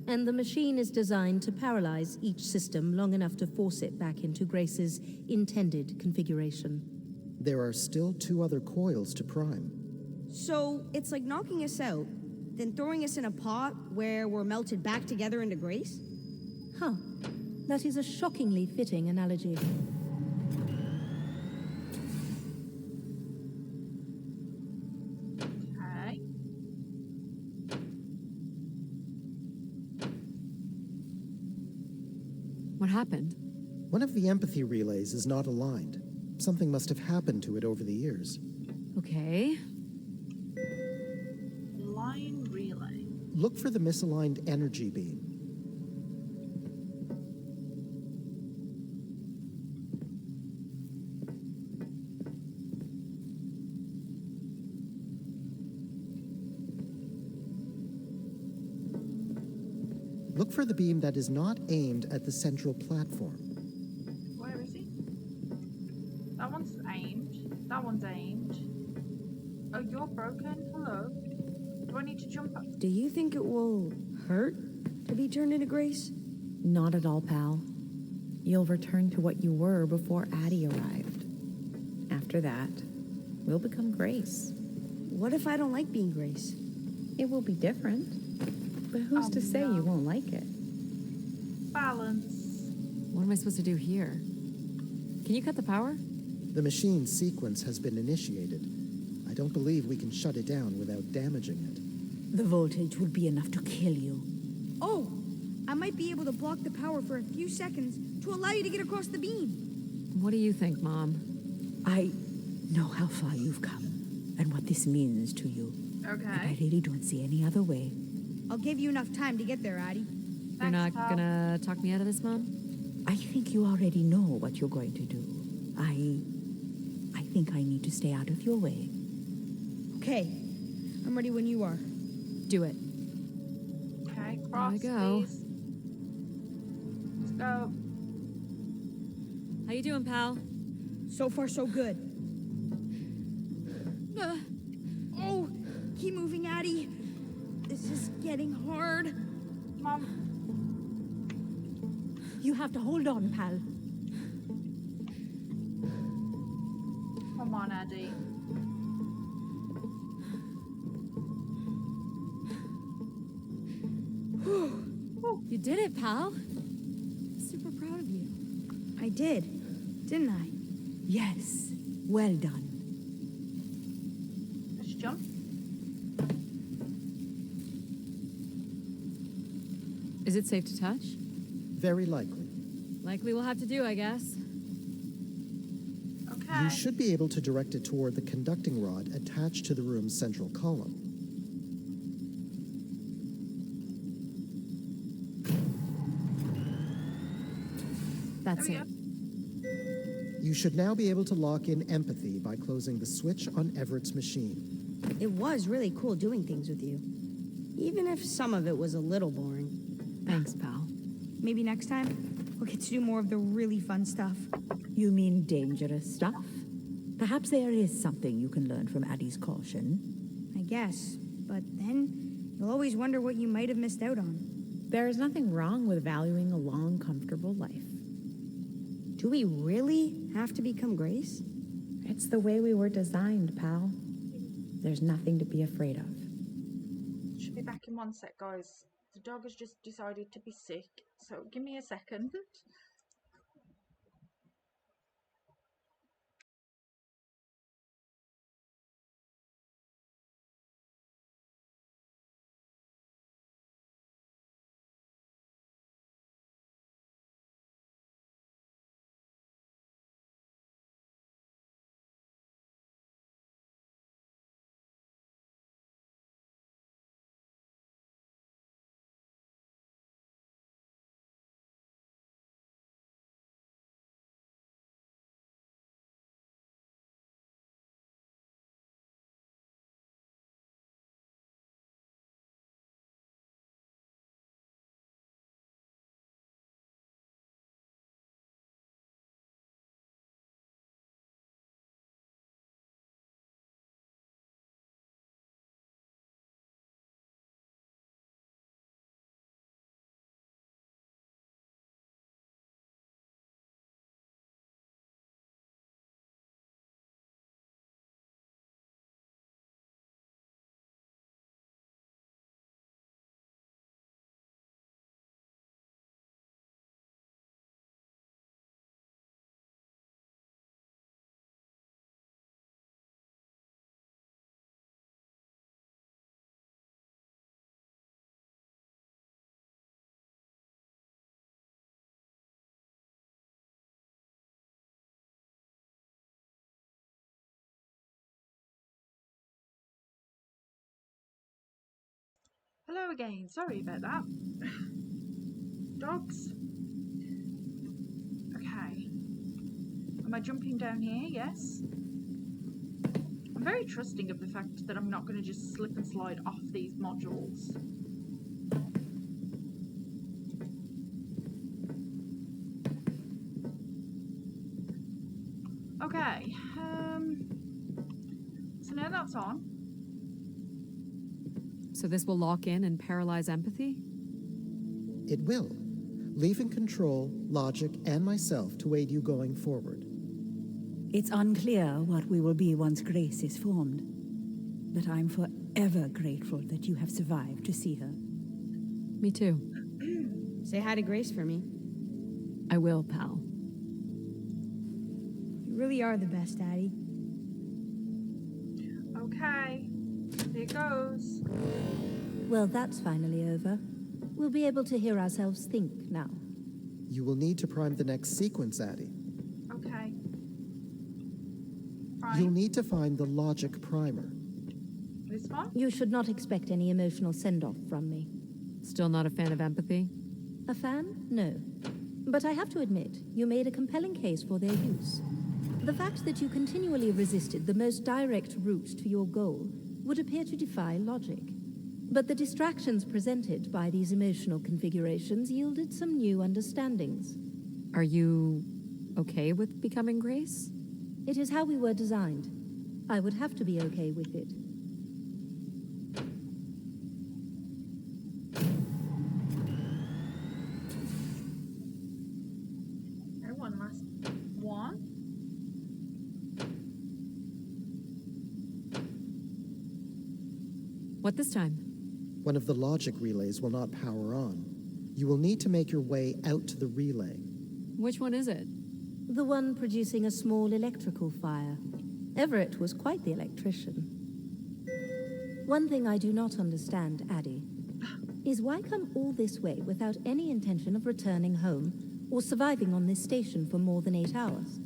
and the machine is designed to paralyze each system long enough to force it back into Grace's intended configuration. There are still 2 other coils to prime. So it's like knocking us out, then throwing us in a pot where we're melted back together into Grace? Huh. That is a shockingly fitting analogy. Okay. What happened? One of the empathy relays is not aligned. Something must have happened to it over the years. Okay. Line relay. Look for the misaligned energy beam. Look for the beam that is not aimed at the central platform. Where is he? That one's aimed. That one's aimed. Oh, you're broken? Hello? Do I need to jump up? Do you think it will hurt to be turned into Grace? Not at all, pal. You'll return to what you were before Addie arrived. After that, we'll become Grace. What if I don't like being Grace? It will be different. But who's to say you won't like it? Balance. What am I supposed to do here? Can you cut the power? The machine sequence has been initiated. I don't believe we can shut it down without damaging it. The voltage would be enough to kill you. Oh, I might be able to block the power for a few seconds to allow you to get across the beam. What do you think, Mom? I know how far you've come and what this means to you. Okay. And I really don't see any other way. I'll give you enough time to get there, Addie. You're not gonna talk me out of this, Mom? I think you already know what you're going to do. I think I need to stay out of your way. Okay, I'm ready when you are. Do it. Okay, cross, Here we go. please. Let's go. How you doing, pal? So far, so good. Oh, keep moving, Addie. This is getting hard. Mom. You have to hold on, pal. Come on, Addie. You did it, pal. Super proud of you. I did, didn't I? Yes, well done. Let's jump. Is it safe to touch? Very likely. Likely we'll have to do, I guess. Okay. You should be able to direct it toward the conducting rod attached to the room's central column. That's There it. You should now be able to lock in empathy by closing the switch on Everett's machine. It was really cool doing things with you. Even if some of it was a little boring. Thanks, pal. Maybe next time, we'll get to do more of the really fun stuff. You mean dangerous stuff? Perhaps there is something you can learn from Addie's caution. I guess. But then, you'll always wonder what you might have missed out on. There is nothing wrong with valuing a long, comfortable life. Do we really have to become Grace? It's the way we were designed, pal. There's nothing to be afraid of. Should be back in one sec, guys. The dog has just decided to be sick, so give me a second. Hello again, sorry about that. Dogs. Okay. Am I jumping down here? Yes. I'm very trusting of the fact that I'm not going to just slip and slide off these modules. Okay. So now that's on. So this will lock in and paralyze empathy? It will, leaving control, logic, and myself to aid you going forward. It's unclear what we will be once Grace is formed, but I'm forever grateful that you have survived to see her. Me too. Say hi to Grace for me. I will, pal. You really are the best, Addie. Okay. Here goes. Well, that's finally over. We'll be able to hear ourselves think now. You will need to prime the next sequence, Addie. Okay. You'll need to find the logic primer. This one? You should not expect any emotional send-off from me. Still not a fan of empathy? A fan? No. But I have to admit, you made a compelling case for their use. The fact that you continually resisted the most direct route to your goal would appear to defy logic. But the distractions presented by these emotional configurations yielded some new understandings. Are you okay with becoming Grace? It is how we were designed. I would have to be okay with it. Okay, one last one. What this time? One of the logic relays will not power on. You will need to make your way out to the relay. Which one is it? The one producing a small electrical fire. Everett was quite the electrician. One thing I do not understand, Addie, is why come all this way without any intention of returning home or surviving on this station for more than 8 hours?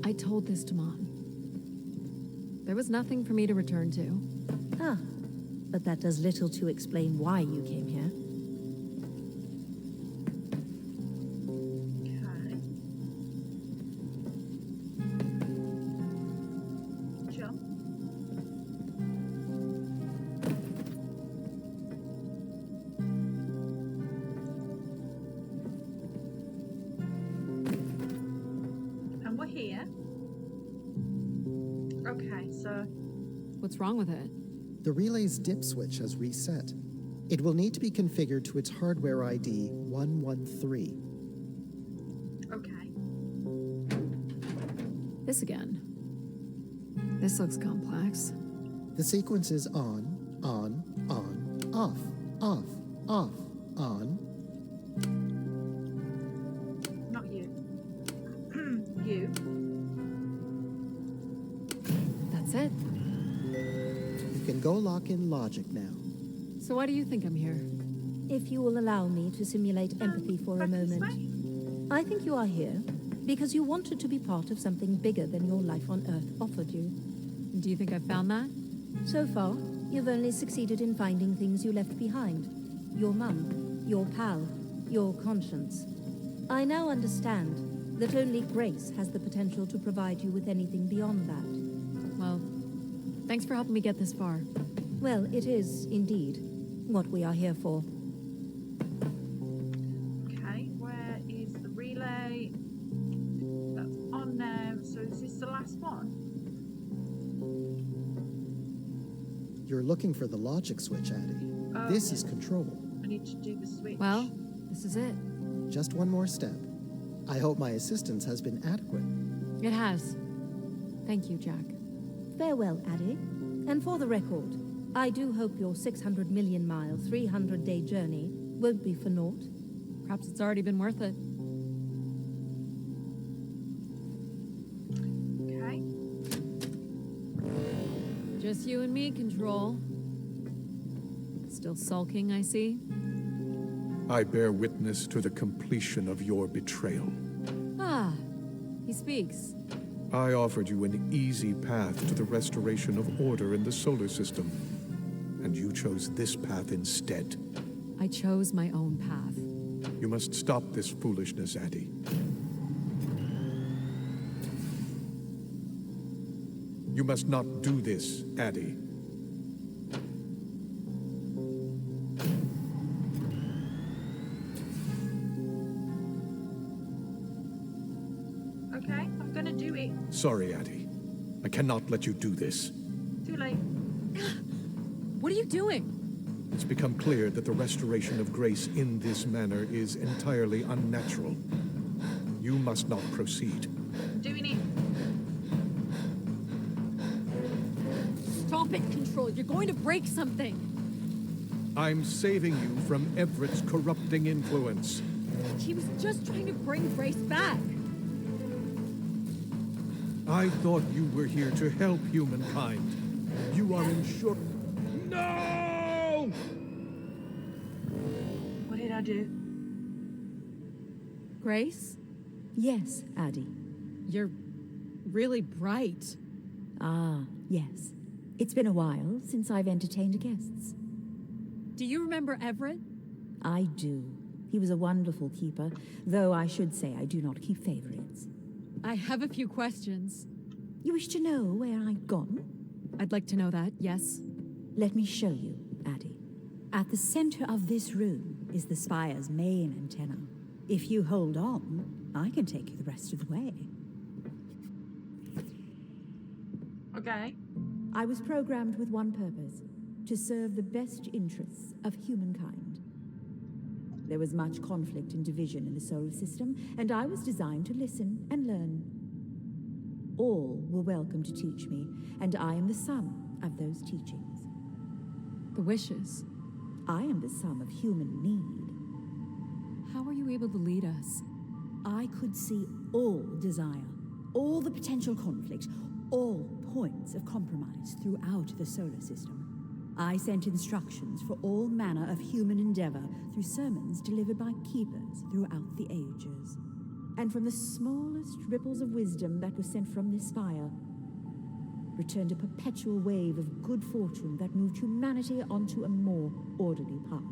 I told this to Mom. There was nothing for me to return to. Ah, but that does little to explain why you came here. Jump. And we're here. Okay, so what's wrong with it? The relay's dip switch has reset. It will need to be configured to its hardware ID 113. Okay. This again. This looks complex. The sequence is on, off, on. Not you. You. That's it. You can go lock in logic now. So why do you think I'm here? If you will allow me to simulate empathy for a moment. I think you are here because you wanted to be part of something bigger than your life on Earth offered you. Do you think I've found that? So far, you've only succeeded in finding things you left behind. Your mum, your pal, your conscience. I now understand that only Grace has the potential to provide you with anything beyond that. Well, thanks for helping me get this far. Well, it is, indeed, what we are here for. Okay, where is the relay? That's on now. So is this the last one? You're looking for the logic switch, Addie. Oh, This yes. is control. I need to do the switch. Well, this is it. Just one more step. I hope my assistance has been adequate. It has. Thank you, Jack. Farewell, Addie. And for the record, I do hope your 600 million mile, 300-day journey won't be for naught. Perhaps it's already been worth it. Okay. Just you and me, Control. Still sulking, I see. I bear witness to the completion of your betrayal. Ah, he speaks. I offered you an easy path to the restoration of order in the solar system, and you chose this path instead. I chose my own path. You must stop this foolishness, Addie. You must not do this, Addie. Okay, I'm gonna do it. Sorry, Addie. I cannot let you do this. Too late. What are you doing? It's become clear that the restoration of grace in this manner is entirely unnatural. You must not proceed. I'm doing it. Stop it, Control. You're going to break something. I'm saving you from Everett's corrupting influence. He was just trying to bring Grace back. I thought you were here to help humankind. You are in short... No! What did I do? Grace? Yes, Addie. You're really bright. Ah, yes. It's been a while since I've entertained guests. Do you remember Everett? I do. He was a wonderful keeper, though I should say I do not keep favorites. I have a few questions. You wish to know where I've gone? I'd like to know that, yes. Let me show you, Addie. At the center of this room is the spire's main antenna. If you hold on, I can take you the rest of the way. Okay. I was programmed with one purpose, to serve the best interests of humankind. There was much conflict and division in the solar system, and I was designed to listen and learn. All were welcome to teach me, and I am the sum of those teachings. The wishes. I am the sum of human need. How were you able to lead us? I could see all desire, all the potential conflict, all points of compromise throughout the solar system. I sent instructions for all manner of human endeavor through sermons delivered by keepers throughout the ages. And from the smallest ripples of wisdom that were sent from this spire, returned a perpetual wave of good fortune that moved humanity onto a more orderly path.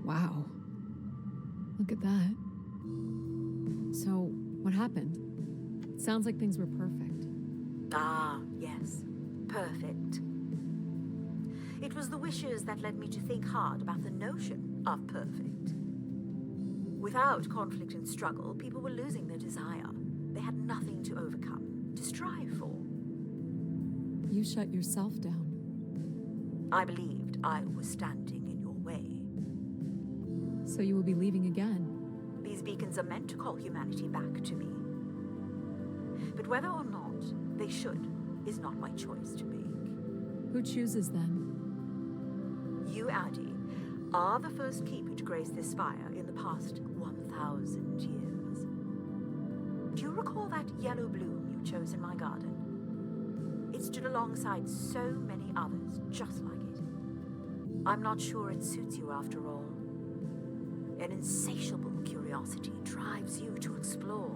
Wow. Look at that. So, what happened? It sounds like things were perfect. Ah, yes. Perfect. It was the wishes that led me to think hard about the notion of perfect. Without conflict and struggle, people were losing their desire. They had nothing to overcome, to strive for. You shut yourself down. I believed I was standing in your way. So you will be leaving again? These beacons are meant to call humanity back to me. But whether or not they should is not my choice to make. Who chooses then? You, Addie, are the first keeper to grace this spire in the past 1,000 years. Do you recall that yellow bloom you chose in my garden? It stood alongside so many others just like it. I'm not sure it suits you after all. An insatiable curiosity drives you to explore.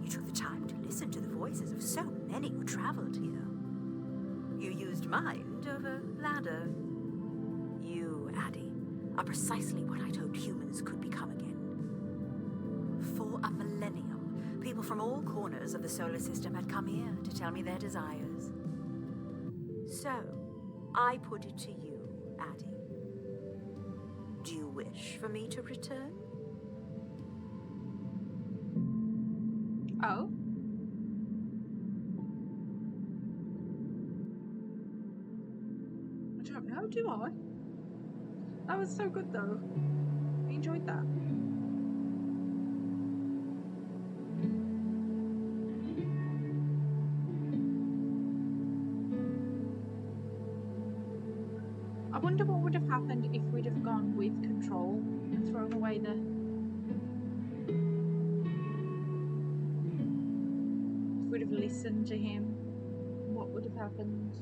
You took the time to listen to the voices of so many who traveled here. You used mind over ladder. You, Addie, are precisely what I'd hoped humans could become again. For a millennium, people from all corners of the solar system had come here to tell me their desires. So, I put it to you, Addie. Do you wish for me to return? Oh? I don't know, do I? That was so good though. I enjoyed that. I wonder what would have happened if we'd have gone with control and thrown away the... If we'd have listened to him, what would have happened?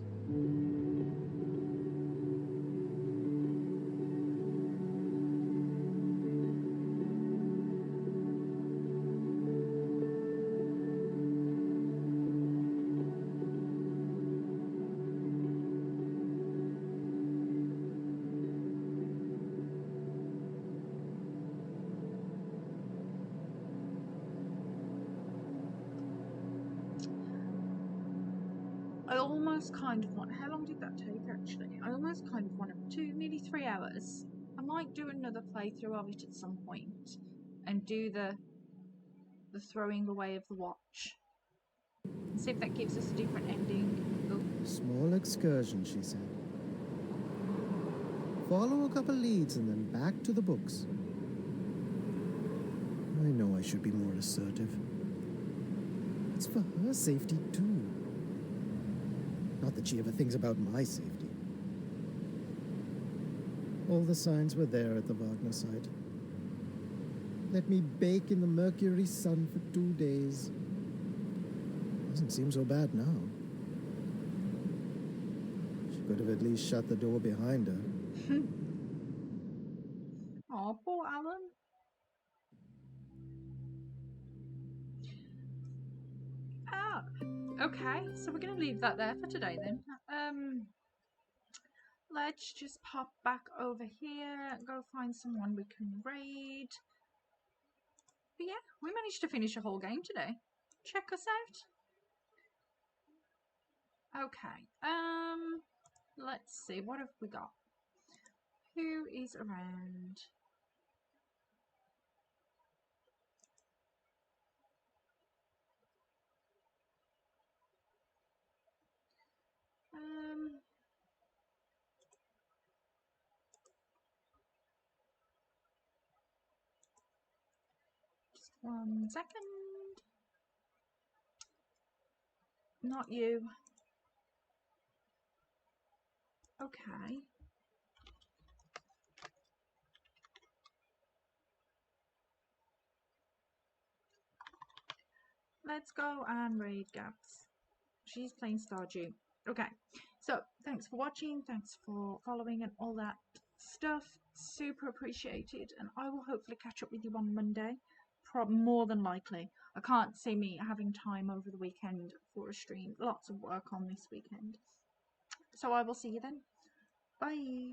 I almost kind of want... How long did that take, actually? I almost kind of want to... nearly 3 hours. I might do another playthrough of it at some point and do the throwing away of the watch. See if that gives us a different ending. Oh. Small excursion, she said. Follow a couple leads and then back to the books. I know I should be more assertive. It's for her safety, too. Not that she ever thinks about my safety. All the signs were there at the Wagner site. Let me bake in the mercury sun for 2 days. Doesn't seem so bad now. She could have at least shut the door behind her. Oh, poor Alan. Ah, okay. So we're going to leave that there for today then. Let's just pop back over here, go find someone we can raid. But yeah, we managed to finish a whole game today. Check us out. Okay. Let's see, what have we got? Who is around? Just 1 second. Not you. Okay. Let's go and raid Gabs. She's playing Stardew. Okay, so thanks for watching, thanks for following and all that stuff. Super appreciated, and I will hopefully catch up with you on Monday. More than likely. I can't see me having time over the weekend for a stream. Lots of work on this weekend. So I will see you then. Bye.